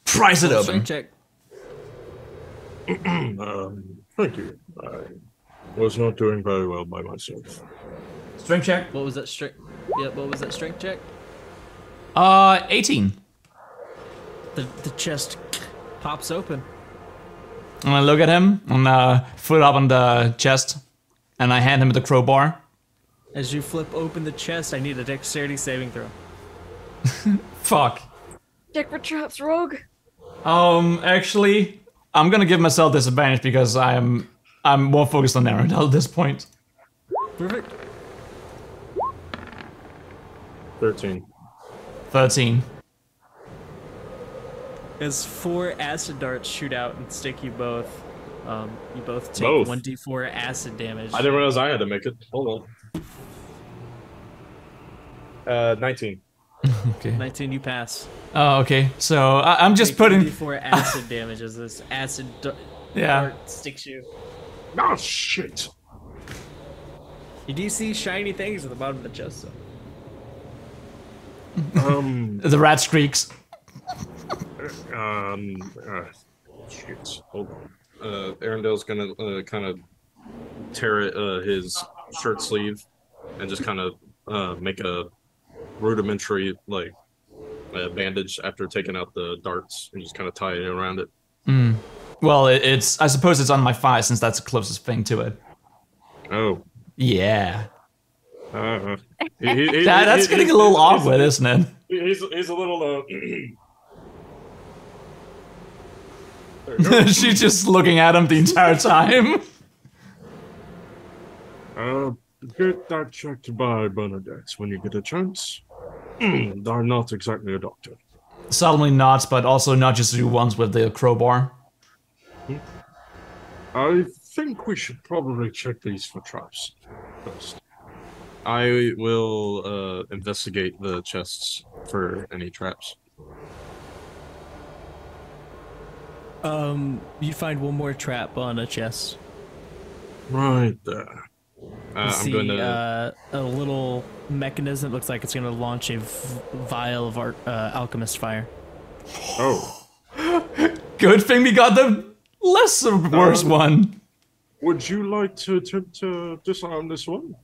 pries it open. Check. Thank you. I was not doing very well by myself. Strength check. What was that strength? Yeah, what was that strength check? 18. The chest pops open. And I look at him and foot up on the chest, and I hand him the crowbar. As you flip open the chest, I need a dexterity saving throw. Fuck. Check for traps, rogue. Actually, I'm gonna give myself disadvantage because I'm more focused on Arendelle at this point. Perfect. 13. 13. As 4 acid darts shoot out and stick you both, you both take Both? 1d4 acid damage. I didn't realize I had to make it. Hold on. 19. Okay. 19, you pass. Oh, okay. So I'm just Take putting. 1d4 acid damage as this acid Yeah. dart sticks you. Oh shit! You do see shiny things at the bottom of the chest, though. The rat squeaks. Shit. Hold on. Arendelle's gonna kind of tear his shirt sleeve and just kind of make a rudimentary bandage after taking out the darts and just kind of tie it around it. Well, it's. I suppose it's on my thigh since that's the closest thing to it. Oh. Yeah. That's getting a little awkward, isn't it? He's a little. She's just looking at him the entire time. Get that checked by Bernadette when you get a chance. I'm not exactly a doctor. Solemnly not, but also not just do ones with the crowbar. I think we should probably check these for traps first. I will investigate the chests for any traps. You find one more trap on a chest. Right there. I'm going to a little mechanism. Looks like it's going to launch a vial of alchemist fire. Oh. Good thing we got the lesser worse one. Would you like to attempt to disarm this one?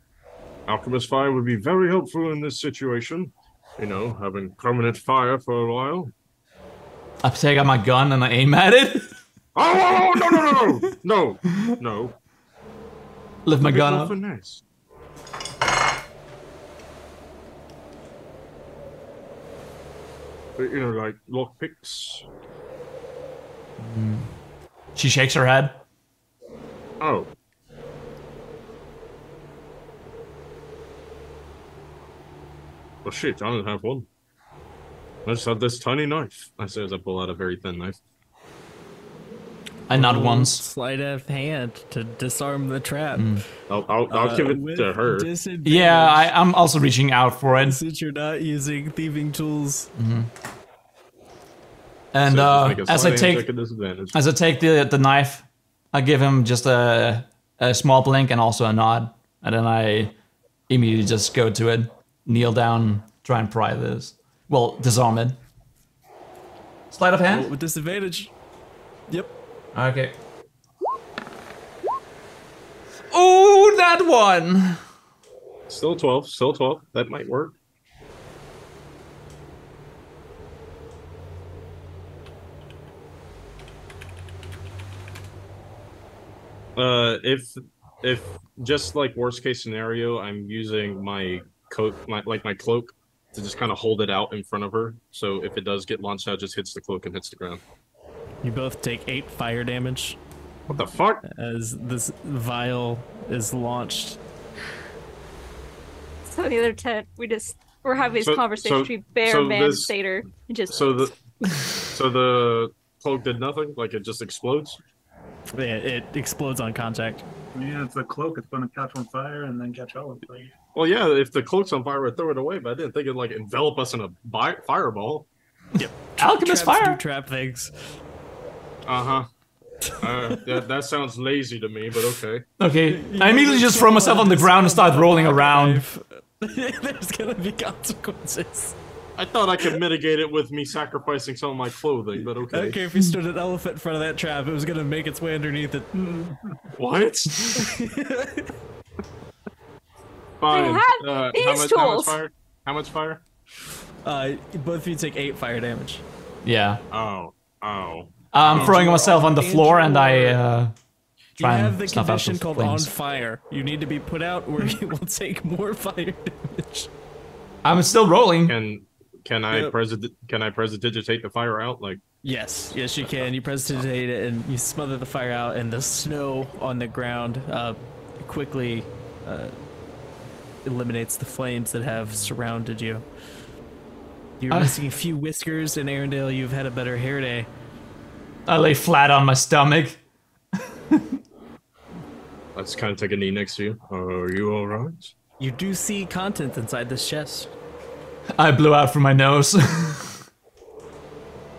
Alchemist fire would be very helpful in this situation. You know, having permanent fire for a while. I take out my gun and I aim at it. Oh, no. Lift my gun up. Finesse. You know, like lockpicks. She shakes her head. Oh. Well, shit, I don't have one. I just have this tiny knife. I say as I pull out a very thin knife. I nod once. Sleight of hand to disarm the trap. I'll give it to her. Yeah, I'm also reaching out for it. Since you're not using thieving tools. And So as I take the knife, I give him just a small blink and also a nod, and then I immediately just go to it, kneel down, try and pry this. Well, disarm it. Sleight of hand? With disadvantage. Yep. Okay. Oh, that one! Still 12. That might work. If just like worst case scenario, I'm using my coat, my cloak, to just kind of hold it out in front of her. So if it does get launched out, it just hits the cloak and hits the ground. You both take 8 fire damage. What the fuck? As this vial is launched. So in the other tent, we're having this conversation between Bear, Man, and Satyr, and just so the cloak did nothing. Like it just explodes. Yeah, it explodes on contact. Yeah, it's a cloak. It's going to catch on fire and then catch all of it. Well, yeah, if the cloak's on fire, I'd throw it away. But I didn't think it'd like envelop us in a fireball. Yep. Alchemist fire. Do trap things. That sounds lazy to me, but okay. Okay, I immediately just throw myself on the ground and start rolling around. There's gonna be consequences. I thought I could mitigate it with me sacrificing some of my clothing, but okay. I don't care if you stood an elephant in front of that trap, it was gonna make its way underneath it. What? Fine. How much fire? Both of you take 8 fire damage. Yeah. Oh. I'm throwing myself on the floor and I try you and have the snuff out condition the called flames. on fire. You need to be put out where you will take more fire damage. I'm still rolling. Can I prestidigitate the fire out? Like yes, you can. You prestidigitate it and you smother the fire out, and the snow on the ground quickly eliminates the flames that have surrounded you. You're missing a few whiskers, and Arendelle, you've had a better hair day. I lay flat on my stomach. let's kind of take a knee next to you. Are you all right? You do see content inside this chest. I blew out from my nose. And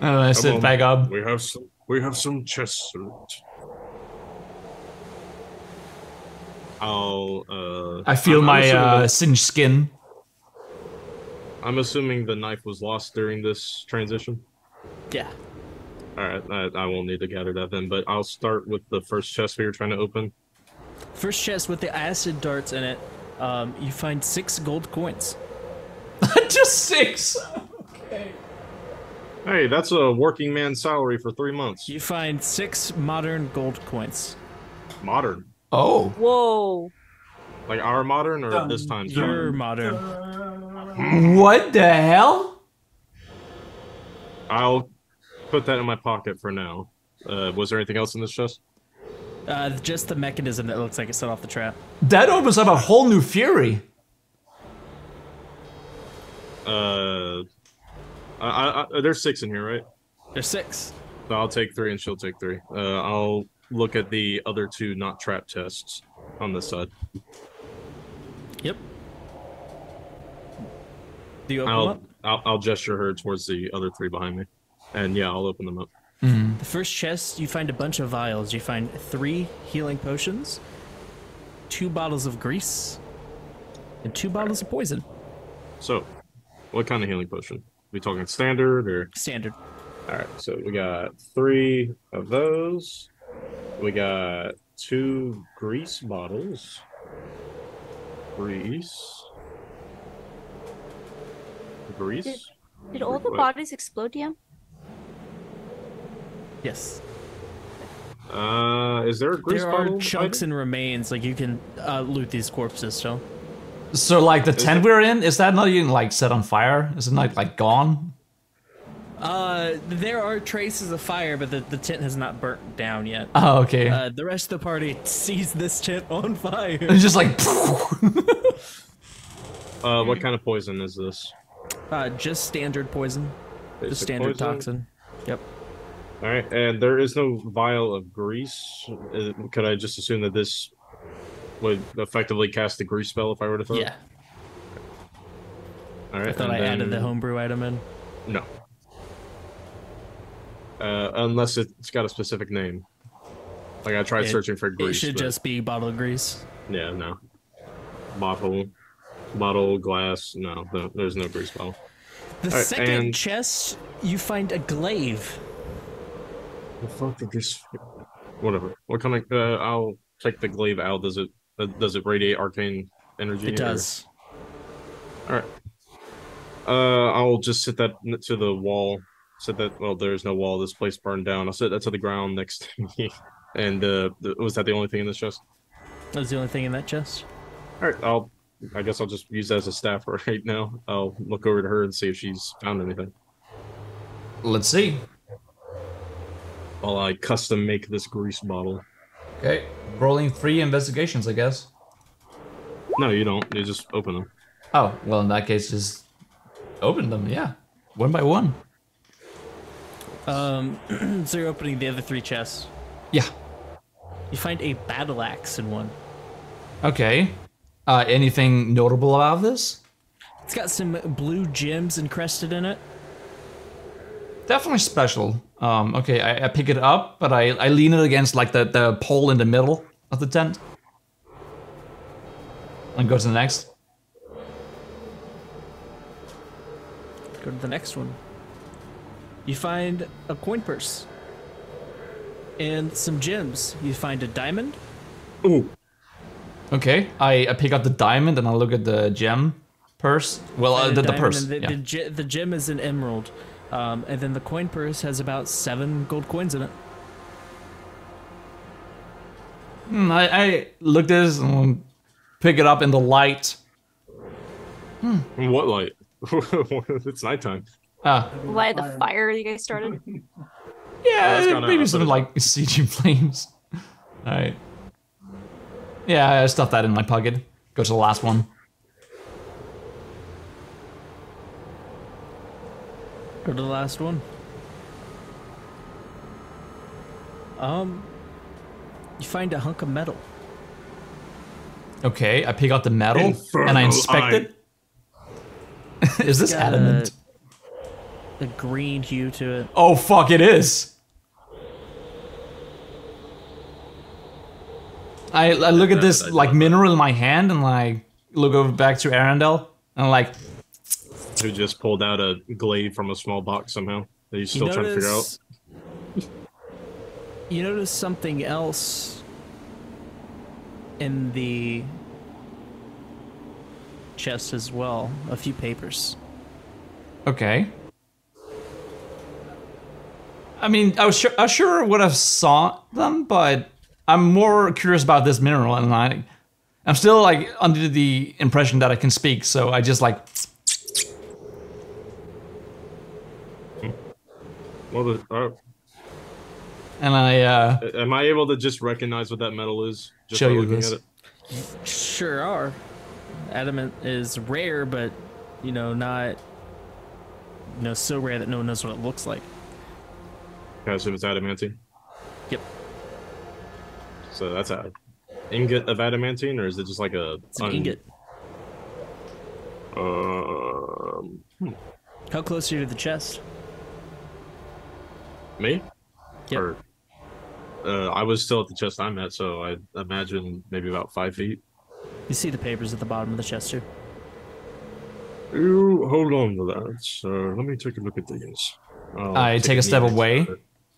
I sit back up. We have some chest loot. I feel my singed skin. I'm assuming the knife was lost during this transition. Yeah. All right, I won't need to gather that then, but I'll start with the first chest we were trying to open. First chest with the acid darts in it. You find 6 gold coins. Just 6. Okay. Hey, that's a working man's salary for 3 months. You find 6 modern gold coins. Modern. Oh. Whoa. Like our modern or this time's Your modern? modern. What the hell? I'll put that in my pocket for now. Was there anything else in this chest? Just the mechanism that looks like it set off the trap. That opens up a whole new fury. There's 6 in here, right? There's 6. So I'll take 3 and she'll take 3. I'll look at the other 2 not trap tests on this side. Yep. Do you open them up? I'll gesture her towards the other 3 behind me. And yeah, I'll open them up. The first chest, you find a bunch of vials. You find 3 healing potions, 2 bottles of grease, and 2 bottles of poison. So, what kind of healing potion? We talking standard or? Standard. Alright, so we got 3 of those. We got 2 grease bottles. Grease. Did all the bodies explode, DM? Yes. Is there a grease There bottle? are chunks and remains. Like you can loot these corpses still. So like the tent we're in, is that not even like set on fire? Is it not like gone? There are traces of fire, but the tent has not burnt down yet. Oh, okay. The rest of the party sees this tent on fire. It's just like. What kind of poison is this? Just standard poison. Basic Just standard poison? toxin. Yep. All right, and there is no vial of grease. Could I just assume that this would effectively cast the grease spell if I were to throw it? Yeah. All right. I thought I added the homebrew item in. No. Unless it's got a specific name. Like I tried searching for grease. It should just be bottle of grease. Yeah, no. Bottle, glass. No, there's no grease bottle. The All right, second and- chest, you find a glaive. The fuck did this? Whatever. What kind of? I'll take the glaive out. Does it radiate arcane energy? It does. All right. I'll just sit that to the wall. Set that. Well, there's no wall. This place burned down. I'll set that to the ground next to me. And was that the only thing in this chest? That was the only thing in that chest. All right. I guess I'll just use that as a staff right now. I'll look over to her and see if she's found anything. Let's see. While I custom make this grease bottle. Okay, rolling 3 investigations, I guess. No, you don't. You just open them. Oh, well, in that case, just open them. Yeah, 1 by 1. So you're opening the other 3 chests. Yeah. You find a battle axe in one. Okay. Anything notable about this? It's got some blue gems encrusted in it. Definitely special. Okay, I pick it up, but I lean it against like the pole in the middle of the tent. And go to the next. Go to the next one. You find a coin purse. And some gems. You find a diamond. Ooh. Okay, I pick up the diamond and I look at the gem purse. Well, the purse. The gem is an emerald. And then the coin purse has about 7 gold coins in it. I look at this and pick it up in the light. What light? It's nighttime. Why the fire you guys started? Yeah, maybe some like CG flames. Alright. Yeah, I stuff that in my pocket. Go to the last one. Go to the last one. You find a hunk of metal. Okay, I pick out the metal and I inspect it. Is this adamant? A green hue to it. Oh fuck, it is. I look at this like mineral in my hand and like look over back to Arendelle and like. Who just pulled out a glaive from a small box somehow that he's still trying to figure out. You notice something else in the chest as well. A few papers. Okay. I mean, I sure would have saw them, but I'm more curious about this mineral, and I'm still like under the impression that I can speak, so I just like. Well, and I. Am I able to just recognize what that metal is? Just show by you looking this. at it? Sure are. Adamant is rare, but not so rare that no one knows what it looks like. Okay, so it's adamantine. Yep. So that's a ingot of adamantine, or is it just like a? It's an ingot. How close are you to the chest? Me? Yep. Or, I was still at the chest I'm at, so I imagine maybe about 5 feet. You see the papers at the bottom of the chest too. You hold on to that. So let me take a look at these. I take a step away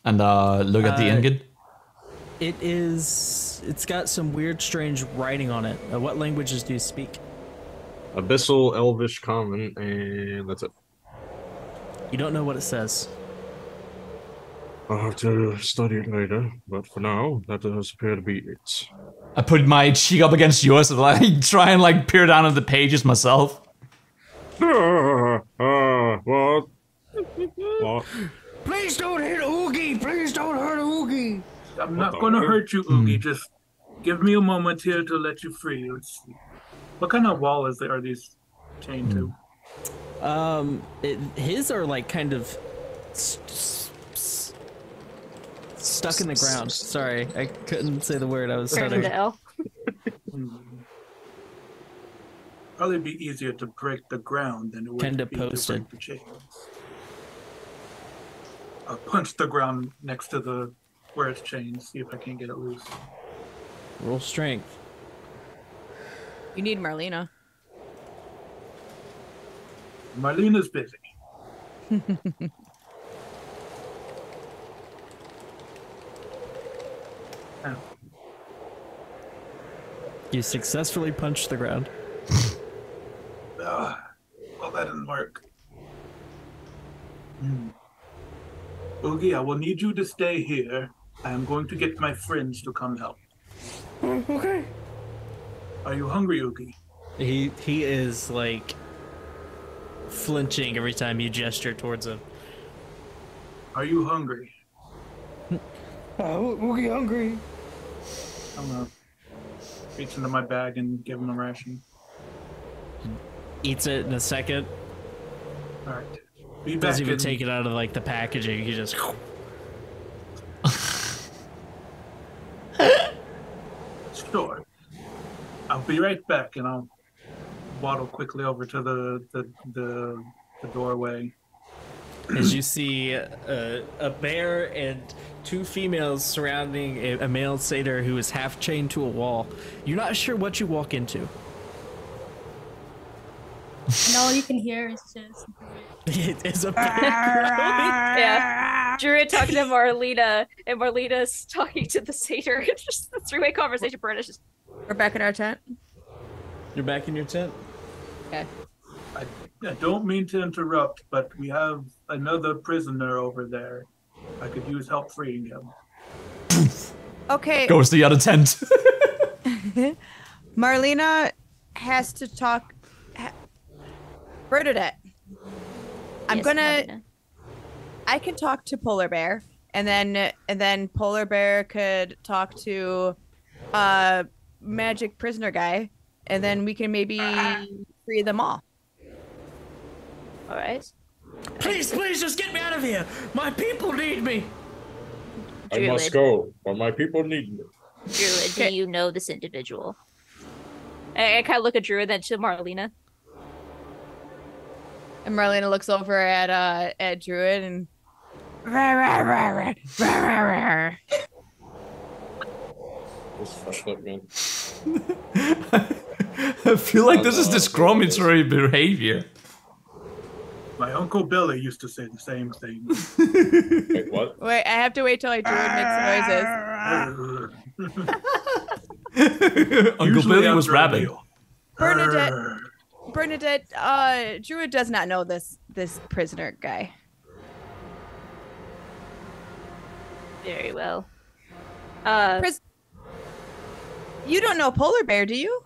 and look at the ingot. It's got some weird, strange writing on it. What languages do you speak? Abyssal, Elvish, Common, and that's it. You don't know what it says. I'll have to study it later, but for now, that does appear to be it. I put my cheek up against yours and like try and like peer down at the pages myself. What? Please don't hit Oogie! Please don't hurt Oogie! I'm not going to hurt you, Oogie. Just give me a moment here to let you free. What kind of wall are these chained to? His are like kind of stuck in the ground. Sorry, I couldn't say the word. I was stuttering. Turn into L. Probably be easier to break the ground than it would Kinda be posted. to break the chains. I'll punch the ground next to where it's chained, see if I can get it loose. Roll strength. You need Marlena. Marlena's busy. Oh. You successfully punched the ground. Well, that didn't work. Oogie, I will need you to stay here. I am going to get my friends to come help. Okay. Are you hungry, Oogie? He is like flinching every time you gesture towards him. Are you hungry? Oogie hungry. I'm gonna reach into my bag and give him a ration. Eats it in a second. All right. Be back. Doesn't even take it out of like the packaging. He just. Sure. I'll be right back, and I'll waddle quickly over to the doorway. As you see a bear and two females surrounding a male satyr who is half chained to a wall. You're not sure what you walk into. And all you can hear is just. It is a background. Yeah. Druid talking to Marlena, and Marlena's talking to the satyr. It's just a three-way conversation. Brenna's just. We're back in our tent. You're back in your tent? Okay. I don't mean to interrupt, but we have another prisoner over there. I could use help freeing him. Okay. Goes to the other tent. Marlena has to talk. Bernadette. Marlena. I can talk to Polar Bear, and then Polar Bear could talk to magic prisoner guy, and then we can maybe free them all. All right. Please, just get me out of here. My people need me. I must go, but my people need me. Druid, do you know this individual? I kind of look at Druid, then to Marlena. And Marlena looks over at Druid and. That's fucked up, man. I feel like this is discriminatory behavior. My Uncle Billy used to say the same thing. Wait, what? Wait, I have to wait till Druid makes noises. Uncle Billy was rapping. Bernadette, Druid does not know this prisoner guy. Very well. You don't know polar bear, do you?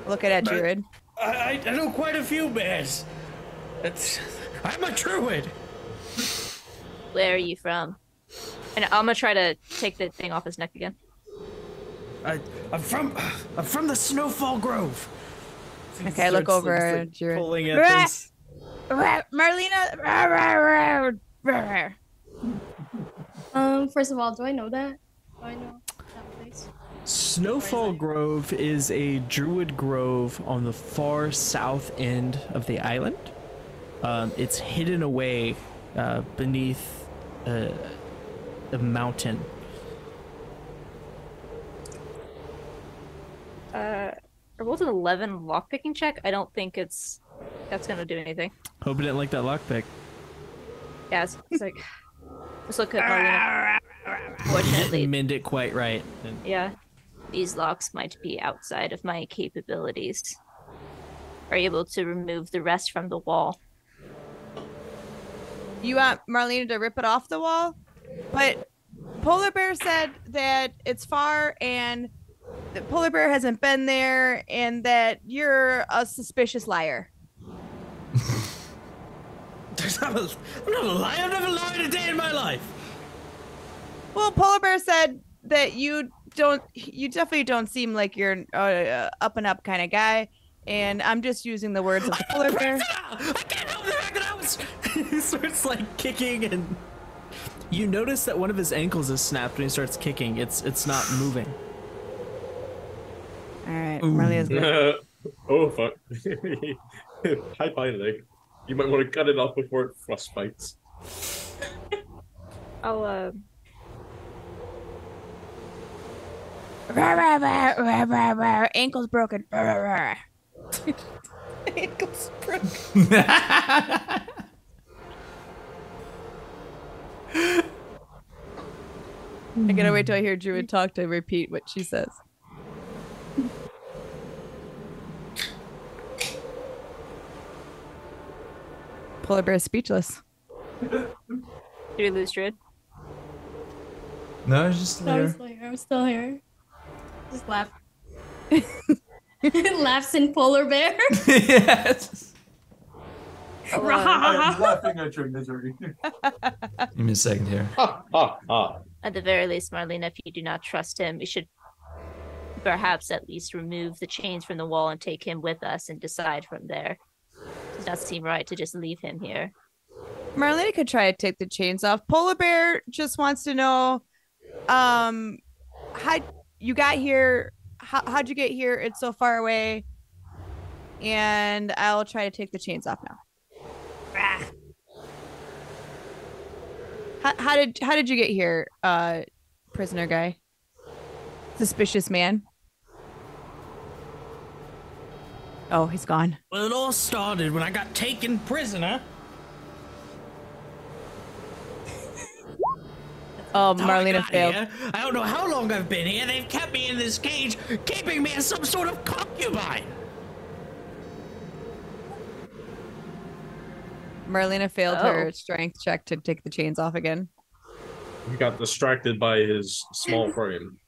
Looking at Druid. I know quite a few bears. I'm a druid. Where are you from? And I'm gonna try to take the thing off his neck again. I'm from the Snowfall Grove. Okay, I look over at Druid. Pulling at this. Marlena. First of all, do I know that? Do I know that place? Snowfall Grove is a druid grove on the far south end of the island. It's hidden away beneath a mountain. I rolled an 11 lockpicking check. I don't think that's gonna do anything. Hope you didn't like that lockpick. Yeah, it's like let's look at Marlena. Fortunately, Mend it quite right. yeah, these locks might be outside of my capabilities. Are you able to remove the rest from the wall? You want Marlena to rip it off the wall? But Polar Bear said that it's far and that Polar Bear hasn't been there and that you're a suspicious liar. I'm not a liar. I've never lied a day in my life. Well, Polar Bear said that you definitely don't seem like you're up and up kind of guy. And I'm just using the words of the Polar Bear. I can't help the fact that I was. He starts like kicking, and you notice that one of his ankles is snapped when he starts kicking. It's not moving. All right, Marlena's good. Oh fuck! High binding. You might want to cut it off before it frostbites. I'll Ankle's broken. Ankles broken. I gotta wait till I hear Druid talk to repeat what she says. Polar Bear is speechless. Did we lose Druid? No, it's just No, there. I'm still here. Just laugh. Laughs in polar bear. Yes. I'm laughing at your misery. Give me a second here. At the very least, Marlena, if you do not trust him, we should perhaps at least remove the chains from the wall and take him with us and decide from there. It does not seem right to just leave him here. Marlena could try to take the chains off. Polar Bear just wants to know, how you got here? How'd you get here? It's so far away. And I'll try to take the chains off now. How did you get here, prisoner guy? Suspicious man. Oh, he's gone. Well, it all started when I got taken prisoner. Oh, How I Marlena got failed. here. I don't know how long I've been here. They've kept me in this cage, keeping me as some sort of concubine. Marlena failed her strength check to take the chains off again. He got distracted by his small frame.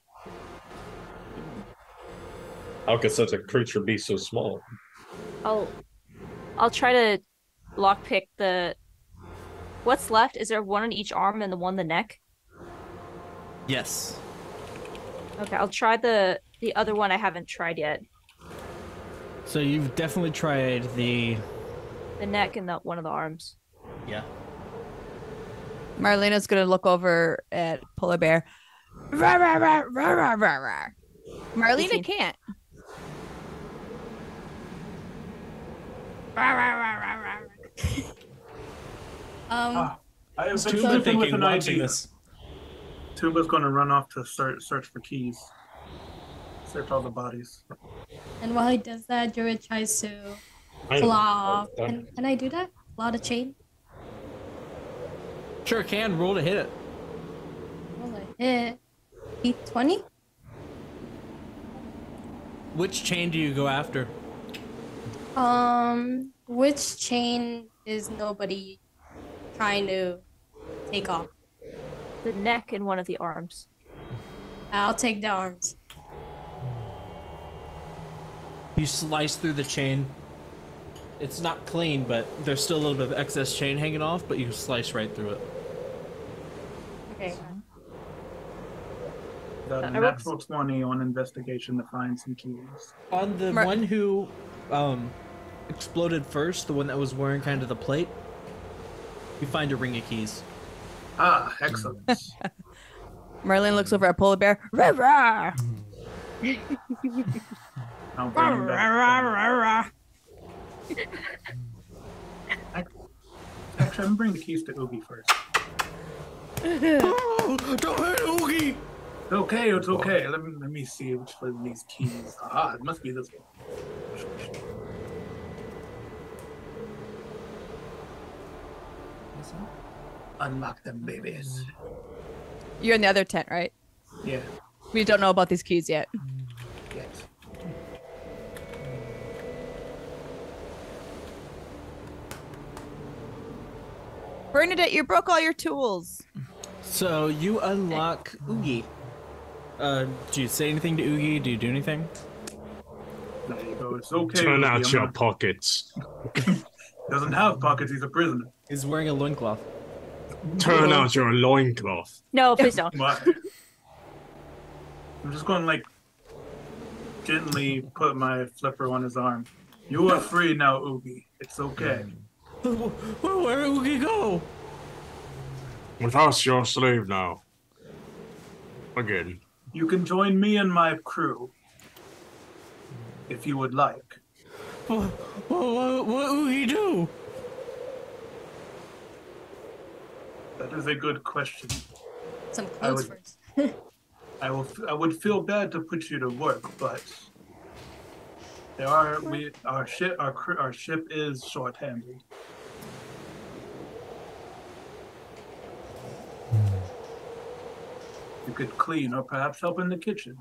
How could such a creature be so small? I'll try to lockpick the. What's left? Is there one on each arm and the one on the neck? Yes. Okay, I'll try the other one I haven't tried yet. So you've definitely tried the neck and one of the arms. Yeah. Marlena's gonna look over at Polar Bear. Rawr, rawr, rawr, rawr, rawr, rawr. Marlena can't. I have been Toomba sleeping with thinking an watching idea. this. Toomba's going to run off to search for keys. Search all the bodies. And while he does that, Druid tries to claw. Can I do that? Claw the chain? Sure can. Roll to hit it. Roll a hit. EP20? Which chain do you go after? Which chain is nobody trying to take off? the neck and one of the arms. I'll take the arms. You slice through the chain. It's not clean, but there's still a little bit of excess chain hanging off, but you slice right through it. Okay. Got a natural 20 on investigation to find some keys. On the one who exploded first, the one that was wearing kind of the plate, you find a ring of keys. Ah, excellent. Merlin looks over at Polar Bear. Rah, rah. I'll bring him back. Actually, I'm bringing the keys to Oogie first. Oh, don't hurt Oogie! Okay, it's okay. Let me see which one of these keys. Ah, it must be this one. Unlock them babies. You're in the other tent, right? Yeah. We don't know about these keys yet. Yes. Bernadette, you broke all your tools. So you unlock Oogie. Do you say anything to Oogie? Do you do anything? There you go. It's okay. Turn Oogie. out your pockets. Doesn't have pockets. He's a prisoner. He's wearing a loincloth. Turn out your loincloth. No, please don't. Why? I'm just going to, like, gently put my flipper on his arm. You are free now, Oogie. It's okay. Where did Oogie go? With us, you're a slave now. Again. You can join me and my crew. If you would like. What Oogie do? That is a good question. Some clothes first. I would feel bad to put you to work, but our ship is short-handed. You could clean or perhaps help in the kitchen.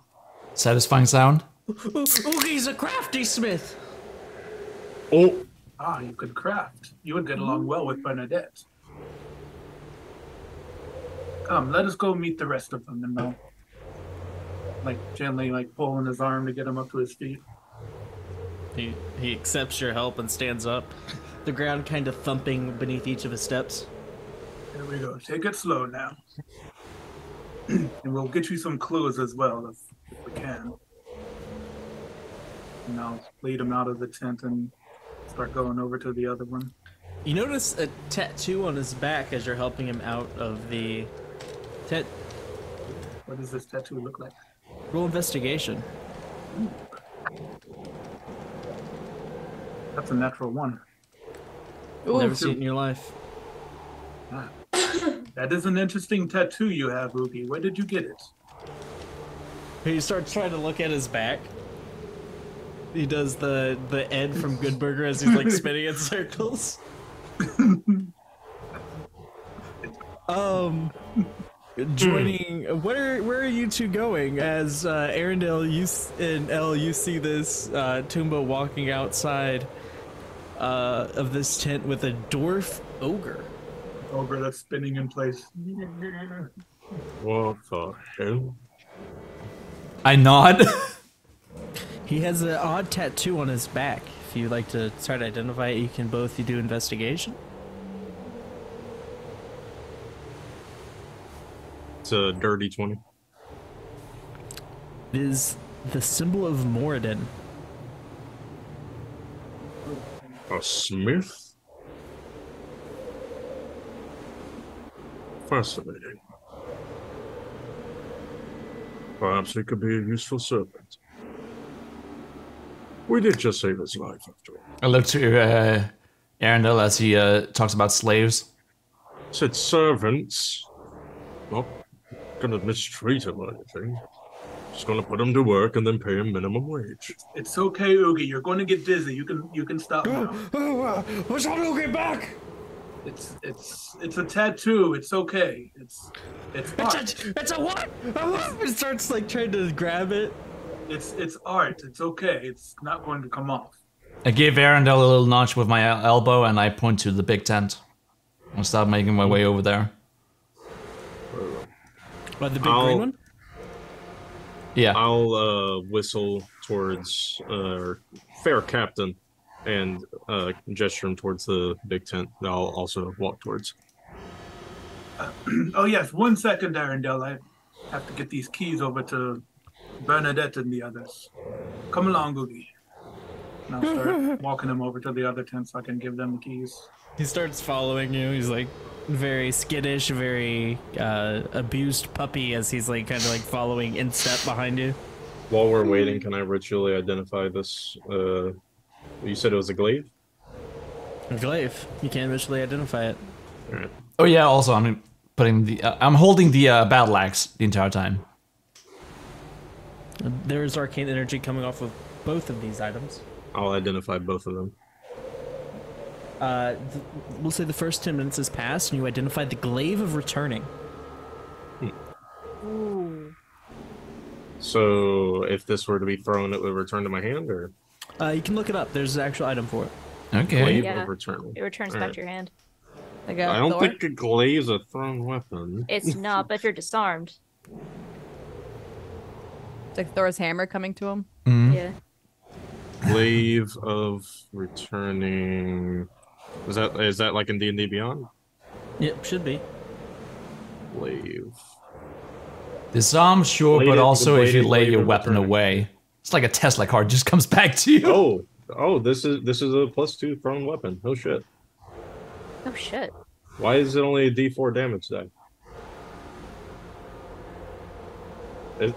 Satisfying sound. Oogie's a crafty smith. Oh. Ah, you could craft. You would get along well with Bernadette. Come, let us go meet the rest of them and now. Like gently pulling his arm to get him up to his feet. He accepts your help and stands up. The ground kind of thumping beneath each of his steps. There we go. Take it slow now. And we'll get you some clothes as well if we can. And I'll lead him out of the tent and start going over to the other one. You notice a tattoo on his back as you're helping him out of the tent. What does this tattoo look like? Roll investigation. Ooh. That's a natural one. Never seen it in your life. Ah. That is an interesting tattoo you have, Oogie. Where did you get it? He starts trying to look at his back. He does the Ed from Good Burger as he's like spinning in circles. Joining. Where are you two going? As Arendelle, and Elle, you see this Tumbo walking outside of this tent with a dwarf ogre. Ogre that's spinning in place. What the hell? I nod. He has an odd tattoo on his back. If you'd like to try to identify it, you can both do investigation. It's a dirty 20. It is the symbol of Moradin. A smith? Fascinating. Perhaps he could be a useful servant. We did just save his life, after all. I look to Arendelle as he talks about slaves. Said servants. Not gonna mistreat him or anything. Just gonna put him to work and then pay him minimum wage. It's okay, Oogie. You're going to get dizzy. You can stop now. What's on Oogie back? It's a tattoo. It's okay. It's art. It's a what? He starts like trying to grab it. It's art. It's okay. It's not going to come off. I give Arendelle a little notch with my elbow and I point to the big tent. I'll start making my way over there. What, the big green one? Yeah. I'll whistle towards fair captain and gesture him towards the big tent that I'll also walk towards. Oh yes, 1 second, Arendelle. I have to get these keys over to Bernadette and the others. Come along, Googie. And I'll start walking them over to the other tent so I can give them the keys. He starts following you. He's like very skittish, very abused puppy as he's like kind of like following in step behind you. While we're waiting, can I ritually identify this? You said it was a glaive? A glaive. You can visually identify it. All right. Oh yeah. Also, I'm putting the. I'm holding the battle axe the entire time. There's arcane energy coming off of both of these items. I'll identify both of them. We'll say the first 10 minutes has passed, and you identified the glaive of returning. Ooh. So, if this were to be thrown, it would return to my hand, or? You can look it up. There's an actual item for it. Okay. Glaive Yeah. of returning. It returns back to your hand. Like I don't think a glaive's a thrown weapon. It's not, but if you're disarmed. It's like Thor's hammer coming to him. Yeah. Glaive of returning. Is that like in D&D Beyond? Yep, should be. Glaive. Disarm, sure, but Bladed- also the if you bladed lay glaive your of weapon returning. away, it's like a Tesla car just comes back to you. Oh, this is a +2 thrown weapon. Oh shit. Oh shit. Why is it only a D4 damage die?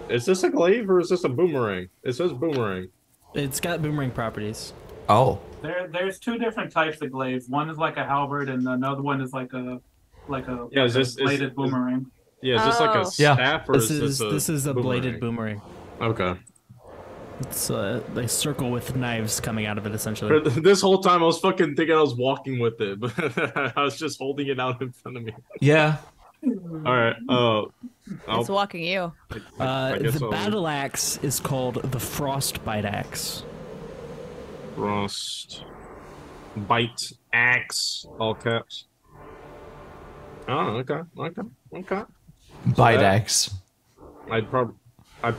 Is this a glaive or is this a boomerang? It says boomerang. It's got boomerang properties. Oh. There's 2 different types of glaive. One is like a halberd, and another one is like a Yeah, is this bladed boomerang. Yeah, is this like a Yeah. staff or This is is a bladed boomerang. Okay. It's a circle with knives coming out of it, essentially. This whole time I was fucking thinking I was walking with it, but I was just holding it out in front of me. Yeah. All right. It's walking you. I guess The I'll- battle axe is called the Frostbite axe. Frost bite axe, all caps. Oh, okay. Bite that- axe. I'd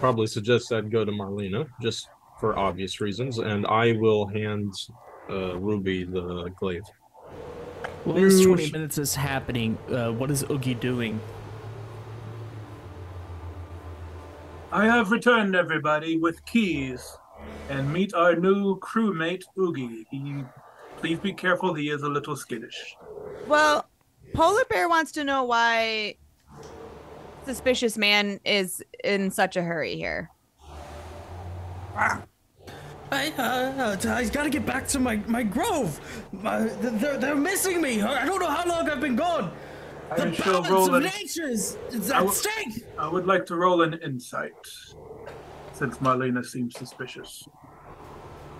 probably suggest I'd go to Marlena, just for obvious reasons, and I will hand Ruby the glaive. Well, this 20 minutes is happening. What is Oogie doing? I have returned everybody with keys, and meet our new crewmate Oogie. Please be careful. He is a little skittish. Well, Polar Bear wants to know why suspicious man is in such a hurry here. I gotta get back to my grove. They're missing me. I don't know how long I've been gone. The I shall balance roll of an- nature is I at will- stake. I would like to roll an insight, since Marlena seems suspicious.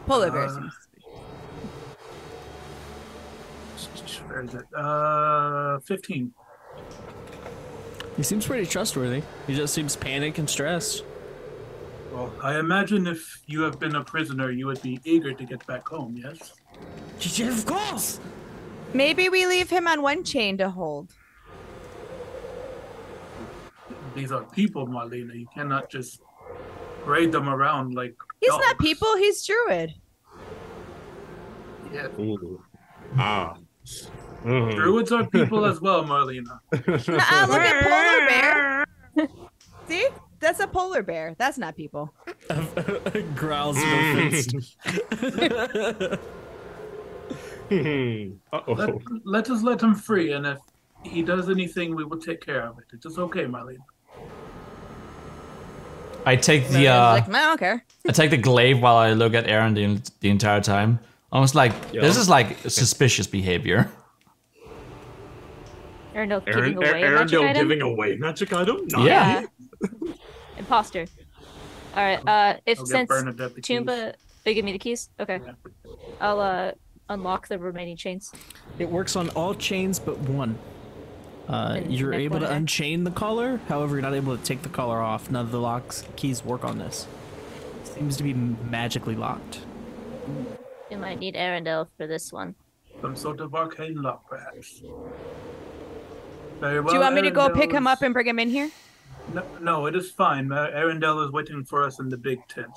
Polar Bear seems Where is it? 15. He seems pretty trustworthy. He just seems panicked and stressed. Well, I imagine if you have been a prisoner, you would be eager to get back home, yes? Yeah, of course. Maybe we leave him on one chain to hold. These are people, Marlena. You cannot just parade them around like He's dogs. not people, he's druid. Yeah. Ooh. Ah. Druids are people as well, Marlena. Nuh-uh, look at Polar Bear. See? That's a polar bear. That's not people. Growls no fist. Uh-oh. Let us let him free, and if he does anything, we will take care of it. It is okay, Marlena. I take the Like, I don't care. I take the glaive while I look at Aaron the entire time. Almost like this is like suspicious behavior. Arendelle giving away a magic Arendelle item? giving away magic item? Nice. Yeah. Imposter. All right. If I'll give since Bernadette the keys. Tumba, they give me the keys. Okay. I'll unlock the remaining chains. It works on all chains but one. And You're neck able to one neck. unchain the collar. However, you're not able to take the collar off. None of the locks keys work on this. Seems to be magically locked. You might need Arendelle for this one. Some sort of arcane lock, perhaps. Very well. Do you want me to go pick him Arendelle up and bring him in here? No, it is fine. Arendelle is waiting for us in the big tent.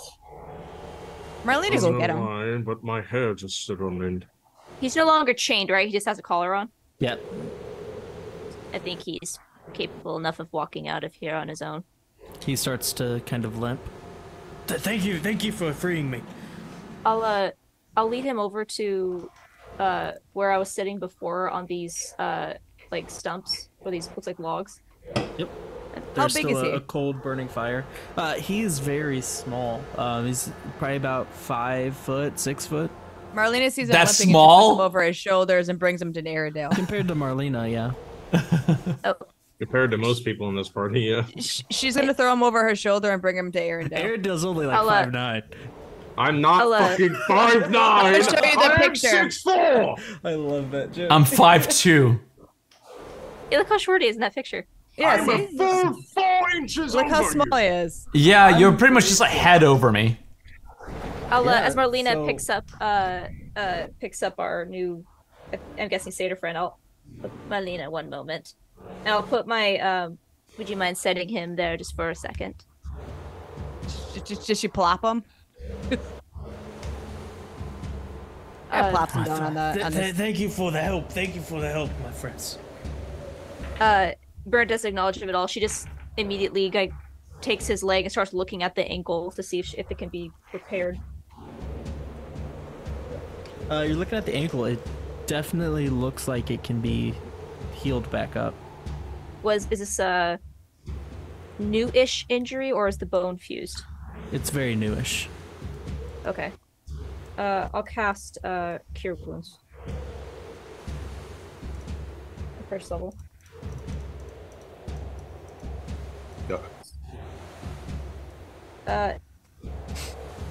Marlena, go get him. Why, but my hair just stood on end. He's no longer chained, right? He just has a collar on. Yep. I think he's capable enough of walking out of here on his own. He starts to kind of limp. Thank you for freeing me. I'll lead him over to where I was sitting before on these like stumps, or these looks like logs. Yep. How There's big still is he? a cold burning fire. He is very small. He's probably about 5 foot, 6 foot. Marlena sees him That's limping small? and puts him over his shoulders and brings him to Arendelle. Compared to Marlena, yeah. Oh, Compared to most people in this party, yeah. She's gonna throw him over her shoulder and bring him to Arendelle. Arendelle's only like I'll, 5'9". I'm not I'll, fucking 5'9". I'll show you the I'm picture. 6'4". I love that joke. I'm 5'2". yeah, look how short he is in that picture. Yeah, I'm see? a full 4 inches Look how over small you. he is. Yeah, you're pretty much just a head over me. I'll Yeah, as Marlena so- picks up our new, I'm guessing satyr friend. I'll Marlena, one moment. And I'll put my would you mind setting him there just for a second? Did she plop him? I plopped him down on the. Thank you for the help. Thank you for the help, my friends. Burnt doesn't acknowledge him at all. She just immediately like takes his leg and starts looking at the ankle to see if it can be repaired. You're looking at the ankle. It definitely looks like it can be healed back up. Is this a new-ish injury or is the bone fused? It's very newish. Okay. I'll cast Cure Wounds. First level. Go.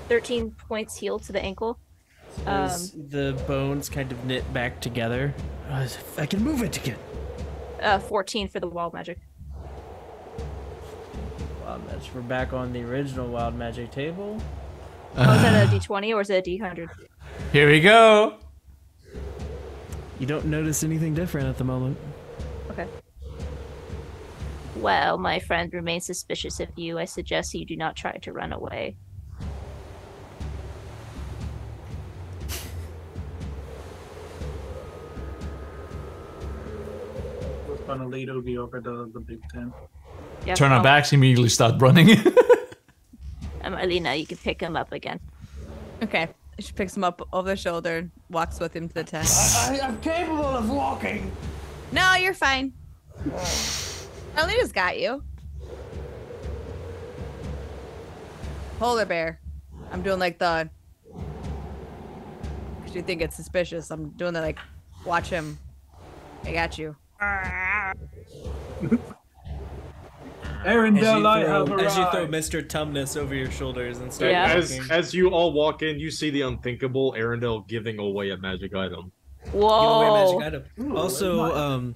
13 points healed to the ankle. As the bones kind of knit back together. I can move it again. 14 for the wild magic. Wild magic. We're back on the original wild magic table. Oh, is that a D20 or is it a D100? Here we go. You don't notice anything different at the moment. Okay. Well, my friend remains suspicious of you. I suggest you do not try to run away. We're gonna lead Oogie over to the big tent. Yeah, Turn our I'll- backs, immediately start running. Alina, you can pick him up again. Okay. She picks him up over the shoulder and walks with him to the tent. I'm capable of walking. No, you're fine. Alina's got you. Polar bear. I'm doing like the. Cause you think it's suspicious. I'm doing the like, watch him. I got you. Arendelle, I have As you throw arrived. Mr. Tumnus over your shoulders and start Yeah. walking. As you all walk in, you see the unthinkable Arendelle giving away a magic item. Give away a Whoa! magic item. Also,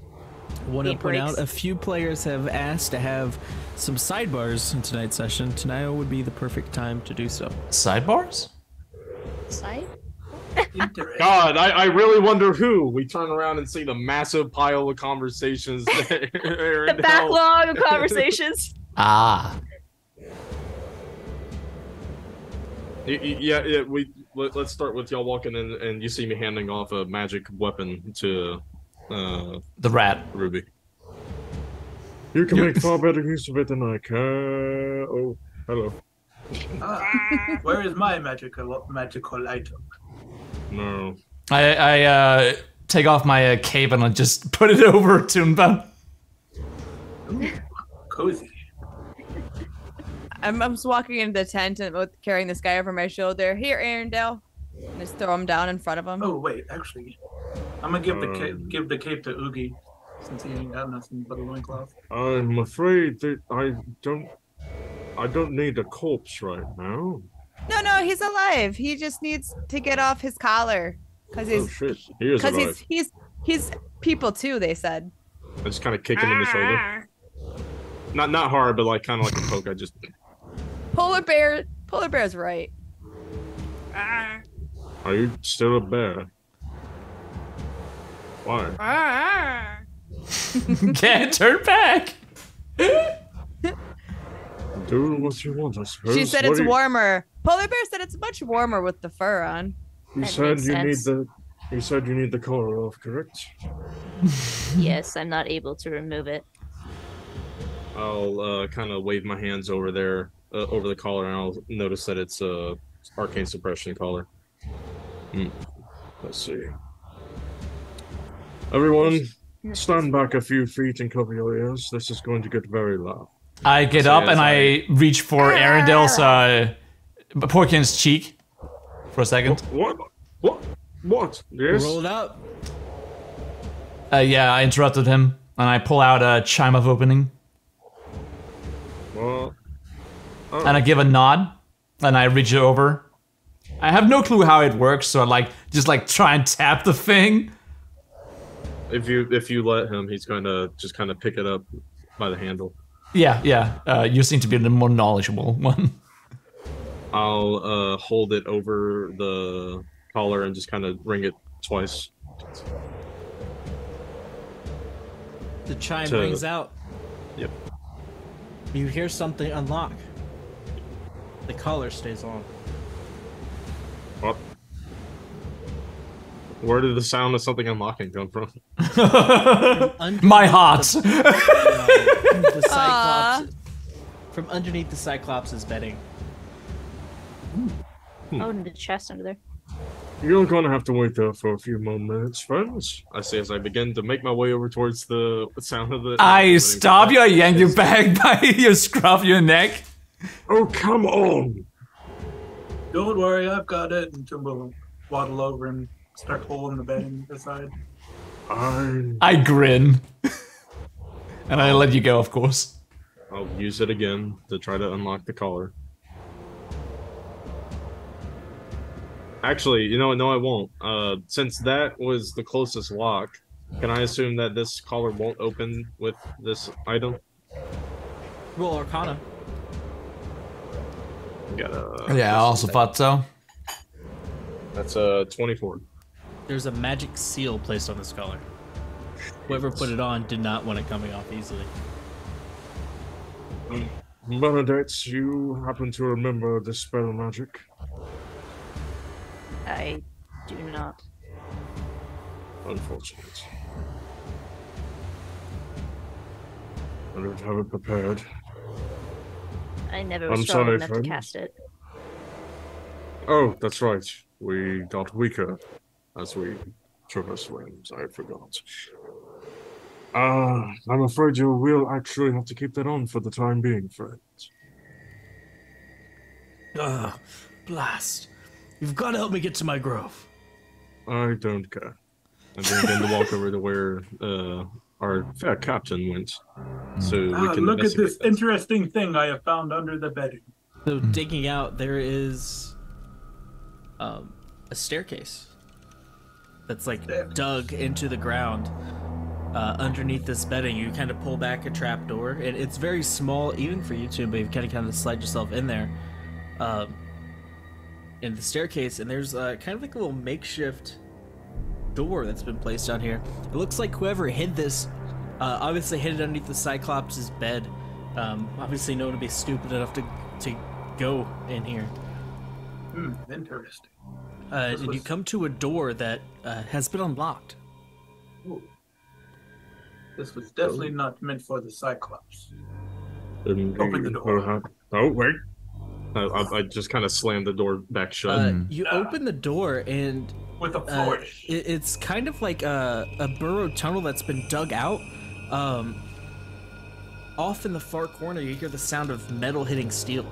want to It point out breaks. a few players have asked to have some sidebars in tonight's session. Tonight would be the perfect time to do so. Sidebars? Side? God, I really wonder who. We turn around and see the massive pile of conversations that The Arendelle... backlog of conversations. Ah. Yeah, let's start with y'all walking in, and you see me handing off a magic weapon to The rat. Ruby. You can make far better use of it than I can. Oh, hello. Where is my magical item? No. I take off my cape and I just put it over Toonbound. Cozy. I'm just walking into the tent and carrying this guy over my shoulder. Here, Arendelle. And just throw him down in front of him. Oh wait, actually, I'm gonna give the cape to Oogie since he ain't got nothing but a loincloth. I'm afraid that I don't need a corpse right now. No, he's alive. He just needs to get off his collar. Cause Oh he's shit, he is alive. he's people too, they said. I just kind of kick him in the shoulder. Not hard, but like kind of like a poke. I just. Polar bear's right. Are you still a bear? Why? Can't turn back. Do what you want, I suppose. She said it's warmer. Polar bear said it's much warmer with the fur on. You That said makes you need sense. the. You said you need the collar off, correct? Yes, I'm not able to remove it. I'll kind of wave my hands over there, over the collar, and I'll notice that it's a arcane suppression collar. Let's see. Everyone, stand back a few feet and cover your ears. This is going to get very loud. I get up and I reach for Arendelle's Porkin's cheek for a second. What? Yes? Roll it up. Yeah, I interrupted him and I pull out a chime of opening. Well, and I give a nod and I reach it over. I have no clue how it works, so I just try and tap the thing. if you let him, he's going to just kind of pick it up by the handle. Yeah. You seem to be the more knowledgeable one. I'll hold it over the collar and just kind of ring it twice. The chime rings out. Yep. You hear something unlock. The collar stays on. What? Where did the sound of something unlocking come from? My heart. The Cyclops. From underneath the Cyclops' bedding. Oh, and the chest under there. You're going to have to wait there for a few more minutes, friends. I say as I begin to make my way over towards the sound of the... I stop you, I yank you back by your scruff your neck. Oh, come on! Don't worry, I've got it. And Tumba will waddle over and start pulling the bedding aside. I grin. And I let you go, of course. I'll use it again to try to unlock the collar. Actually, you know what? No, I won't. Since that was the closest lock, can I assume that this collar won't open with this item? Roll Arcana. Yeah, I also thought so. That's 24. There's a magic seal placed on this collar. Whoever put it on did not want it coming off easily. Bernadette, you happen to remember the spell magic? I do not. Unfortunate. I don't have it prepared. I never was I'm strong sorry, enough friend. to cast it. Oh, that's right. We got weaker as we traversed realms. I forgot. I'm afraid you will actually have to keep that on for the time being, friends. Blast. You've got to help me get to my grove. I don't care. I'm going to walk over to where our fair captain went, so we can look at this investigate interesting thing I have found under the bedding. So digging out, there is a staircase that's dug into the ground underneath this bedding. You kind of pull back a trap door, and it's very small, even for you two, but you kind of slide yourself in there. In the staircase, and there's kind of like a little makeshift door that's been placed down here. It looks like whoever hid this obviously hid it underneath the Cyclops' bed. Obviously no one to be stupid enough to go in here. Interesting. And you come to a door that has been unlocked. Ooh. This was definitely not meant for the Cyclops. Open the door. Oh, wait. I just kind of slammed the door back shut. You open the door, and with a flourish, it's kind of like a burrowed tunnel that's been dug out. Off in the far corner, you hear the sound of metal hitting steel.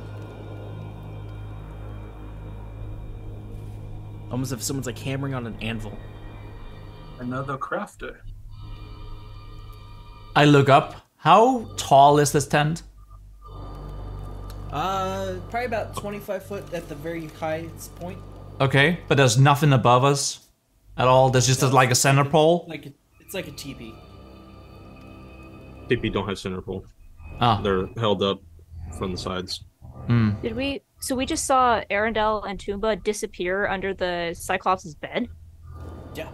Almost as if someone's hammering on an anvil. Another crafter. I look up. How tall is this tent? Probably about 25 foot at the very highest point. Okay, but there's nothing above us at all. There's just like a center pole. It's like a teepee. Teepee don't have center pole. Ah. They're held up from the sides. Did we? So we just saw Arendelle and Toomba disappear under the Cyclops' bed. Yeah.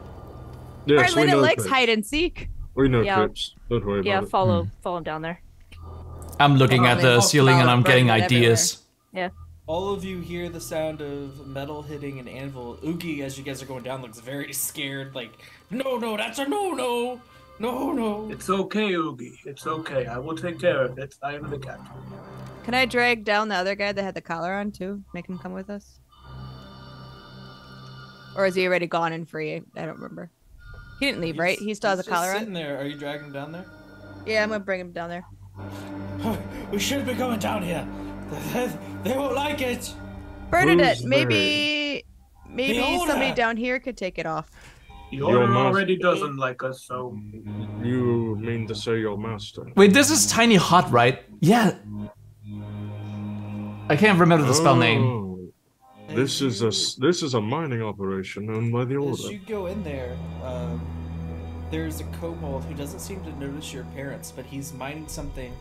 Yes, we Arlena know likes trips. hide and seek. We know Yeah. trips. Don't worry Yeah, about it. follow him down there. I'm looking at the ceiling and I'm getting ideas. Yeah. All of you hear the sound of metal hitting an anvil. Oogie, as you guys are going down, looks very scared. Like, no, that's a no. It's okay, Oogie. It's okay. I will take care of it. I am the captain. Can I drag down the other guy that had the collar on too? Make him come with us? Or is he already gone and free? I don't remember. He didn't leave, right? He still has a collar sitting on? there. Are you dragging him down there? Yeah, I'm gonna bring him down there. We shouldn't be going down here. They won't like it. Bernadette, Who's maybe The somebody owner. down here could take it off. The owner master. already doesn't like us, so... You mean to say your master? Wait, this is Tiny Hut, right? Yeah. I can't remember the spell name. Oh, this is a mining operation owned by the As Order. you go in there, there's a kobold who doesn't seem to notice your appearance, but he's mining something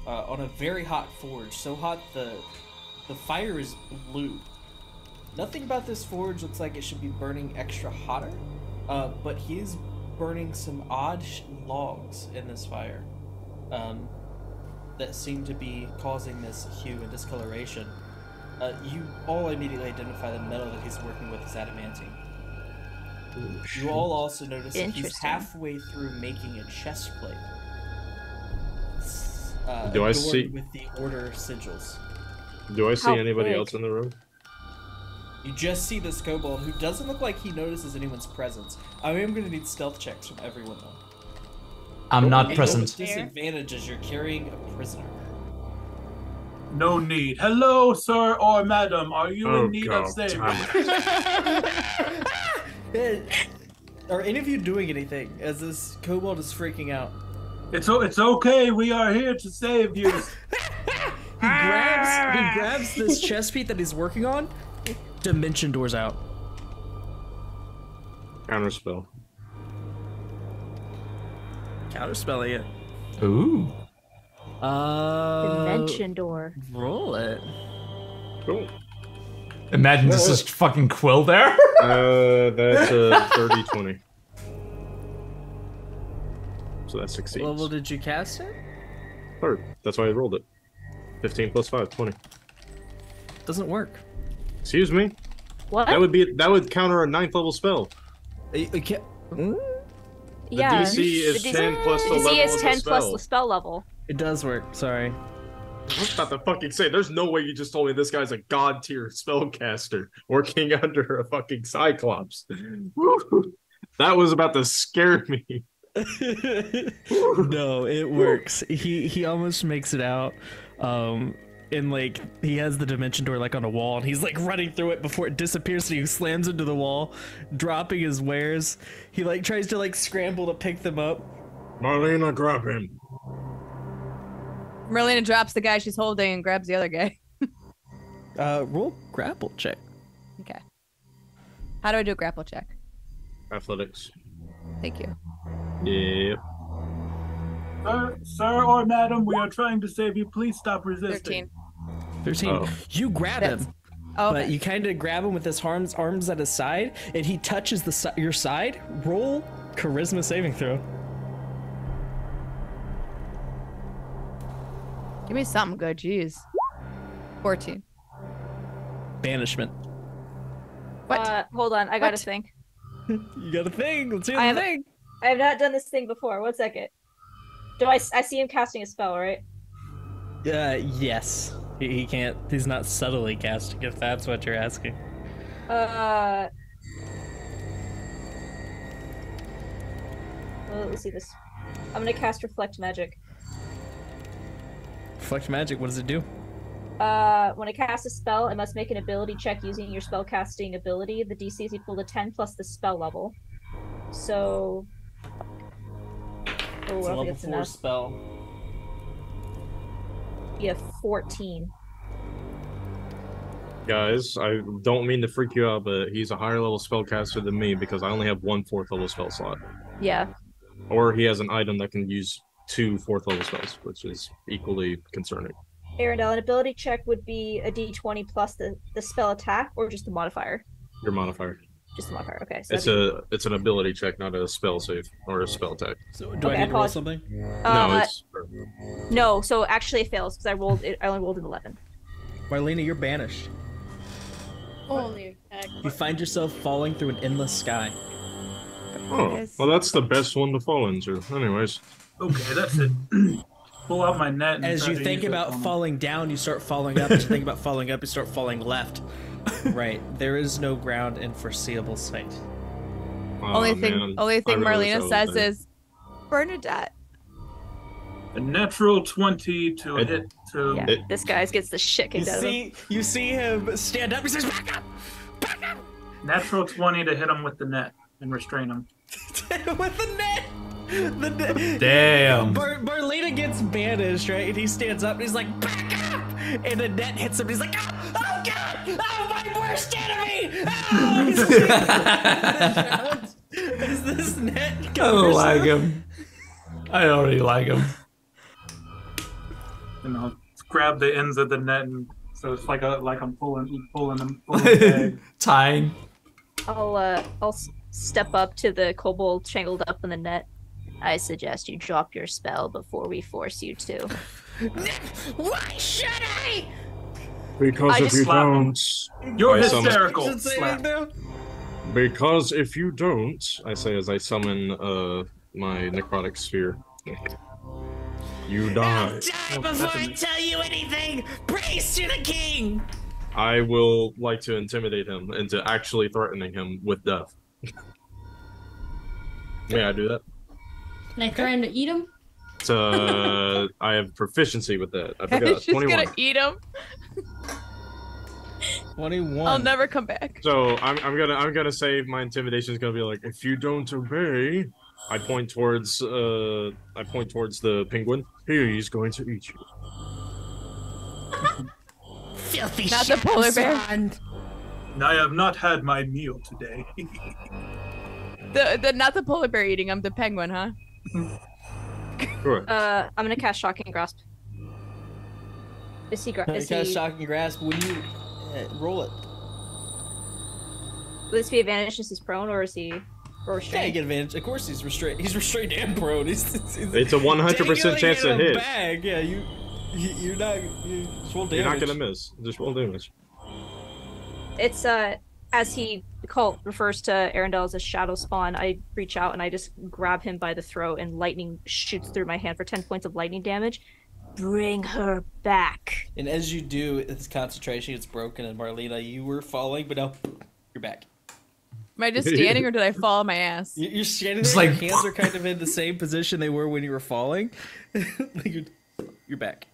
on a very hot forge. So hot the fire is blue. Nothing about this forge looks like it should be burning extra hotter, but he's burning some odd logs in this fire that seem to be causing this hue and discoloration. You all immediately identify the metal that he's working with is adamantine. You all also notice that he's Interesting. halfway through making a chest plate. Do I adorned see- with the order sigils? Do I see How anybody big? else in the room? You just see this kobold who doesn't look like he notices anyone's presence. I am going to need stealth checks from everyone though. I'm not And present. the disadvantage is you're carrying a prisoner. No need. Hello, sir or madam. Are you Oh, in need God of saving? Are any of you doing anything as this kobold is freaking out? It's okay. We are here to save you. He grabs this chest piece that he's working on. Dimension doors out. Counterspell. Counterspelling it. Ooh. Dimension door. Roll it. Cool. Imagine this is fucking Quill there. That's a 30-20. So that succeeds. What level did you cast it? Third. That's why I rolled it. 15 plus 5, 20. Doesn't work. Excuse me? What? That would counter a 9th level spell. You can't. Yeah. DC is 10 plus the DC level is of the 10 plus spell. the spell level. It does work. Sorry. I was about to fucking say, there's no way you just told me this guy's a god tier spellcaster working under a fucking Cyclops. That was about to scare me. No, it works. He almost makes it out. And like he has the dimension door like on a wall, and he's like running through it before it disappears. So he slams into the wall, dropping his wares. He like tries to like scramble to pick them up. Marlena, grab him. Merlina drops the guy she's holding and grabs the other guy. Roll grapple check. Okay. How do I do a grapple check? Athletics. Thank you. Yeah. Sir or madam, we are trying to save you. Please stop resisting. 13. 13. Oh. You grab him. Oh, But okay. you kind of grab him with his arms at his side, and he touches your side. Roll charisma saving throw. Give me something good, jeez. 14. Banishment. What? Hold on, I got a What? thing. You got a thing. Let's hear I the have- thing. I have not done this thing before. 1 second. Do I see him casting a spell, right? Yes. He can't. He's not subtly casting. If that's what you're asking. Well, let's see this. I'm gonna cast Reflect Magic. Reflect magic. What does it do? When I cast a spell, I must make an ability check using your spellcasting ability. The DC is equal to 10 plus the spell level. So... Oh, It's a I don't think level that's 4 enough. spell. Yeah, 14. Guys, I don't mean to freak you out, but he's a higher level spellcaster than me because I only have 1 4th level spell slot. Yeah. Or he has an item that can use 2 4th level spells, which is equally concerning. Arendelle, an ability check would be a d20 plus the spell attack or just the modifier. Your modifier. Just the modifier. Okay. So It's an ability check, not a spell save or a spell attack. So do I need to roll something? No, it's no. So actually, it fails because I only rolled an 11. Marlena, you're banished. Only You find yourself falling through an endless sky. oh well, that's the best one to fall into. Anyways, Okay, that's it. Pull out my net. And As try you to think use it about on them. falling down, you start falling up. As you think about falling up, you start falling left. Right. There is no ground in foreseeable sight. Only thing I really wish I Marlena was says there. is, Bernadette. A natural 20 to hit to. Yeah. This guy gets the shit kicked out of him. You see him stand up. He says, "Back up! Back up!" Natural 20 to hit him with the net and restrain him. With the net. The net. Damn. Marlena gets banished, right? And he stands up and he's like, "Back up!" And the net hits him. And he's like, "Oh, oh God! Oh, my worst enemy! Oh!" As this net I don't covers like him. him. I don't really like him. You know, grab the ends of the net, and so it's like I'm pulling the bag. Tying. I'll step up to the kobold tangled up in the net. I suggest you drop your spell before we force you to. Why should I? Because if you slap him. don't, You're I summon- hysterical. Does it say Slap. anything now? because if you don't, I say as I summon my necrotic sphere. you I'll die. die before I tell you anything! Praise to the king! I will like to intimidate him into actually threatening him with death. May I do that? Can I threaten to eat him? I have proficiency with that. I forgot. She's 21. gonna eat him. 21. I'll never come back. So I'm gonna say my intimidation is gonna be like, if you don't obey, I point towards the penguin. He's going to eat you. Filthy Not the polar bear. I have not had my meal today. The not the polar bear eating him, the penguin, huh? Sure. I'm gonna cast Shocking Grasp. Is he? Is Kind of he? shocking grasp. When you roll it, Will this be advantage since he's prone, or is he? Or yeah, you restrained? get advantage. Of course, he's restrained. He's restrained and prone. It's It's a 100% chance to hit. Bag. Yeah, you're not. You just roll damage. You're not gonna miss. Just roll damage. It's as he refers to Arendelle as a shadow spawn. I reach out and I just grab him by the throat, and lightning shoots through my hand for 10 points of lightning damage. Bring her back. And as you do, his concentration gets broken. And Marlena, you were falling, but now you're back. Am I just standing or did I fall on my ass? You're standing It's there. like- Your hands are kind of in the same position they were when you were falling. Like you're back.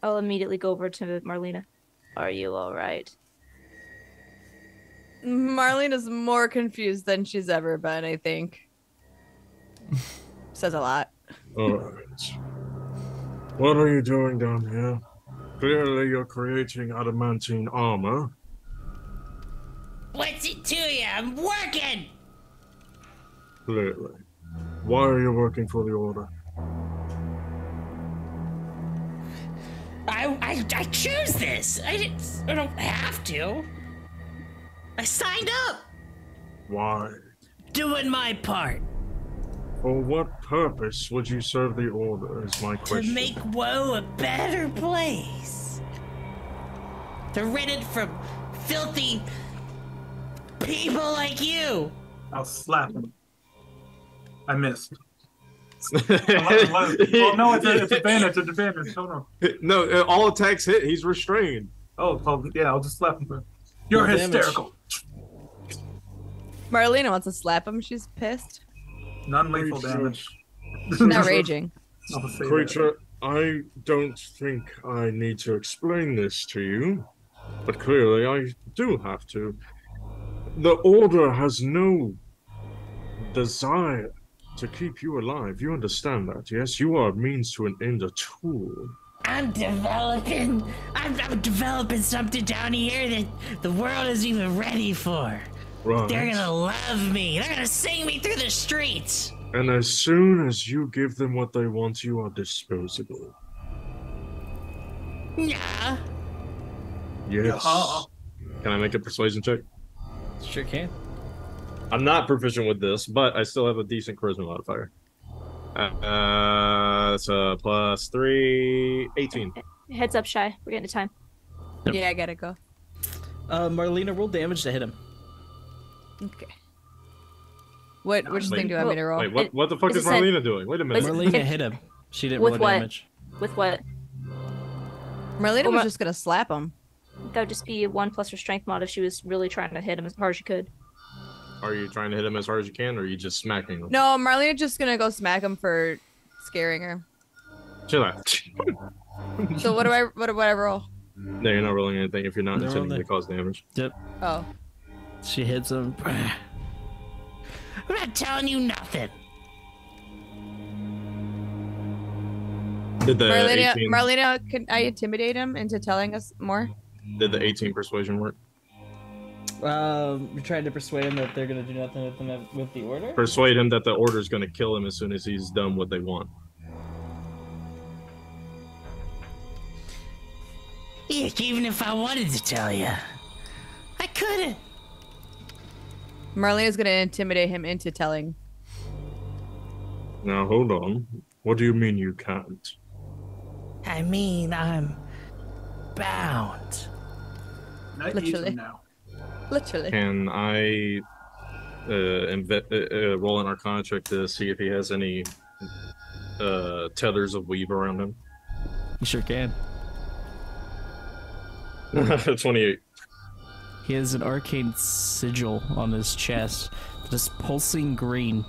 I'll immediately go over to Marlena. Are you all right? Marlene is more confused than she's ever been, I think. Says a lot. Alright. What are you doing down here? Clearly you're creating adamantine armor. What's it to you? I'm working. Clearly. Why are you working for the Order? I choose this. I don't have to. I signed up. Why? Doing my part For what purpose would you serve the Order is my to question. make WoW a better place. To rid it from filthy people like you. I'll slap him. I missed. Well, no, it's advantage. It's advantage. No. No, all attacks hit. He's restrained. Oh, well, yeah, I'll just slap him. You're No damage. hysterical. Marlena wants to slap him. She's pissed. Non-lethal damage. She's not raging. I'll say that. Creature, I don't think I need to explain this to you, but clearly I do have to. The Order has no desire to keep you alive. You understand that, yes? You are a means to an end, a tool. I'm developing something down here that the world isn't even ready for. Right. They're gonna love me. They're gonna sing me through the streets. And as soon as you give them what they want, you are disposable. Yeah. Yes. Uh-huh. Can I make a persuasion check? Sure can. I'm not proficient with this, but I still have a decent charisma modifier. It's a +3, 18. Heads up, Shy. We're getting to time. Yeah, I gotta go. Marlena, roll damage to hit him. Okay. Which thing do you want me to roll? Wait, what the fuck is Marlena doing? Wait a minute. Marlena hit him. She didn't roll With what? damage. With what? Marlena was just gonna slap him. That would just be 1 plus her strength mod if she was really trying to hit him as hard as she could. Are you trying to hit him as hard as you can, or are you just smacking him? No, Marlena's just gonna go smack him for scaring her. Chill out. So what do I roll? No, you're not rolling anything if you're not They're intending on to cause damage. Yep. Oh. She hits him. I'm not telling you nothing. Did the 18, Marlena, can I intimidate him into telling us more? Did the 18 persuasion work? You're trying to persuade him that they're gonna do nothing with the order? Persuade him that the order's gonna kill him as soon as he's done what they want. Look, even if I wanted to tell you, I couldn't. Marlena's gonna intimidate him into telling. Now, hold on. What do you mean you can't? I mean, I'm bound. Literally. Now. Literally. Can I roll an Arcana check to see if he has any tethers of weave around him? You sure can. 28. He has an arcane sigil on his chest, just pulsing green.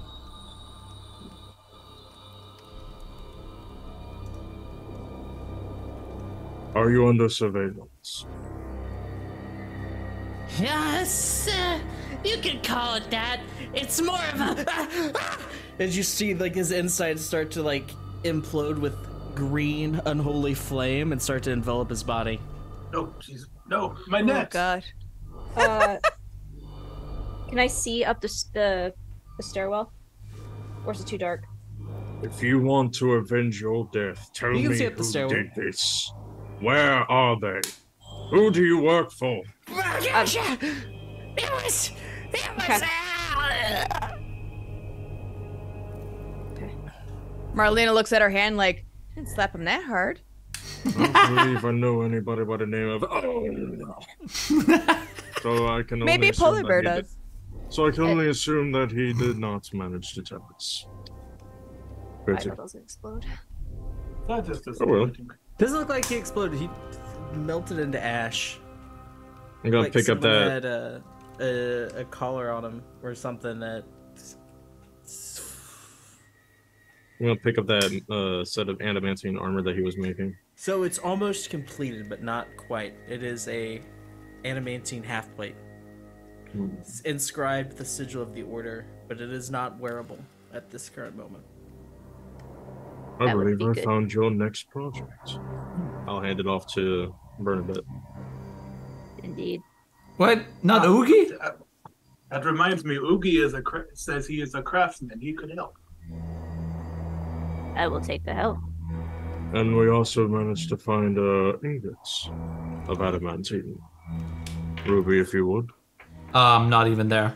Are you under surveillance? Yes, you can call it that. It's more of a. As you see, like, his insides start to, like, implode with green, unholy flame and start to envelop his body. No, my neck. Oh God. Can I see up the stairwell? Or is it too dark? If you want to avenge your death, tell You can me see up the who stairwell. did this. Where are they? Who do you work for? It was. Marlena looks at her hand like, I didn't slap him that hard. I don't believe I know anybody by the name of. So I can only Maybe assume Polar that Bear he did- does. So I can only assume that he did not manage to tell us. Pretty. doesn't explode. That just Oh, well. Doesn't look like he exploded. He melted into ash. I'm gonna Like pick up someone that. had a collar on him or something that. I'm gonna pick up that set of adamantine armor that he was making. So it's almost completed, but not quite. It is a adamantine half plate. It's inscribed the sigil of the order, but it is not wearable at this current moment. I That would believe be I good. found your next project. I'll hand it off to Bernadette. Indeed. What? Not Oogie? That reminds me, Oogie says he is a craftsman. He could help. I will take the help. And we also managed to find ingots of adamantine. Ruby, if you would. Not even there.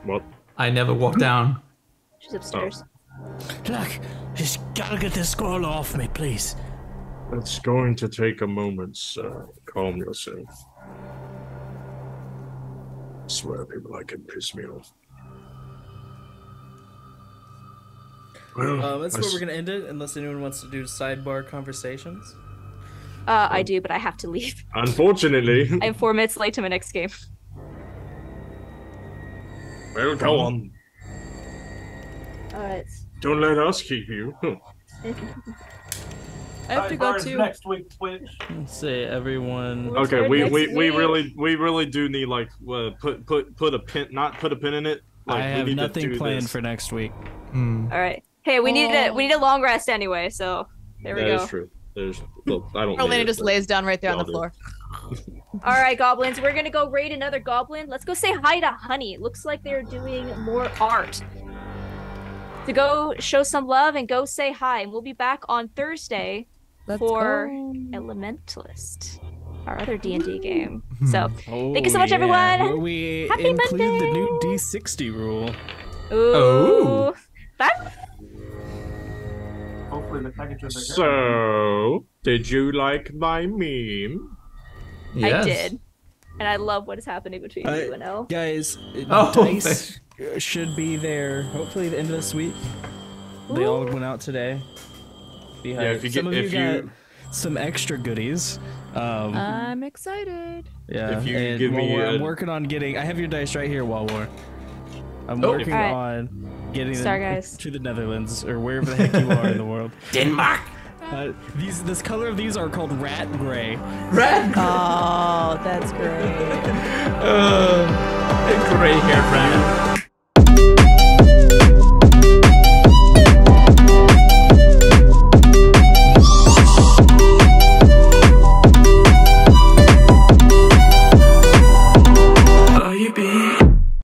What? I never walked down. She's upstairs. Look, just gotta get this scroll off me, please. It's going to take a moment, sir. Calm yourself. I swear people like it piss me off. Well, That's where we're gonna end it, unless anyone wants to do sidebar conversations. I do, but I have to leave. Unfortunately. I'm 4 minutes late to my next game. Well, go on. Alright. Don't let us keep you. I have to go Sidebars too. next week, Twitch. Let's say everyone. Okay, we Next really do need like put a pin, not put a pin in it. Like, I we have need to nothing do planned this. for next week. Alright. Hey, we need a long rest anyway, so there we That go. is true. Well, I don't. need Marlena it, just but lays down right there on y'all the do. floor. Alright, goblins, we're gonna go raid another goblin. Let's go say hi to Honey. It looks like they're doing more art. To go show some love and go say hi. And we'll be back on Thursday Let's for go. Elementalist. our other D&D game. So thank you so much, everyone. Where we Happy include Monday. the new D60 rule. Ooh. That Hopefully the packages are here. So, did you like my meme? I did. And I love what is happening between you and Elle. Guys, Oh, dice should be there hopefully the end of this week. They all went out today. Yeah, if you some get, of if you you, got some extra goodies. I'm excited. Yeah, if you and give me WaWor, I'm a- working on getting. I have your dice right here, WaWor. I'm Oh. working Alright. on getting Star them guys. to the Netherlands or wherever the heck you are in the world. Denmark. This color of these are called rat gray. Red. Oh, that's great. Gray hair, Brandon.